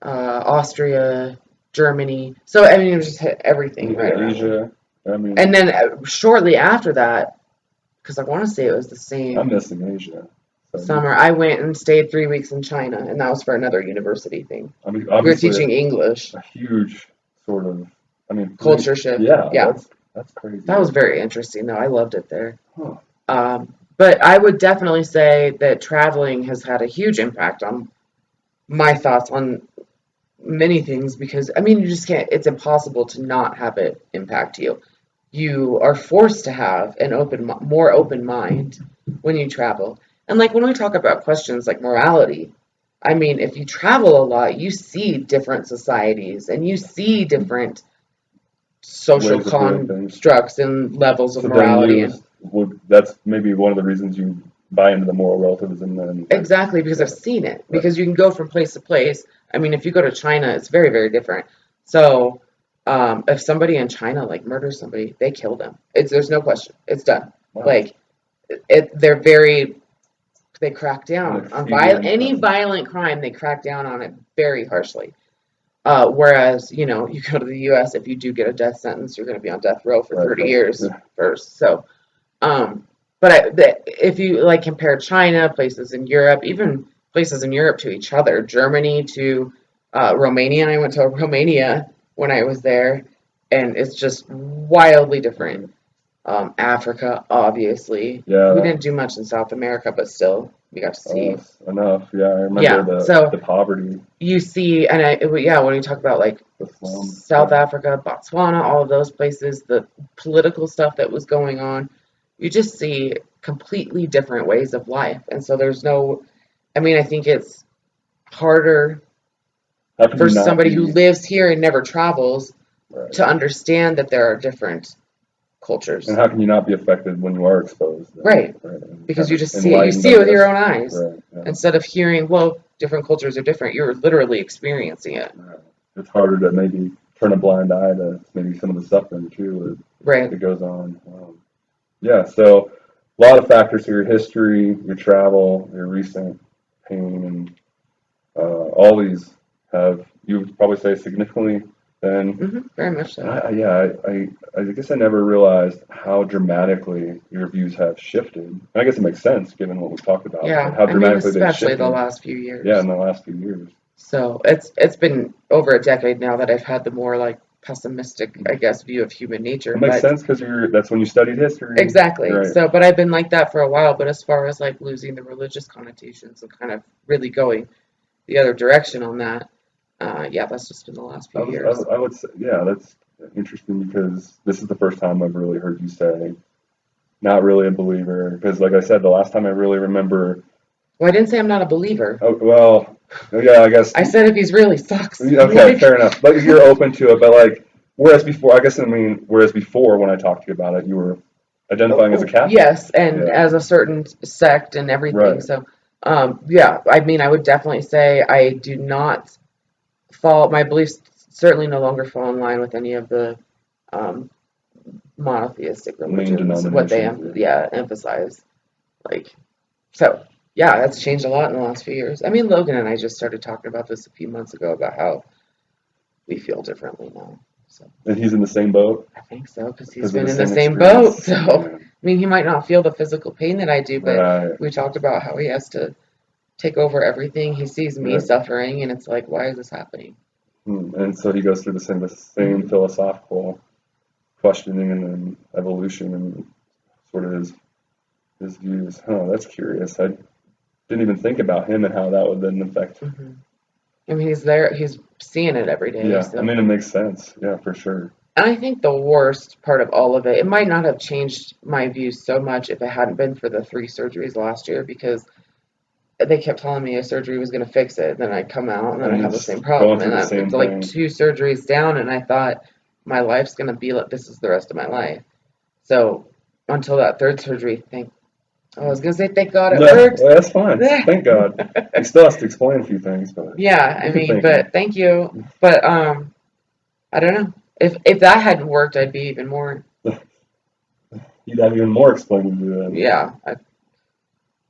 Austria, Germany. So I mean, it was just everything. Right. Asia. And then shortly after that, because I want to say it was the same. I'm missing Asia. Summer, I went and stayed 3 weeks in China, and that was for another university thing. I mean, we were teaching English. A huge sort of, culture shift. Yeah. That's crazy. That was very interesting, though. I loved it there. Huh. But I would definitely say that traveling has had a huge impact on my thoughts on many things, because you just can't. It's impossible to not have it impact you. You are forced to have an more open mind when you travel. And like when we talk about questions like morality, if you travel a lot, you see different societies and you see different social constructs and levels of morality. That's maybe one of the reasons you buy into the moral relativism then. Exactly, because I've seen it. Because you can go from place to place. If you go to China, it's very, very different. So If somebody in China like murders somebody, they kill them. There's no question. It's done. Wow. Like they crack down on any violent crime. They crack down on it very harshly. Whereas, you go to the U.S., if you do get a death sentence, you're going to be on death row for 30 years first. So, if you like compare China, places in Europe, even places in Europe to each other, Germany to Romania, and I went to Romania when I was there, and it's just wildly different. Africa, obviously. Yeah. We didn't do much in South America, but still, we got to see. Enough. Yeah, I remember the poverty. You see, and when you talk about like South Africa, Botswana, all of those places, the political stuff that was going on, you just see completely different ways of life. And so I think it's harder for somebody who lives here and never travels to understand that there are different cultures. And how can you not be affected when you are exposed? Right. Because you just see it with your own eyes. Right. Yeah. Instead of hearing, well, different cultures are different, you're literally experiencing it. Right. It's harder to maybe turn a blind eye to maybe some of the suffering too that goes on. So a lot of factors here: your history, your travel, your recent pain, and all these have, you would probably say, significantly. And very much so. I guess I never realized how dramatically your views have shifted. And I guess it makes sense given what we talked about. Yeah, how dramatically especially the last few years. Yeah, in the last few years. So it's been over a decade now that I've had the more like pessimistic, I guess, view of human nature. It makes sense because that's when you studied history. Exactly. Right. So, but I've been like that for a while. But as far as like losing the religious connotations and kind of really going the other direction on that. That's just been the last few years. I would say, that's interesting because this is the first time I've really heard you say, not really a believer. Because, like I said, the last time I really remember. Well, I didn't say I'm not a believer. Oh, well, yeah, I guess. I said if he's really sucks. Okay, fair enough. But you're open to it. But, like, whereas before when I talked to you about it, you were identifying as a Catholic. Yes, and as a certain sect and everything. Right. So, I would definitely say I do not. My beliefs certainly no longer fall in line with any of the monotheistic religions, what they emphasize. That's changed a lot in the last few years. I mean, Logan and I just started talking about this a few months ago about how we feel differently now. So. And he's in the same boat? I think so, because he's been in the same boat. So, I mean, he might not feel the physical pain that I do, but we talked about how he has to take over everything. He sees me suffering, and it's like, why is this happening? And so he goes through the same philosophical questioning and then evolution and sort of his views. That's curious. I didn't even think about him and how that would then affect. I mean, he's there. He's seeing it every day. Yeah, so. I mean, it makes sense. Yeah, for sure. And I think the worst part of all of it, it might not have changed my views so much if it hadn't been for the 3 surgeries last year, because they kept telling me a surgery was going to fix it. Then I'd come out and then I have the same problem. And it's like 2 surgeries down, and I thought my life's going to be like this is the rest of my life. So until that 3rd surgery, I was going to say thank God it worked. Well, that's fine. Thank God. He still has to explain a few things. But but thank you. But I don't know. If that hadn't worked, I'd be even more. You'd have even more explaining to do that. Yeah.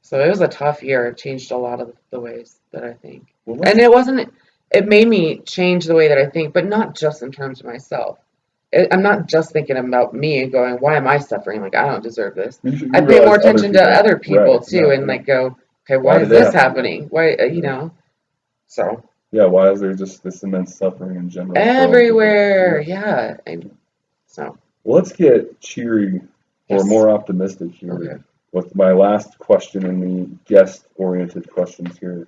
So it was a tough year. It changed a lot of the ways that I think. And it made me change the way that I think, but not just in terms of myself. I'm not just thinking about me and going, why am I suffering? Like, I don't deserve this. I pay more attention to other people too, and like go, okay, why is this happening? Why, so. Yeah, why is there just this immense suffering in general? Everywhere, So. Well, let's get cheery or more optimistic here with my last question in the guest-oriented questions here.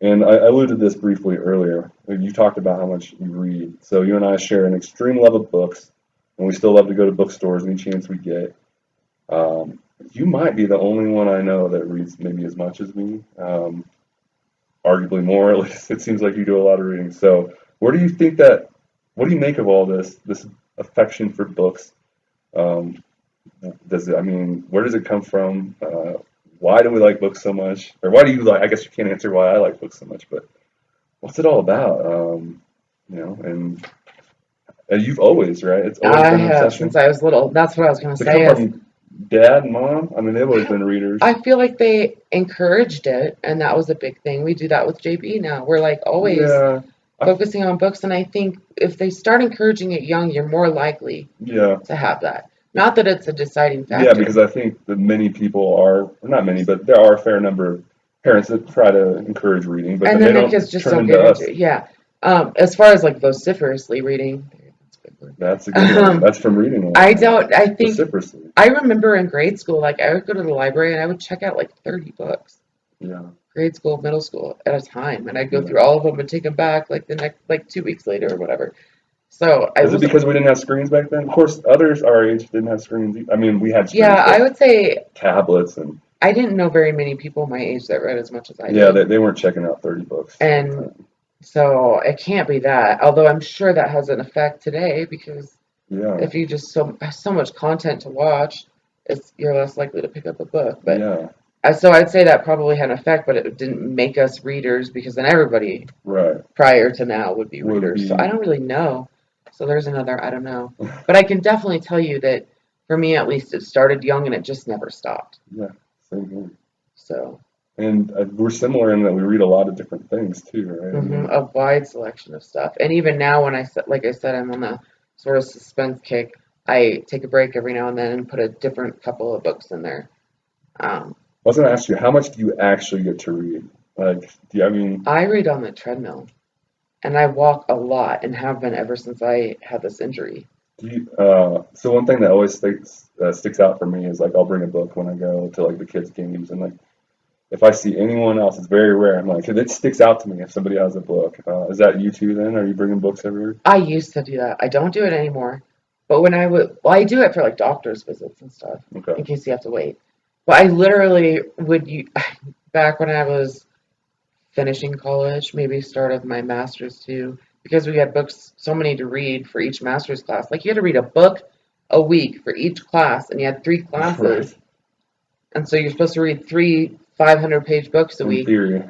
And I alluded to this briefly earlier. You talked about how much you read. So you and I share an extreme love of books, and we still love to go to bookstores any chance we get. You might be the only one I know that reads maybe as much as me, arguably more. At least it seems like you do a lot of reading. So what do you make of all this affection for books? Where does it come from? Why do we like books so much? Or why do you like, I guess you can't answer why I like books so much, but what's it all about? And And you've always, right? It's always I been an have since obsession. I was little. That's what I was going to To come say is from dad and mom, I mean, they've always been readers. I feel like they encouraged it, and that was a big thing. We do that with JB now. We're like always Yeah, I, focusing on books, and I think if they start encouraging it young, you're more likely yeah, to have that. Not that it's a deciding yeah, factor. because I think that many people are, or not many, but there are a fair number of parents that try to encourage reading, but And then they then their kids don't just turn don't into get into us. it. Yeah. As far as like vociferously reading, that's a good word. That's a good one. That's from reading a lot. I don't, I think, Vociferously. I remember in grade school, like I would go to the library and I would check out like 30 books, Yeah, grade school, middle school at a time. And I'd go yeah. through all of them and take them back like the next, like 2 weeks later or whatever. So I Is it was, because we didn't have screens back then? Of course, others our age didn't have screens. I mean, we had yeah, screens, I but would say tablets and I didn't know very many people my age that read as much as I yeah, did. they weren't checking out 30 books at a And time. so it can't be that, although I'm sure that has an effect today because Yeah, if you just so much content to watch, you're less likely to pick up a book. But yeah, so I'd say that probably had an effect, but it didn't make us readers because then everybody right. prior to now would be Would readers. So be I don't really know. So there's another I don't know. But I can definitely tell you that for me at least it started young and it just never stopped. yeah, same here. So And we're similar in that we read a lot of different things too, right? I mean, a wide selection of stuff. And even now when like I said, I'm on a sort of suspense kick. I take a break every now and then and put a different couple of books in there. Um, I was gonna ask you, how much do you actually get to read? Like, I mean, I read on the treadmill, and I walk a lot, and have been ever since I had this injury. so one thing that always sticks out for me is like I'll bring a book when I go to like the kids' games, and like if I see anyone else, it's very rare. I'm like, it sticks out to me if somebody has a book. Is that you too? Then are you bringing books everywhere? I used to do that. I don't do it anymore. But when I would, well, I do it for like doctor's visits and stuff, Okay. in case you have to wait. But I literally would back when I was finishing college, maybe started my master's too, because we had books, so many to read for each master's class. Like you had to read a book a week for each class, and you had three Right. classes. And so you're supposed to read three 500-page books a In week. theory.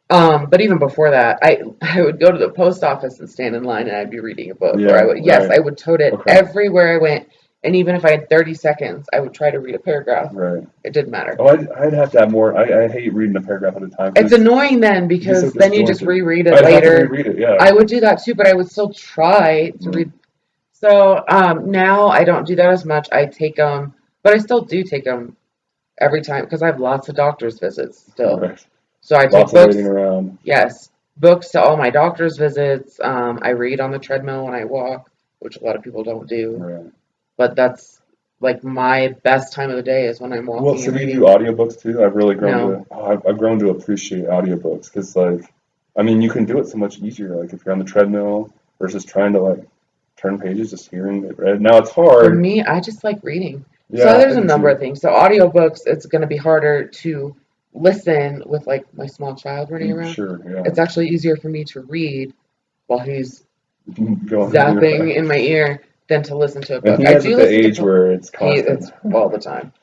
But even before that, I would go to the post office and stand in line, and I'd be reading a book. Or Yeah. Right. I would tote it Okay. everywhere I went, and even if I had 30 seconds, I would try to read a paragraph. Right. It didn't matter. Oh, I'd have to have more. I hate reading a paragraph at a time It's because annoying then you get so because then you just disjointed. reread it I'd have to later. reread it. Yeah. I would do that too, but I would still try to Mm. read. So now I don't do that as much. I take them, but I still do take them every time because I have lots of doctor's visits still. Right. So I take Lots of waiting books. around. Yes, books to all my doctor's visits. I read on the treadmill when I walk, which a lot of people don't do. Right. But that's like my best time of the day is when I'm Well, walking so and do you do reading. audiobooks too? I've really grown No, to. I've grown to appreciate audiobooks because, like, I mean, you can do it so much easier. Like if you're on the treadmill versus trying to like turn pages, just hearing it read. Now it's for hard. me, I just like reading. So Yeah, there's I a do number too. of things. So audiobooks, it's going to be harder to listen with like my small child running around. Sure. Yeah. It's actually easier for me to read while he's Going to do zapping that. in my ear than to listen to a And book. he I is at do the listen to age where it's constant. it's all the time.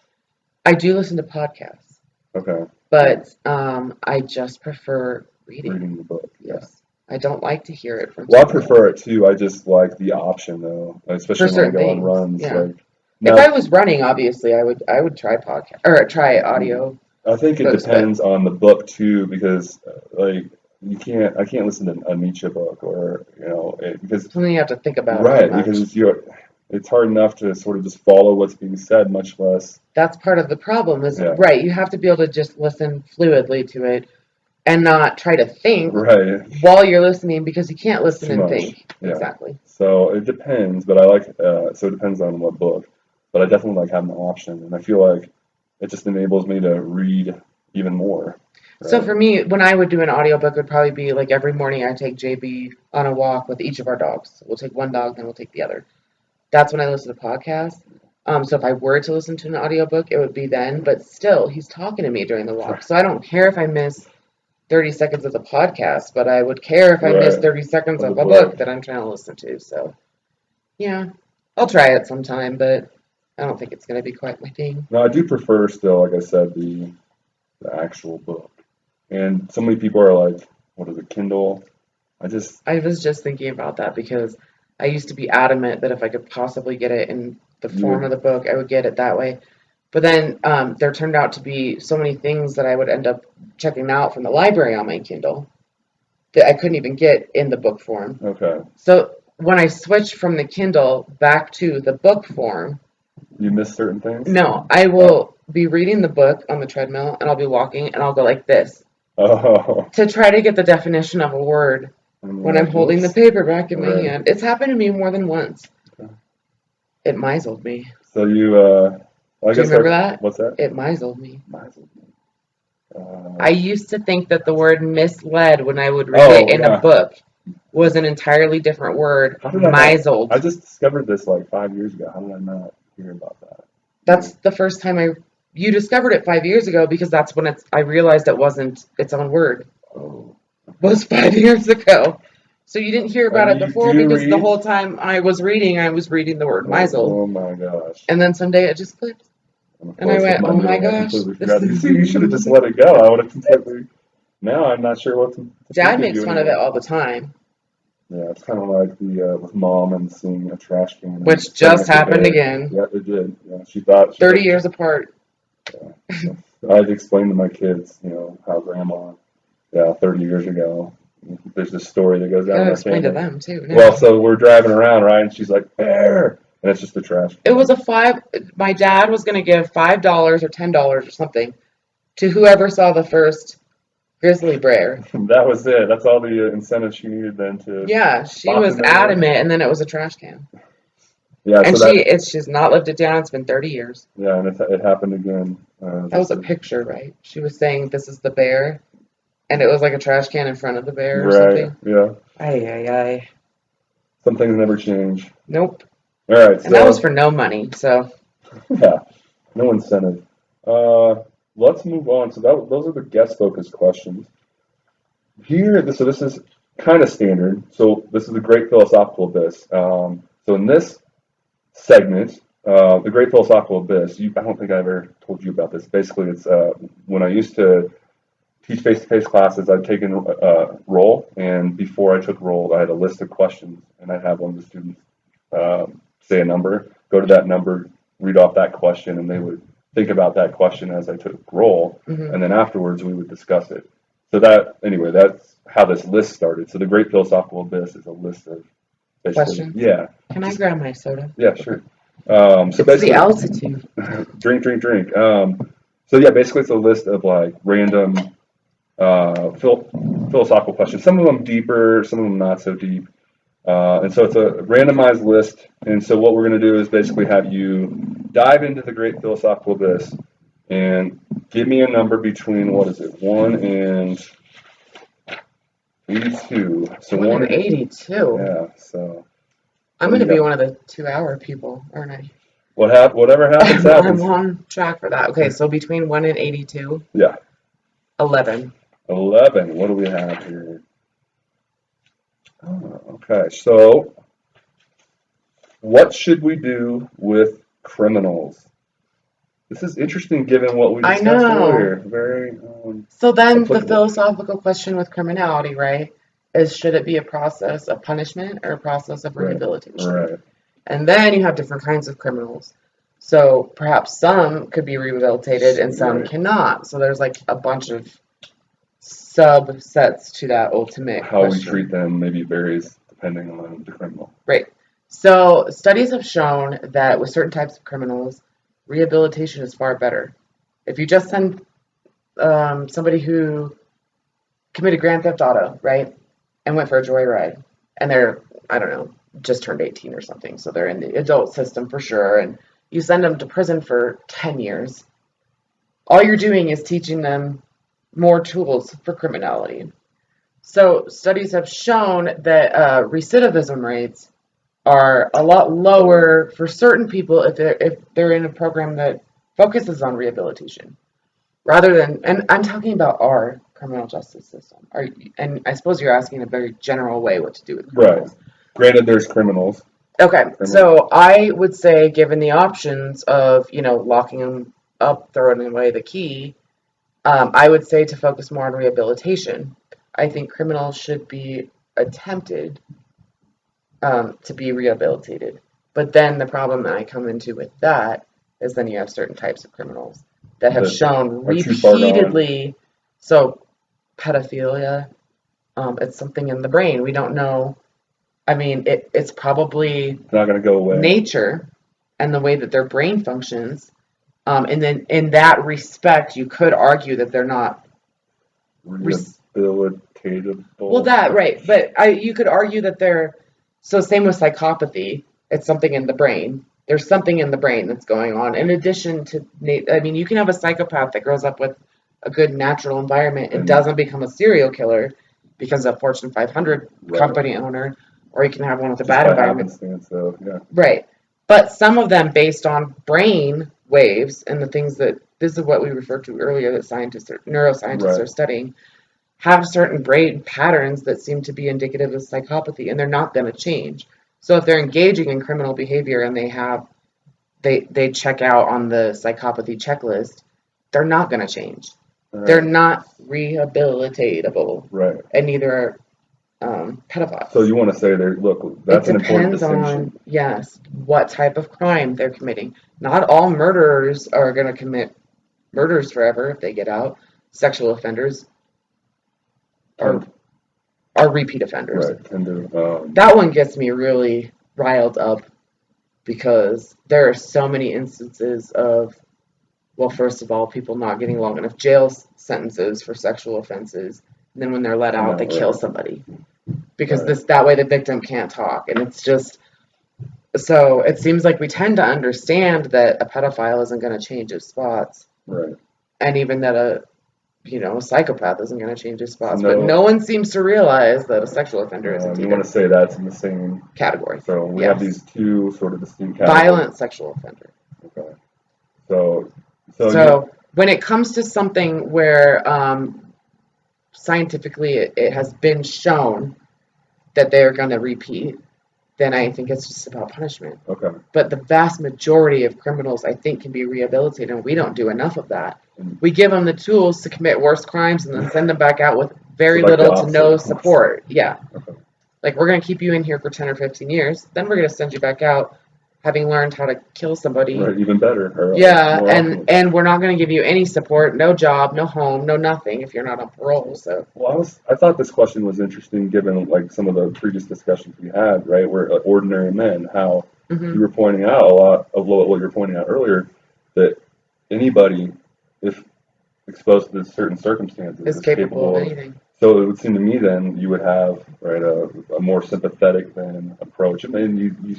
I do listen to podcasts, Okay. but I just prefer reading. Reading the book. Yeah. Yes, I don't like to hear it from Well, I someone else prefer it too. I just like the option though, for especially when I certain go on things. runs. Yeah, Like if I now, was running, obviously I would try podcast or try audio I think it books, but depends on the book too, because like I can't listen to a Nietzsche book or because something you have to think about too right because much. it's hard enough to sort of just follow what's being said, much less That's part of the problem. Is yeah right. You have to be able to just listen fluidly to it and not try to think right while you're listening because you can't it's listen too and much think. yeah. Exactly. So it depends, but I like so it depends on what book, but I definitely like having the option, and I feel like it just enables me to read even more, So right? for me, when I would do an audiobook, it would probably be like every morning I take JB on a walk with each of our dogs. We'll take one dog, then we'll take the other. That's when I listen to podcasts. So if I were to listen to an audiobook, it would be then, but still, he's talking to me during the walk. Right. So I don't care if I miss 30 seconds of the podcast, but I would care if I miss Right. 30 seconds Of the of a book. book that I'm trying to listen to. So yeah, I'll try it sometime, but I don't think it's going to be quite my thing. No, I do prefer still, like I said, the actual book. And so many people are like, what is it, Kindle? I just I was just thinking about that because I used to be adamant that if I could possibly get it in the form of the book, I would get it that way. But then there turned out to be so many things that I would end up checking out from the library on my Kindle that I couldn't even get in the book form. Okay. So when I switched from the Kindle back to the book form, You miss certain things? no, I will be reading the book on the treadmill and I'll be walking and I'll go like this to try to get the definition of a word when I'm holding the paperback in my hand. It's happened to me more than once. Okay. It misled me. So you, do you remember that? What's that? It misled me. I used to think that the word misled when I would read it in a book was an entirely different word. Misled. I just discovered this like 5 years ago. How did I not hear about that? That's the first time you discovered it 5 years ago because that's when I realized it wasn't its own word. Oh. It was 5 years ago. So you didn't hear about it before because the whole time I was reading the word misled. Oh my gosh. And then someday it just clicked. And I went, oh my gosh. You should have just let it go. I would have completely. Now I'm not sure what to Dad makes fun of it all the time. Yeah, it's kind of like the with Mom and seeing a trash can. Which just happened again. Yeah, it did. Yeah, she thought. 30 years apart. Yeah. I had to explain to my kids, how Grandma, 30 years ago. There's this story that goes down. I explain to them too. Now. Well, so we're driving around, right? And she's like, "Bear," and it's just a trash can. It was my dad was going to give $5 or $10 or something to whoever saw the first grizzly bear. That was it. That's all the incentive she needed then to. Yeah, she was adamant, and then it was a trash can. Yeah, and she's not lived it down. It's been 30 years. Yeah, and it happened again. That was a picture, right? She was saying, "This is the bear," and it was like a trash can in front of the bear or something. Yeah. Ay. Some things never change. Nope. All right. And that was for no money, so. Yeah, no incentive. Let's move on. So those are the guest-focused questions. So this is kind of standard. So this is the Great Philosophical Abyss. So in this segment, the Great Philosophical Abyss, I don't think I ever told you about this. Basically, it's when I used to teach face-to-face classes, I'd taken roll, and before I took roll, I had a list of questions, and I'd have one of the students say a number, go to that number, read off that question, and they would think about that question as I took roll, and then afterwards we would discuss it. So that's how this list started. So the Great Philosophical Abyss is a list of questions. Yeah. Can I grab my soda? Yeah, sure. So basically, the altitude. Drink. So yeah, basically it's a list of like random philosophical questions. Some of them deeper, some of them not so deep. And so it's a randomized list. And so what we're going to do is basically have you dive into the Great Philosophical Abyss and give me a number between, 1 and 82. So 1 and 82. Yeah. So I'm going to be one of the 2-hour people, aren't I? Whatever happens, happens. I'm on track for that. Okay, so between 1 and 82. Yeah. 11. 11. What do we have here? Oh, okay, so what should we do with criminals? This is interesting given what we discussed earlier. Very. So then the philosophical question with criminality, right, is should it be a process of punishment or a process of rehabilitation? Right. And then you have different kinds of criminals. So perhaps some could be rehabilitated and some cannot. So there's like a bunch of subsets to that ultimate How question. We treat them maybe varies depending on the criminal. Right. So studies have shown that with certain types of criminals, rehabilitation is far better. If you just send somebody who committed grand theft auto, right, and went for a joyride, and they're, I don't know, just turned 18 or something, so they're in the adult system for sure, and you send them to prison for 10 years, all you're doing is teaching them more tools for criminality. So studies have shown that recidivism rates are a lot lower for certain people if they're in a program that focuses on rehabilitation, rather than, and I'm talking about our criminal justice system. And I suppose you're asking in a very general way what to do with criminals. Right. Granted, there's criminals. Okay, so I would say, given the options of, locking them up, throwing away the key, I would say to focus more on rehabilitation. I think criminals should be attempted to be rehabilitated. But then the problem that I come into with that is then you have certain types of criminals that have That shown are too far gone. repeatedly. So pedophilia, it's something in the brain. We don't know. I mean, it's probably It's not going to go away. nature and the way that their brain functions. And then in that respect, you could argue that they're not Rehabilitatable. well, that right, but you could argue that they're so same with psychopathy. It's something in the brain. There's something in the brain that's going on. In addition to, I mean, you can have a psychopath that grows up with a good natural environment and doesn't become a serial killer because of a Fortune 500 company owner, or you can have one with a bad environment. So, yeah. Right, but some of them based on brain waves and the things that this is what we referred to earlier that neuroscientists are studying have certain brain patterns that seem to be indicative of psychopathy, and they're not going to change. So if they're engaging in criminal behavior and they check out on the psychopathy checklist, they're not going to change. Right. They're not rehabilitatable. Right. And neither are pedophiles. So you want to say look, that's an important distinction. It depends on, yes, what type of crime they're committing. Not all murderers are going to commit murders forever if they get out. Sexual offenders are repeat offenders. Right. And that one gets me really riled up because there are so many instances of, well, first of all, people not getting long enough jail sentences for sexual offenses, and then when they're let out, they kill somebody because that way the victim can't talk, and it's just so it seems like we tend to understand that a pedophile isn't going to change his spots, right? And even that a psychopath isn't going to change his spots, but no one seems to realize that a sexual offender isn't either. You want to say that's in the same category. So we have these two sort of distinct categories. Violent sexual offender. Okay. So when it comes to something where scientifically it has been shown that they're going to repeat, then I think it's just about punishment. Okay. But the vast majority of criminals, I think, can be rehabilitated, and we don't do enough of that. We give them the tools to commit worse crimes and then send them back out with very little to no support. Yeah. Okay. Like, we're going to keep you in here for 10 or 15 years, then we're going to send you back out having learned how to kill somebody. Right, even better. Yeah, and we're not going to give you any support, no job, no home, no nothing if you're not on parole. So. Well, I thought this question was interesting given like some of the previous discussions we had, right? Where ordinary men, how you were pointing out a lot of what you were pointing out earlier, that anybody, if exposed to certain circumstances, is capable of anything. So it would seem to me then you would have a more sympathetic than approach, and you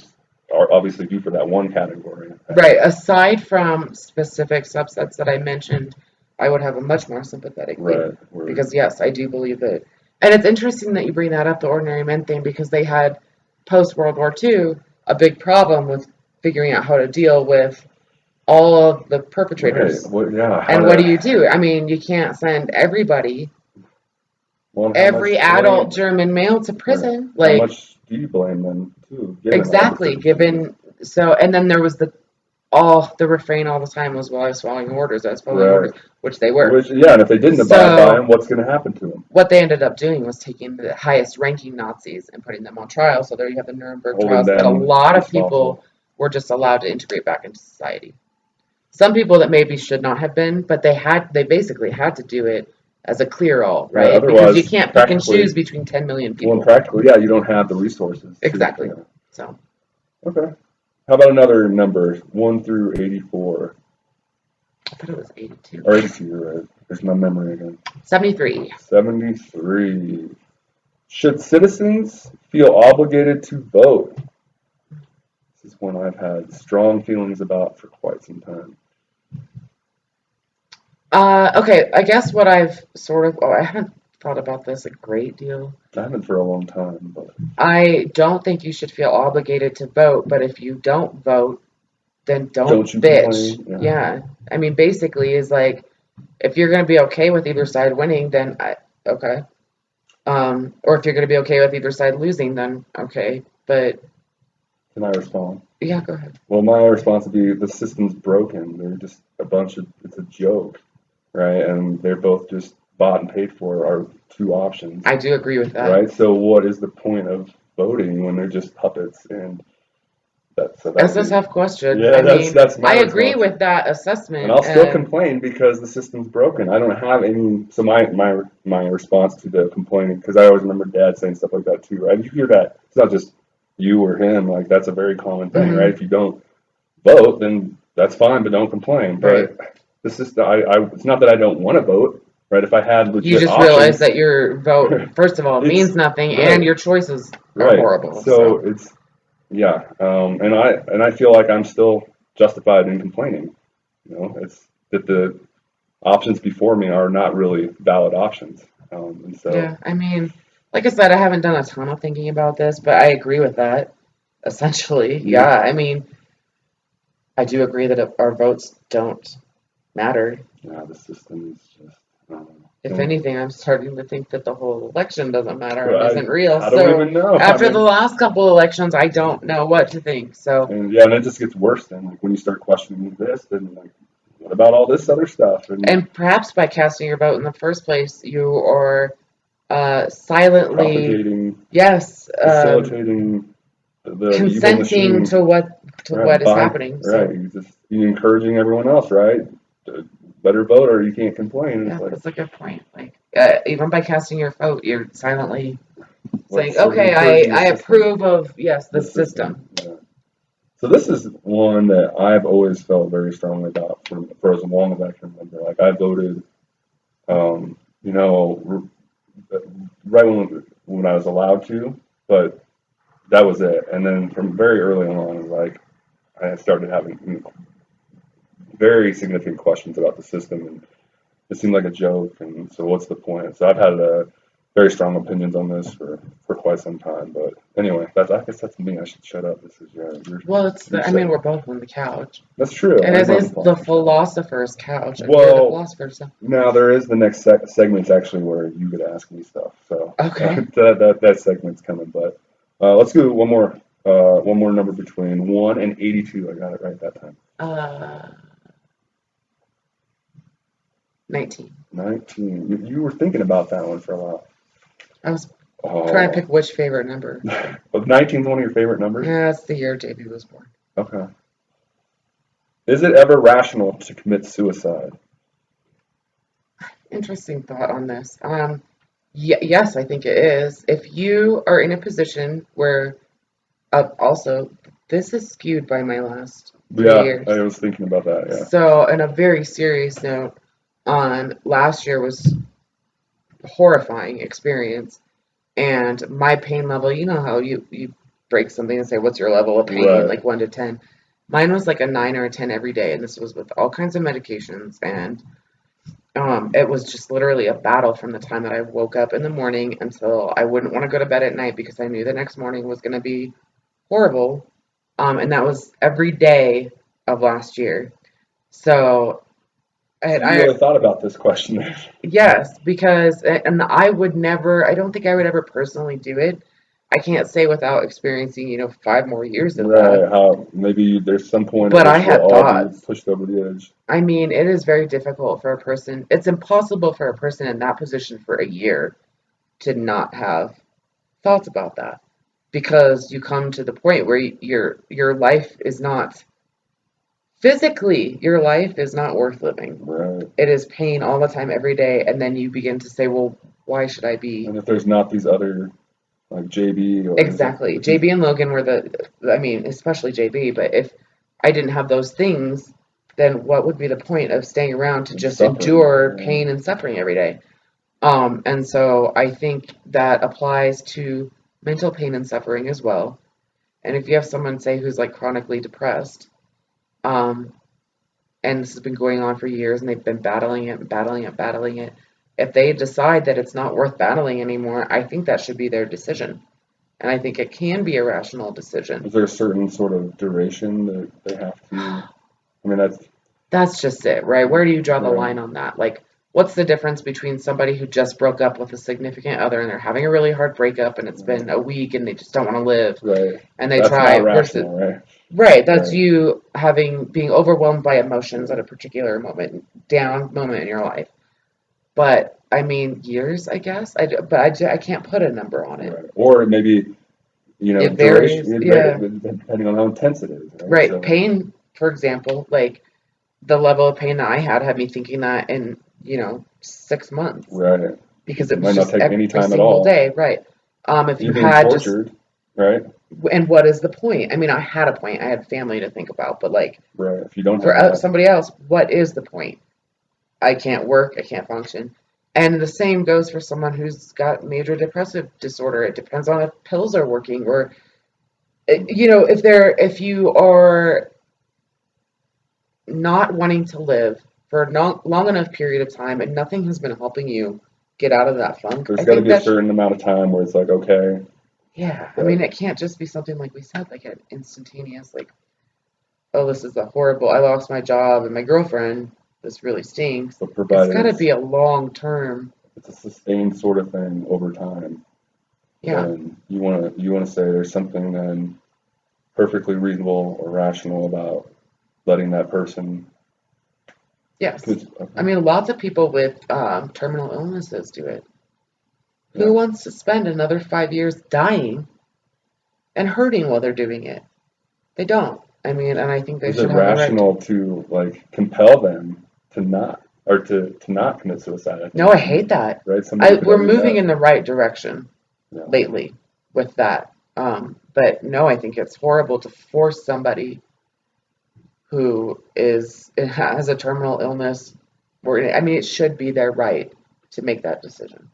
are obviously do for that one category. Right. Aside from specific subsets that I mentioned, I would have a much more sympathetic thing. Because yes, I do believe it. And it's interesting that you bring that up, the ordinary men thing, because they had post World War II a big problem with figuring out how to deal with all of the perpetrators. Right. Well, and what do? I mean, you can't send everybody, every adult German male to prison. Right. How much do you blame them too? Exactly. And then there was the refrain all the time was, well, I was following orders, which they were. And if they didn't abide by them, what's going to happen to them? What they ended up doing was taking the highest ranking Nazis and putting them on trial. So there you have the Nuremberg trials. But a lot of people were just allowed to integrate back into society. Some people that maybe should not have been, but they basically had to do it as a clear-all, right? Because you can't pick and choose between 10 million people. Well, practically, you don't have the resources. Exactly. So. Okay. How about another number, 1 through 84? I thought it was 82. Or 82, you're right. There's my memory again. 73. 73. Should citizens feel obligated to vote? This is one I've had strong feelings about for quite some time. Okay, I guess what I've I haven't thought about this a great deal. I haven't for a long time, but I don't think you should feel obligated to vote, but if you don't vote, then don't you bitch. Complain? Yeah. I mean, basically is like, if you're going to be okay with either side winning, then okay. Or if you're going to be okay with either side losing, then okay. But can I respond? Yeah, go ahead. Well, my response would be the system's broken. They're just it's a joke, right? And they're both just bought and paid for are two options. I do agree with that. Right? So what is the point of voting when they're just puppets? And so That's a that tough question. yeah, I mean, that's my I agree response. with that And assessment. I'll still complain because the system's broken. I don't have any. So my response to the complaining, because I always remember Dad saying stuff like that too, right? You hear that. It's not just you or him. Like that's a very common thing, right? Hmm. If you don't vote, then that's fine, but don't complain. Right. But the system, it's not that I don't want to vote, right? If I had You legit just realize options, that your vote, first of all, it's means nothing, and right, your choices are right. horrible. So So, it's yeah, and I feel like I'm still justified in complaining. It's that the options before me are not really valid options. And so, yeah, I mean, like I said, I haven't done a ton of thinking about this, but I agree with that. Essentially, yeah, yeah. I mean, I do agree that our votes don't matter. yeah, the system is just, If and anything, I'm starting to think that the whole election doesn't matter and I, isn't real. I don't So even know. I after the mean, last couple elections, I don't know what to think. So, and yeah, and it just gets worse then. Like when you start questioning this, then like, what about all this other stuff? And and perhaps by casting your vote in the first place, you are silently, propagating, yes, facilitating the evil consenting machine, to right? what is happening. Right, So, you're encouraging everyone else, right? Better vote or you can't complain. It's yeah, like, that's a good point. Like, even by casting your vote, you're silently saying, what's sort of okay, encouraging the I system, approve of, yes, the this system. system. Yeah. So this is one that I've always felt very strongly about for as long as I can remember. Like I voted, um, you know, right when I was allowed to, but that was it. And then from very early on, like I started having very significant questions about the system, and it seemed like a joke. And so, what's the point? So I've had very strong opinions on this for quite some time. But anyway, I guess that's me. I should shut up. This is Well, your I mean, segment. we're both on the couch. That's true. And I it am on the is the philosopher's couch. philosopher's couch, and you're the Well, philosopher, so. now there is the next segment's actually where you could ask me stuff. So Okay. that segment's coming. But let's do one more number between 1 and 82. I got it right that time. Uh, 19. 19. You were thinking about that one for a while. I was trying to Oh, pick which favorite number. but 19 is one of your favorite numbers? Yeah, it's the year JB was born. Okay. Is it ever rational to commit suicide? Interesting thought on this. Yes, I think it is. If you are in a position where, also, this is skewed by my last three Yeah, years. I was thinking about that. Yeah. So, on a very serious note, last year was a horrifying experience, and my pain level, you know how you break something and say, what's your level of pain, Right. like 1 to 10. Mine was like a 9 or a 10 every day, and this was with all kinds of medications, and it was just literally a battle from the time that I woke up in the morning until I wouldn't want to go to bed at night because I knew the next morning was going to be horrible. And that was every day of last year. So, So and you really thought about this question. yes, because, and I would never, I don't think I would ever personally do it. I can't say without experiencing, 5 more years of that. Right. How maybe there's some point at But I which we'll had all be thoughts. pushed over the edge. I mean, it is very difficult for a person. It's impossible for a person in that position for a year to not have thoughts about that because you come to the point where your life is not physically your life is not worth living. Right. It is pain all the time every day, and then you begin to say, well, why should I be? And if there's not these other like JB or Exactly. if he's JB and Logan were I mean, especially JB, but if I didn't have those things, then what would be the point of staying around to just suffering. endure Yeah. pain and suffering every day? And so I think that applies to mental pain and suffering as well. And if you have someone, say, who's like chronically depressed, um, and this has been going on for years and they've been battling it, battling it, battling it, if they decide that it's not worth battling anymore, I think that should be their decision. And I think it can be a rational decision. Is there a certain sort of duration that they have to? I mean, That's just it, right? Where do you draw the right, line on that? Like, what's the difference between somebody who just broke up with a significant other and they're having a really hard breakup and it's been a week and they just don't want to live right. and they That's try not versus, rational, right? right, that's Right. you being overwhelmed by emotions Right. at a particular down moment in your life. But I mean, years, I guess. I can't put a number on it. Right. Or maybe It duration, varies. Yeah. depending on how intense it is, right? Right. So, Pain, for example, like the level of pain that I had me thinking that in, 6 months right. because It it was might not just take any every time at single all. day. Right. If You're you being had just, tortured, right? and what is the point? I mean, I had a point. I had family to think about, but like Right. If you don't for have that, somebody else, what is the point? I can't work. I can't function. And the same goes for someone who's got major depressive disorder. It depends on if pills are working or, if you are not wanting to live for a long enough period of time and nothing has been helping you get out of that funk, there's I got to think be a that's, certain amount of time where it's like, okay, yeah, I but, mean, it can't just be something like we said, like an instantaneous, like, oh, this is a horrible, I lost my job and my girlfriend, this really stinks. but It's provided got to be a long term, it's a sustained sort of thing over time, yeah, then you want to say there's something then perfectly reasonable or rational about letting that person. yes. I Okay, mean, lots of people with terminal illnesses do it. Who yeah. wants to spend another 5 years dying and hurting while they're doing it? They don't. I mean, and I think they Is it should have the right to. rational to like compel them to not or to not commit suicide? I No, think I hate that. right. Somebody could We're argue moving that. in the right direction Yeah. lately with that. But no, I think it's horrible to force somebody who has a terminal illness. I mean, it should be their right to make that decision.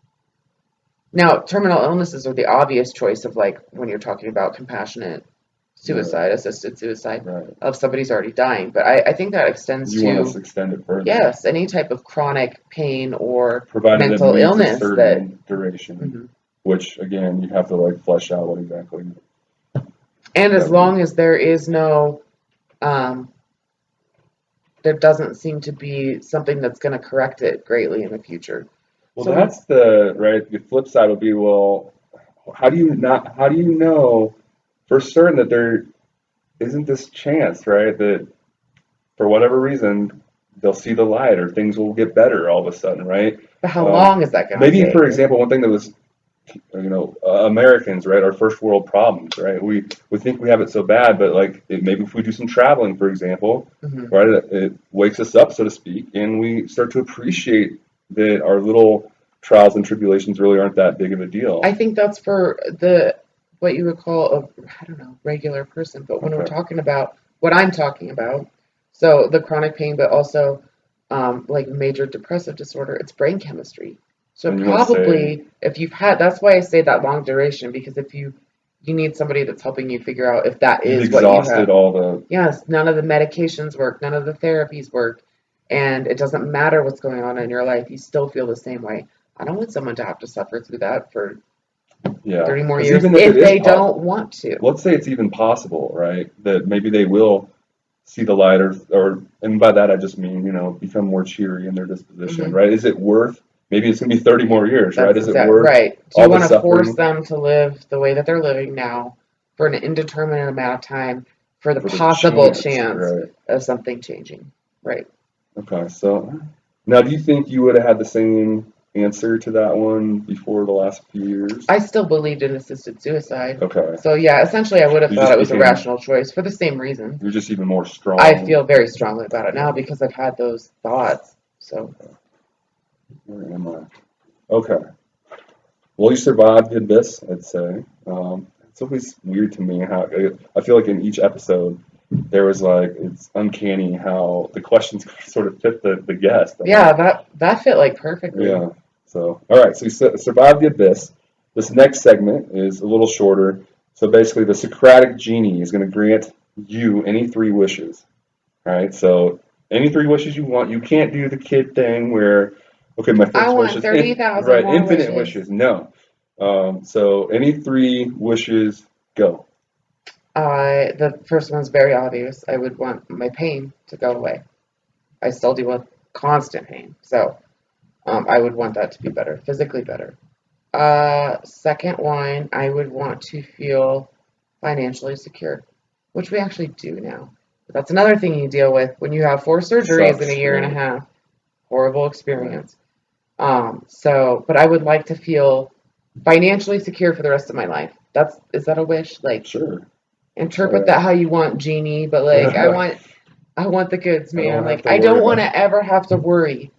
Now, terminal illnesses are the obvious choice of like when you're talking about compassionate Right. suicide, assisted suicide Right. of somebody's already dying. But I think that extends You want us to to, extend it further, yes, any type of chronic pain or provided it mental meets a illness that, certain duration, mhm. which again you have to like flesh out what exactly And as that means. long as there is no, um, there doesn't seem to be something that's going to correct it greatly in the future. Well, So that's the right. The flip side would be, well, how do you know for certain that there isn't this chance, right? That for whatever reason they'll see the light or things will get better all of a sudden, right? but how Um, long is that going to maybe take? for example, one thing that was Americans, right, our first world problems, right? We think we have it so bad, but like maybe if we do some traveling, for example, Hmm. right, it wakes us up, so to speak, and we start to appreciate that our little trials and tribulations really aren't that big of a I deal. think that's for the what you would call a, I don't know, regular person. But when we're Okay, talking about what I'm talking about, so the chronic pain, but also like major depressive disorder, it's brain chemistry. So and you want to say probably if you've had, that's why I say that long duration, because if you need somebody that's helping you figure out if that you've is what you exhausted have. all the Yes, none of the medications work, none of the therapies work, and it doesn't matter what's going on in your life, you still feel the same way. I don't want someone to have to suffer through that for yeah, 30 more because years even if it if is they don't want to. let's say it's even possible, right, that maybe they will see the light or and by that I just mean, become more cheery in their disposition, Hmm. right? Is it worth maybe it's gonna be 30 more years, right? That's Is it exact worth right. Do you all the want to force suffering them to live the way that they're living now for an indeterminate amount of time for the for the possible chance, chance right? of something changing? Right. Okay, so now do you think you would have had the same answer to that one before the last few years? I still believed in assisted suicide. Okay. So yeah, essentially I would have You thought just it was a became rational choice for the same reason. you're just even more I strong. feel very strongly about it now Yeah. because I've had those thoughts. So Where am I? Okay. Well, you survived did this, I'd say. It's always weird to me how I feel like in each episode there was like it's uncanny how the questions sort of fit the guest. I'm yeah, like, that fit like perfectly. yeah. So, all right. So you survived the abyss. This next segment is a little shorter. So basically, the Socratic genie is going to grant you any three wishes. All right. So any three wishes you want. You can't do the kid thing where, okay, my I first wish want is 30,000 right, more infinite wishes. wishes. No. So any three wishes, go. The first one's very obvious. I would want my pain to go away. I still deal with constant pain, so I would want that to be better, physically better. Second one, I would want to feel financially secure, which we actually do now. But that's another thing you deal with when you have 4 surgeries in a Sucks, year and a right? half. Horrible Right. experience. But I would like to feel financially secure for the rest of my life. is that a wish? Like, Sure. interpret that how you want, Genie. But like, I want the goods, I don't man. want to have Like, to I worry don't want about. to ever have to worry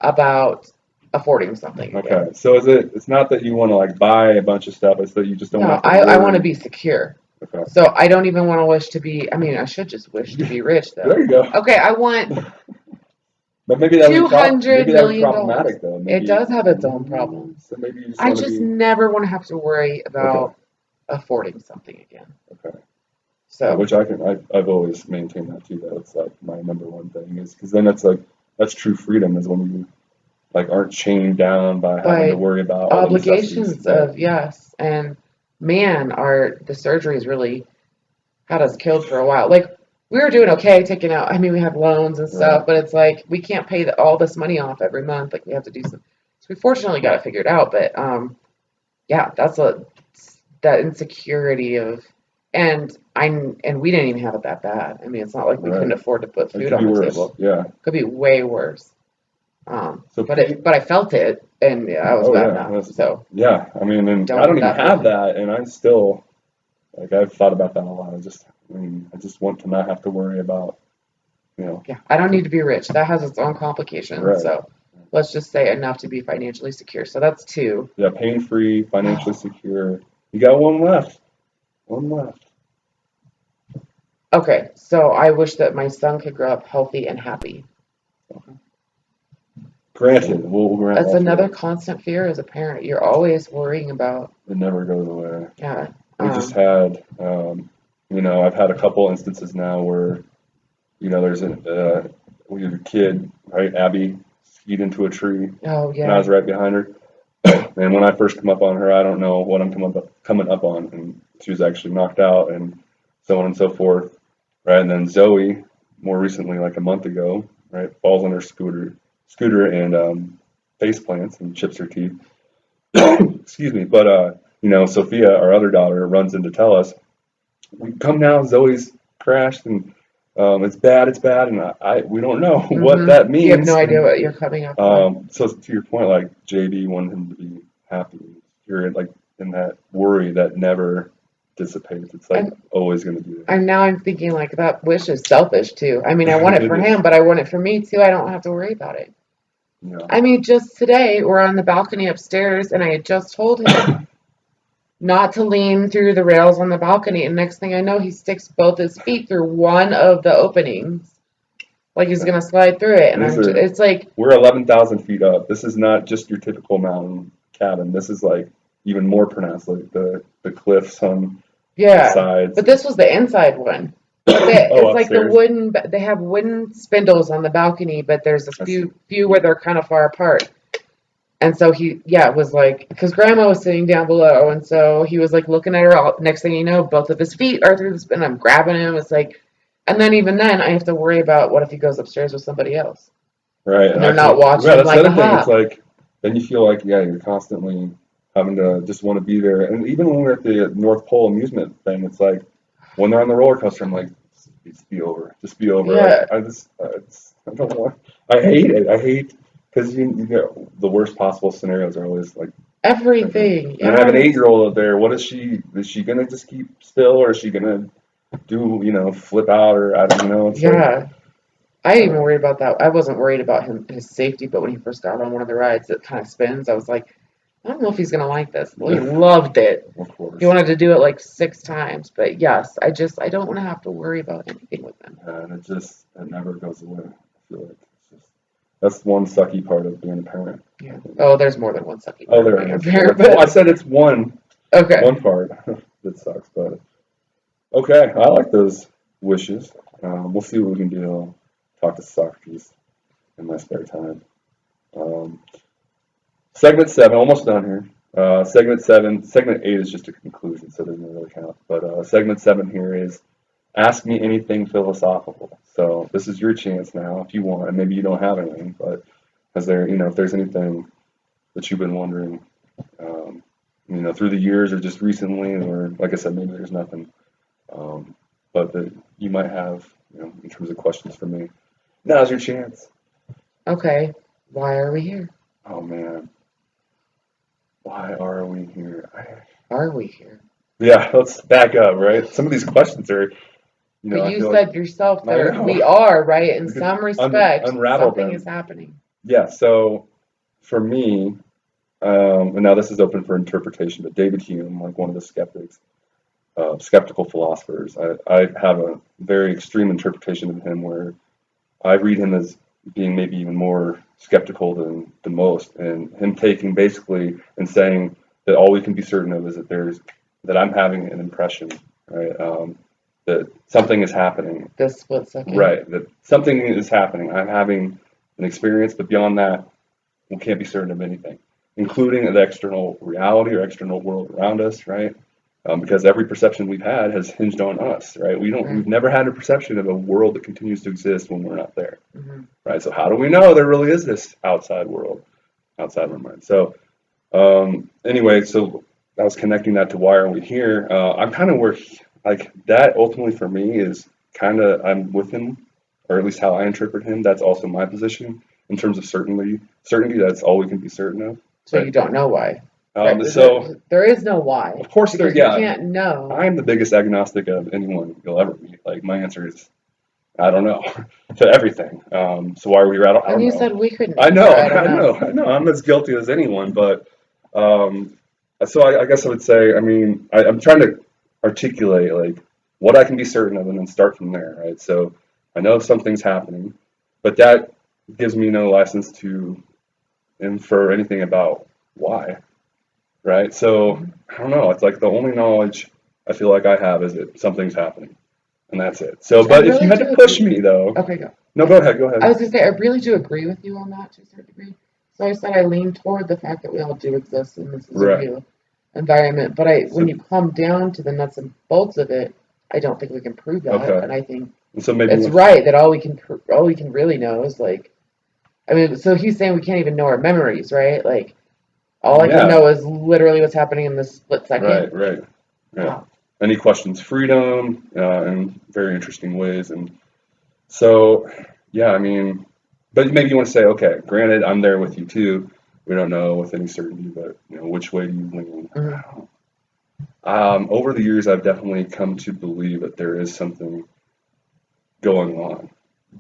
about affording something again. Okay, so it's not that you want to like buy a bunch of stuff, it's that you just don't No, have to I want to worry. be secure. Okay. So I don't even want to wish to be. I mean, I should just wish to be rich, There though. you go. Okay, I want But maybe that would be two hundred maybe that would be million dollars. problematic though. It Maybe does have its own problems. so maybe you just I want to just be never want to have to worry okay. about affording something again. Okay. So Which I've always maintained that too. That's like my number one thing is because then it's like that's true freedom is when you like aren't chained down by having to by worry about all the necessities. obligations of yes, and man, our the surgeries really had us killed for a while. Like we were doing okay taking out. I mean, we had loans and stuff, Right. but it's like we can't pay all this money off every month. Like we have to do some. So we fortunately got it figured out, but yeah, that insecurity of and we didn't even have it that bad. I mean, it's not like we couldn't Right. afford to put It food could on be the worse. table. Yeah. Could be way worse. So But I felt it, and yeah, that was oh bad yeah, enough. So yeah. I mean, and don't I don't want even that have feeling. that, and I still like I've thought about that a lot. I just want to not have to worry about you know. Yeah, I don't need to be rich. That has its own complications. Right. So let's just say enough to be financially secure. So that's two. Yeah, pain free, financially secure. You got one left. One left. Okay, so I wish that my son could grow up healthy and happy. Granted, we'll grant That's all another three. constant fear as a parent. You're always worrying about, It never goes away. yeah, We just had, I've had a couple instances now where, we have a kid, right? Abby skied into a tree, oh and I yeah, was right behind her. And when I first come up on her, I don't know what I'm coming up on, and she was actually knocked out, and so on and so forth, right? And then Zoe, more recently, like a month ago, right, falls on her scooter, and face plants and chips her teeth. Excuse me, but Sophia, our other daughter, runs in to tell us, "Come now, Zoe's crashed, and it's bad," and we don't know what that You have no means, idea and what you're coming up on. so to your point, like JD wanted him to be happy. You're like in that worry that never dissipates. It's like And always going to be there. and now I'm thinking like that wish is selfish too. I mean, I want it It for is. him, but I want it for me too. I don't have to worry about it. Yeah. I mean, just today we're on the balcony upstairs, and I had just told him not to lean through the rails on the balcony, and next thing I know, he sticks both his feet through one of the openings, like he's gonna slide through it. And These are it's like, we're 11,000 feet up. This is not just your typical mountain cabin. This is like even more pronounced, like the cliffs on the yeah. sides. But this was the inside one. But Oh, it's like the upstairs. wooden. They have wooden spindles on the balcony, but there's a I see. few where they're kind of far apart. And so was like, because Grandma was sitting down below, and so he was like looking at her. Next thing you know, both of his feet are through the spin. I'm grabbing him. It's like, and then even then, I have to worry about what if he goes upstairs with somebody else, Right, and and they're I not feel, watching yeah, him that's the like, other thing. It's aha, like, then you feel like, yeah, you're constantly having to just want to be there. And even when we're at the North Pole amusement thing, it's like, when they're on the roller coaster, I'm like, just be over, just be over. Like, yeah, I don't want, I hate it. I hate, because you get the worst possible scenarios are always like, thinking. everything, And I have an yes, 8-year-old up there. What is she gonna just keep still, or is she gonna do, flip out, or I don't know. It's like, yeah. I didn't even uh, worry about that. I wasn't worried about his safety, but when he first got on one of the rides that kind of spins, I was like, I don't know if he's gonna like this. Well, he loved it. of He course. wanted to do it like 6 times. But yes, I don't want to have to worry about anything with them. And it never goes away. I feel like that's one sucky part of being a parent. Yeah. Oh, there's more than one sucky Oh, part of there being a is. parent, Well, I but said it's okay. one part that sucks, but okay. I like those wishes. We'll see what we can do. I'll talk to Socrates in my spare time. Um, segment 7, almost done here. Segment 8 is just a conclusion, so it doesn't really count. But segment 7 here is ask me anything philosophical. So this is your chance now, if you want. And maybe you don't have anything, but if there's anything that you've been wondering, through the years or just recently, or like I said, maybe there's nothing, but that you might have, in terms of questions for me. Now's your chance. Okay. Why are we here? Oh man, why are we here? Are we here? Yeah, let's back up, right? Some of these questions are, But I you feel like said yourself I that we know are, right? In we could some respect, unravel something is them. happening. Yeah. So for me, and now this is open for interpretation, but David Hume, like one of the skeptical philosophers, I have a very extreme interpretation of him where I read him as being maybe even more skeptical than most, and him taking basically and saying that all we can be certain of is that I'm having an impression, right? That something is happening, This split second. right? That something is happening. I'm having an experience, but beyond that, we can't be certain of anything, including the external reality or external world around us, right? Because every perception we've had has hinged on us, right? We've Right. never had a perception of a world that continues to exist when we're not there, Hmm. right? So how do we know there really is this outside world outside of our mind? So anyway, so I was connecting that to why are we here? I'm kind of where like that ultimately for me is kind of I'm with him, or at least how I interpret him. That's also my position in terms of certainty. Certainty, that's all we can be certain of, So right? you don't know why. Right. So There is no why of course because we yeah, can't know. I'm the biggest agnostic of anyone you'll ever meet. Like my answer is I don't know to everything. So why are we here? I And don't you know. said we couldn't I answer. know, I don't know. I know. I'm as guilty as anyone, but um, so I guess I would say, I mean, I'm trying to articulate like what I can be certain of, and then start from there, right? So I know something's happening, but that gives me no license to infer anything about why, right? So Mhm. I don't know. It's like the only knowledge I feel like I have is that something's happening, and that's it. So, Which I but if you really had to do push agree. me though, Okay, go. no, go ahead, go I ahead. was gonna say I really do agree with you on that to a certain degree. So I said I lean toward the fact that we all do exist and this is a Right. real environment. But when So, you come down to the nuts and bolts of it, I don't think we can prove that. okay. And I think And so maybe it's right that all we can really know is like I mean, so he's saying we can't even know our memories, right? Like all I can yeah, know is literally what's happening in this split second. right, right. Yeah. Wow. And he questions freedom in very interesting ways. And so, yeah, I mean, but maybe you want to say, okay, granted, I'm there with you too. We don't know with any certainty, but which way do you lean? Hmm. Over the years, I've definitely come to believe that there is something going on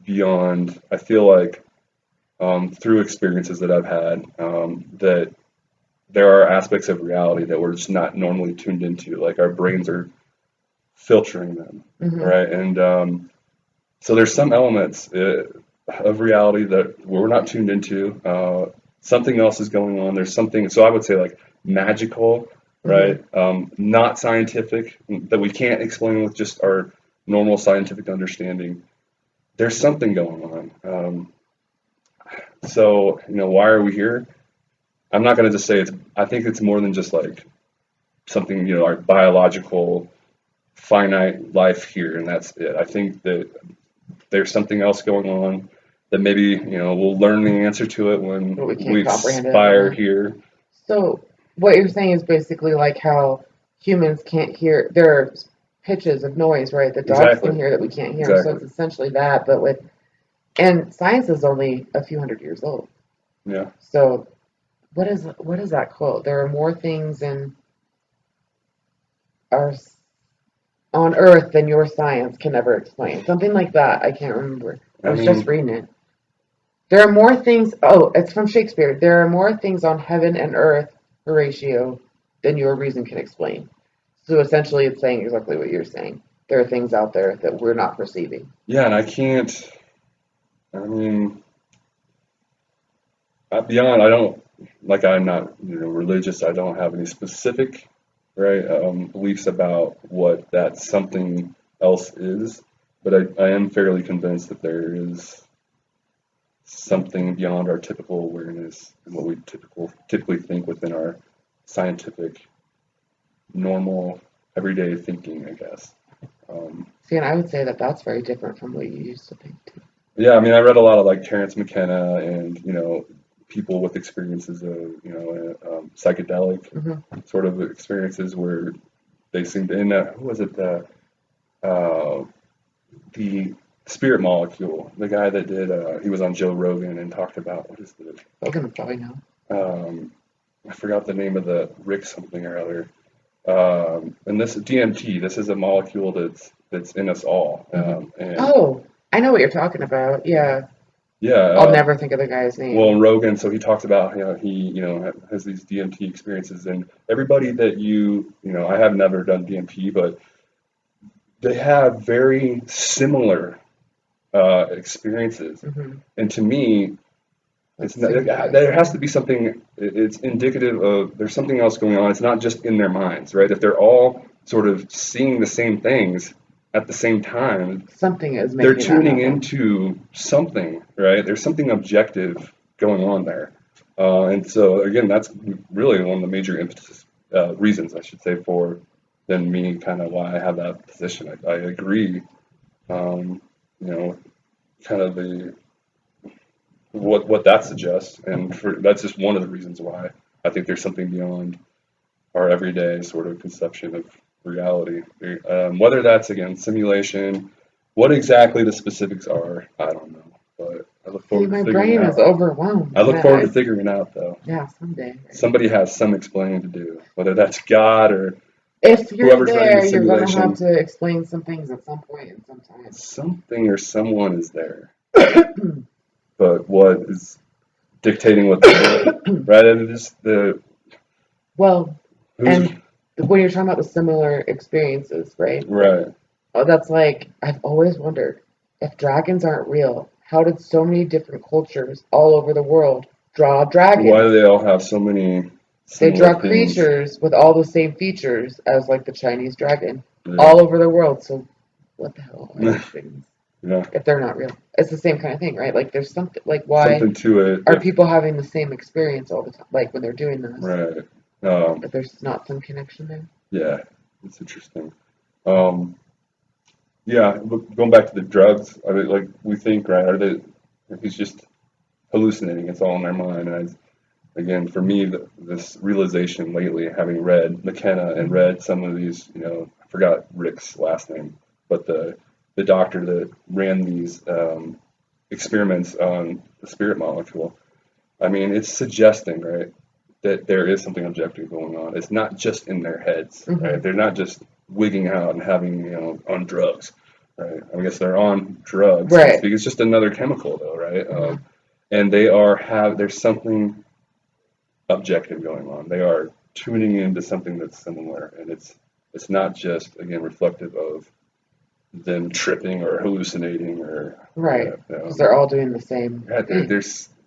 beyond. I feel like through experiences that I've had, that there are aspects of reality that we're just not normally tuned into. Like our brains are filtering them, Hmm. right? And so there's some elements of reality that we're not tuned into. Something else is going on. There's something. So I would say like magical, Hmm. right? Not scientific that we can't explain with just our normal scientific understanding. There's something going on. So why are we here? I'm not going to just say it's. I think it's more than just like something our biological finite life here, and that's it. I think that there's something else going on that maybe we'll learn the answer to it But when we we can't comprehend it. expire Yeah. here. So what you're saying is basically like how humans can't hear. There are pitches of noise, right? That dogs can Exactly. hear that we can't hear. So Exactly. it's essentially that, but with and science is only a few hundred years old. Yeah. So what is that quote? There are more things in our on Earth than your science can ever explain. Something like that. I can't remember. I I was just mean, reading it. There are more things. Oh, it's from Shakespeare. There are more things on heaven and earth, Horatio, than your reason can explain. So essentially, it's saying exactly what you're saying. There are things out there that we're not perceiving. yeah, and I can't. I mean, beyond. I don't like. I'm not religious. I don't have any specific right beliefs about what that something else is, but I am fairly convinced that there is something beyond our typical awareness and what we typically think within our scientific, normal, everyday thinking, I guess. Um, See, and I would say that that's very different from what you used to think too. yeah, I mean, I read a lot of like Terence McKenna and people with experiences of psychedelic Hmm. sort of experiences where they seem to. And who was it? Uh, the spirit molecule. The guy that did. He was on Joe Rogan and talked about what is the Logan would probably know. um, I forgot the name of the Rick something or other. And this DMT, this is a molecule that's in us all. And Oh, I know what you're talking about. Yeah. yeah, I'll never think of the guy's well, name. Rogan, so he talks about, he, has these DMT experiences, and everybody that I have never done DMT, but they have very similar experiences. Hmm. And to me, it's That's not, synchronized. there has to be something. It's indicative of there's something else going on. It's not just in their minds, right? If they're all sort of seeing the same things at the same time, Something is they're making that tuning happen. into something, right? There's something objective going on there. And so again, that's really one of the major reasons, I should say, for then me kind of why I have that position. I agree, you know, kind of what that suggests, and that's just one of the reasons why I think there's something beyond our everyday sort of conception of reality. Whether that's again simulation, what exactly the specifics are, I don't know, but I look See, forward to my figuring it brain is out. overwhelmed. I look forward to figuring it out, though. Yeah, someday. Right? Somebody has some explaining to do, whether that's God or If you're whoever's running the there, you're gonna have simulation. to explain some things at some point and sometime. Something or someone is there, but what is dictating what they're doing, right? And it's the Well, who's and when you're talking about the similar experiences, right? right. Oh, that's like, I've always wondered if dragons aren't real, how did so many different cultures all over the world draw Why do dragons? they all have so many They similar draw things? creatures with all the same features as like the Chinese dragon Yeah. all over the world. So what the hell are these things Yeah, if they're not real? It's the same kind of thing, right? Like there's something like why something to it. are people having the same experience all the time, like when they're doing this? Right. If there's not some connection there. Yeah, it's interesting. Um, yeah, but going back to the drugs, I mean, like we think, right? Are they? He's just hallucinating. It's all in their mind. And again, for me, this realization lately, having read McKenna and Hmm. read some of these, I forgot Rick's last name, but the doctor that ran these experiments on the spirit molecule. I mean, it's suggesting, right, that there is something objective going on. It's not just in their heads, Hmm. right? They're not just wigging out and having, on drugs, right? I guess they're on drugs, so to Right. speak. It's just another chemical, though, right? Hmm. And there's something objective going on. They are tuning into something that's similar, and it's not just again reflective of them tripping or hallucinating or Right. Because they're all doing the same yeah, thing.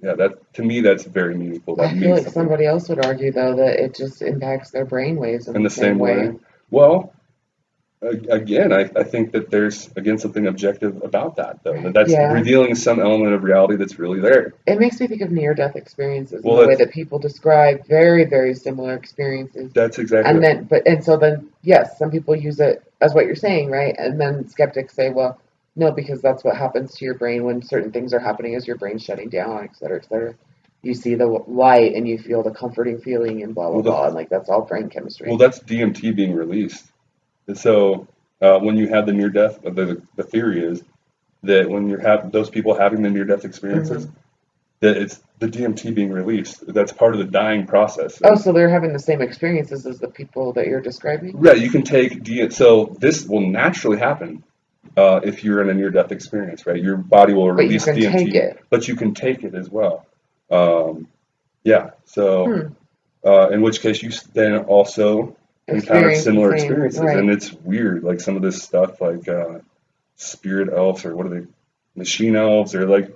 that to me that's very meaningful. That I feel means like something somebody else would argue though that it just impacts their brain waves in in the the same same way. way. Well, again, I think that there's again something objective about that though. Right. That's Yeah. revealing some element of reality that's really there. It makes me think of near-death experiences in Well, the way that people describe very, very similar experiences. that's exactly And it. then, and so then, yes, some people use it as what you're saying, right? And then skeptics say, well, no, because that's what happens to your brain when certain things are happening as your brain's shutting down, et cetera, et cetera. You see the light and you feel the comforting feeling and blah, blah, Well, blah. And like, that's all brain chemistry. that's DMT being released. And so when you have the near death, the theory is that when you have those people having the near death experiences, Hmm. that it's the DMT being released. That's part of the dying process. Oh, And so they're having the same experiences as the people that you're describing? yeah, you can take so this will naturally happen if you're in a near death experience, right? Your body will But you release can take DMT, it. but you can take it as well. Um, yeah, so Hmm. in which case you then also encountered Experience the similar same, experiences, and right. it's weird, like some of this stuff, like spirit elves or what are they, machine elves, or like,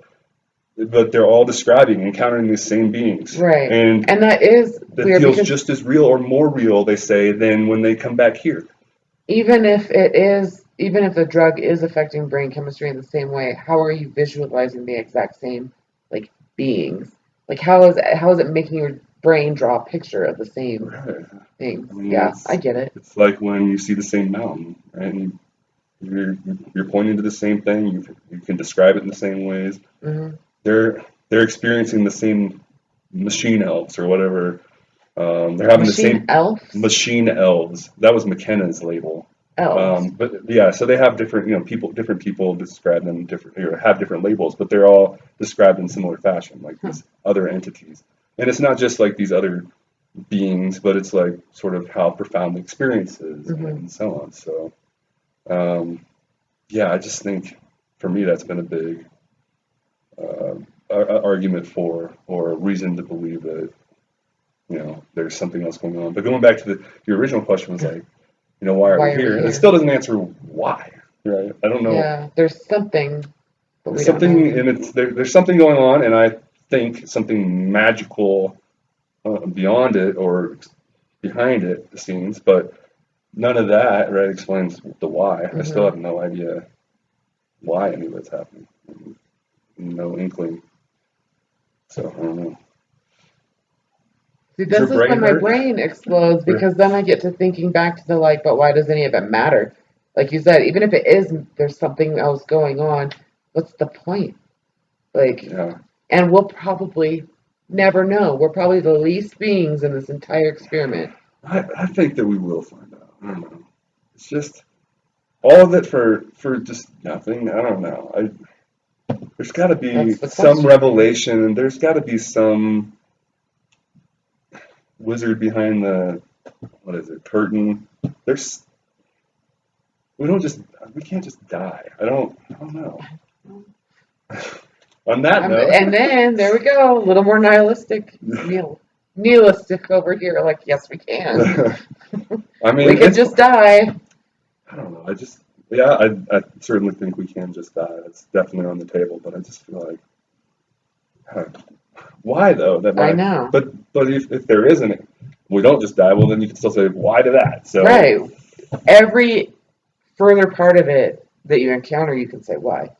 but they're all describing encountering these same beings, Right. and And that is that weird feels because just as real or more real, they say, than when they come back here. even if the drug is affecting brain chemistry in the same way, how are you visualizing the exact same like beings? Like how is it making your brain draw a picture of the same Right. things? I mean, Yeah, I get it. it's like when you see the same mountain, right? And you're pointing to the same thing. You can describe it in the same ways. Hmm. They're experiencing the same machine elves or whatever. They're having the Machine same elves? machine elves. That was McKenna's label. Elves. But yeah, so they have different, different people describe them different, or have different labels, but they're all described in similar fashion, like Huh. these other entities. And it's not just like these other beings, but it's like sort of how profound the experience is and so on. So, yeah, I just think for me that's been a big argument for or reason to believe that there's something else going on. But going back to your original question was like, why are we Why are we here? And it here? still doesn't answer why, right? I don't know. Yeah, there's something, but we There's don't something, know. and there's something going on, and I think something magical beyond it or behind it, the scenes, but none of that, right, explains the why. I still have no idea why any of it's happening. No inkling. So I don't know. See, Is your this is brain when my hurt? brain explodes because then I get to thinking back to the like, but why does any of it matter? Like you said, even if it is, there's something else going on. What's the point? Like, Yeah. and we'll probably never know. We're probably the least beings in this entire experiment. I think that we will find out. I don't know. It's just all of it for just nothing. I don't know. There's got to be That's the some question. revelation. There's got to be some wizard behind the what is it curtain. There's we can't just die. I don't know. On that note, And then there we go, a little more nihilistic over here. Like, yes, we can. I mean, We could just die. I don't know. Yeah, I certainly think we can just die. That's definitely on the table. But I just feel like, huh, why though? I know. But if there isn't, we don't just die. Well, then you can still say why to that. So Right. Every further part of it that you encounter, you can say why.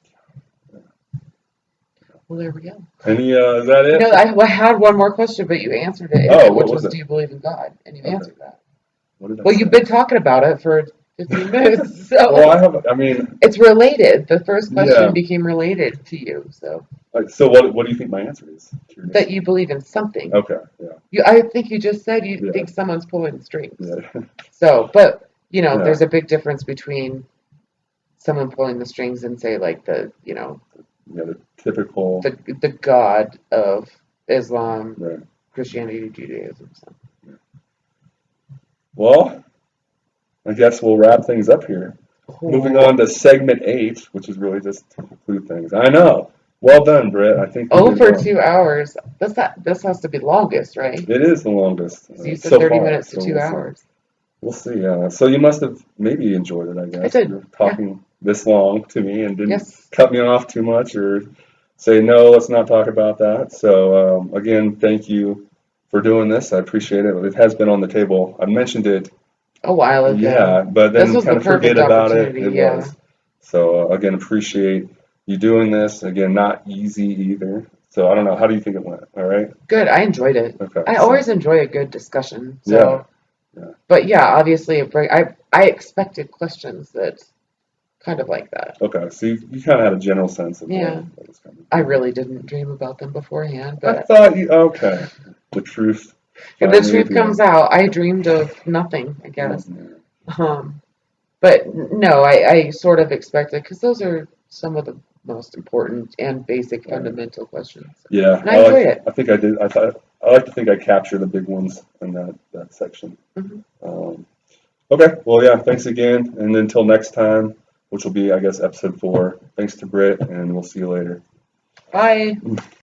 Well, there we go. is that it? No, I had one more question, but you answered it, Oh, what which was was, it? do you believe in God? And you Okay. answered that. What did I Well, say? you've been talking about it for 15 minutes, so Well, I mean, it's related. The first question yeah. became related to you, so So what do you think my answer is? Curious. that you believe in something. Okay. Yeah. I think you just said you Yeah. think someone's pulling the strings. Yeah. So, but Yeah. there's a big difference between someone pulling the strings and say like The typical. the God of Islam, Right. Christianity, Judaism. So. Well, I guess we'll wrap things up here. Moving on to segment 8, which is really just to conclude things. I know. Well done, Britt. I think we did For well. 2 hours. This has to be longest, right? It is the longest So you said so 30 far. minutes to So 2 hours. We'll see. So you must have maybe enjoyed it, I guess. I did. You're talking this long to me and didn't Yes. cut me off too much or say no. Let's not talk about that. So again, thank you for doing this. I appreciate it. It has been on the table. I mentioned it. A while ago. Yeah, but This then was the kind of forget perfect about it. opportunity. It Yeah. was. So again, appreciate you doing this. Again, not easy either. So I don't know. How do you think it went? All right. Good. I enjoyed it. Okay. I always enjoy a good discussion. So. Yeah. But yeah, obviously, I expected questions that kind of like that. Okay. So you kind of had a general sense of Yeah. what was coming. I really didn't dream about them beforehand, I but thought you. Okay. The truth. if the Finally truth revealed. comes out, I dreamed of nothing, I guess. Mhm. But no, I sort of expected because those are some of the most important and basic fundamental questions. Yeah. And I enjoyed it. I think I did. I like to think I captured the big ones in that section. Mhm. Okay. Well, yeah. Thanks again, and until next time, which will be, I guess, episode 4. Thanks to Britt, and we'll see you later. Bye.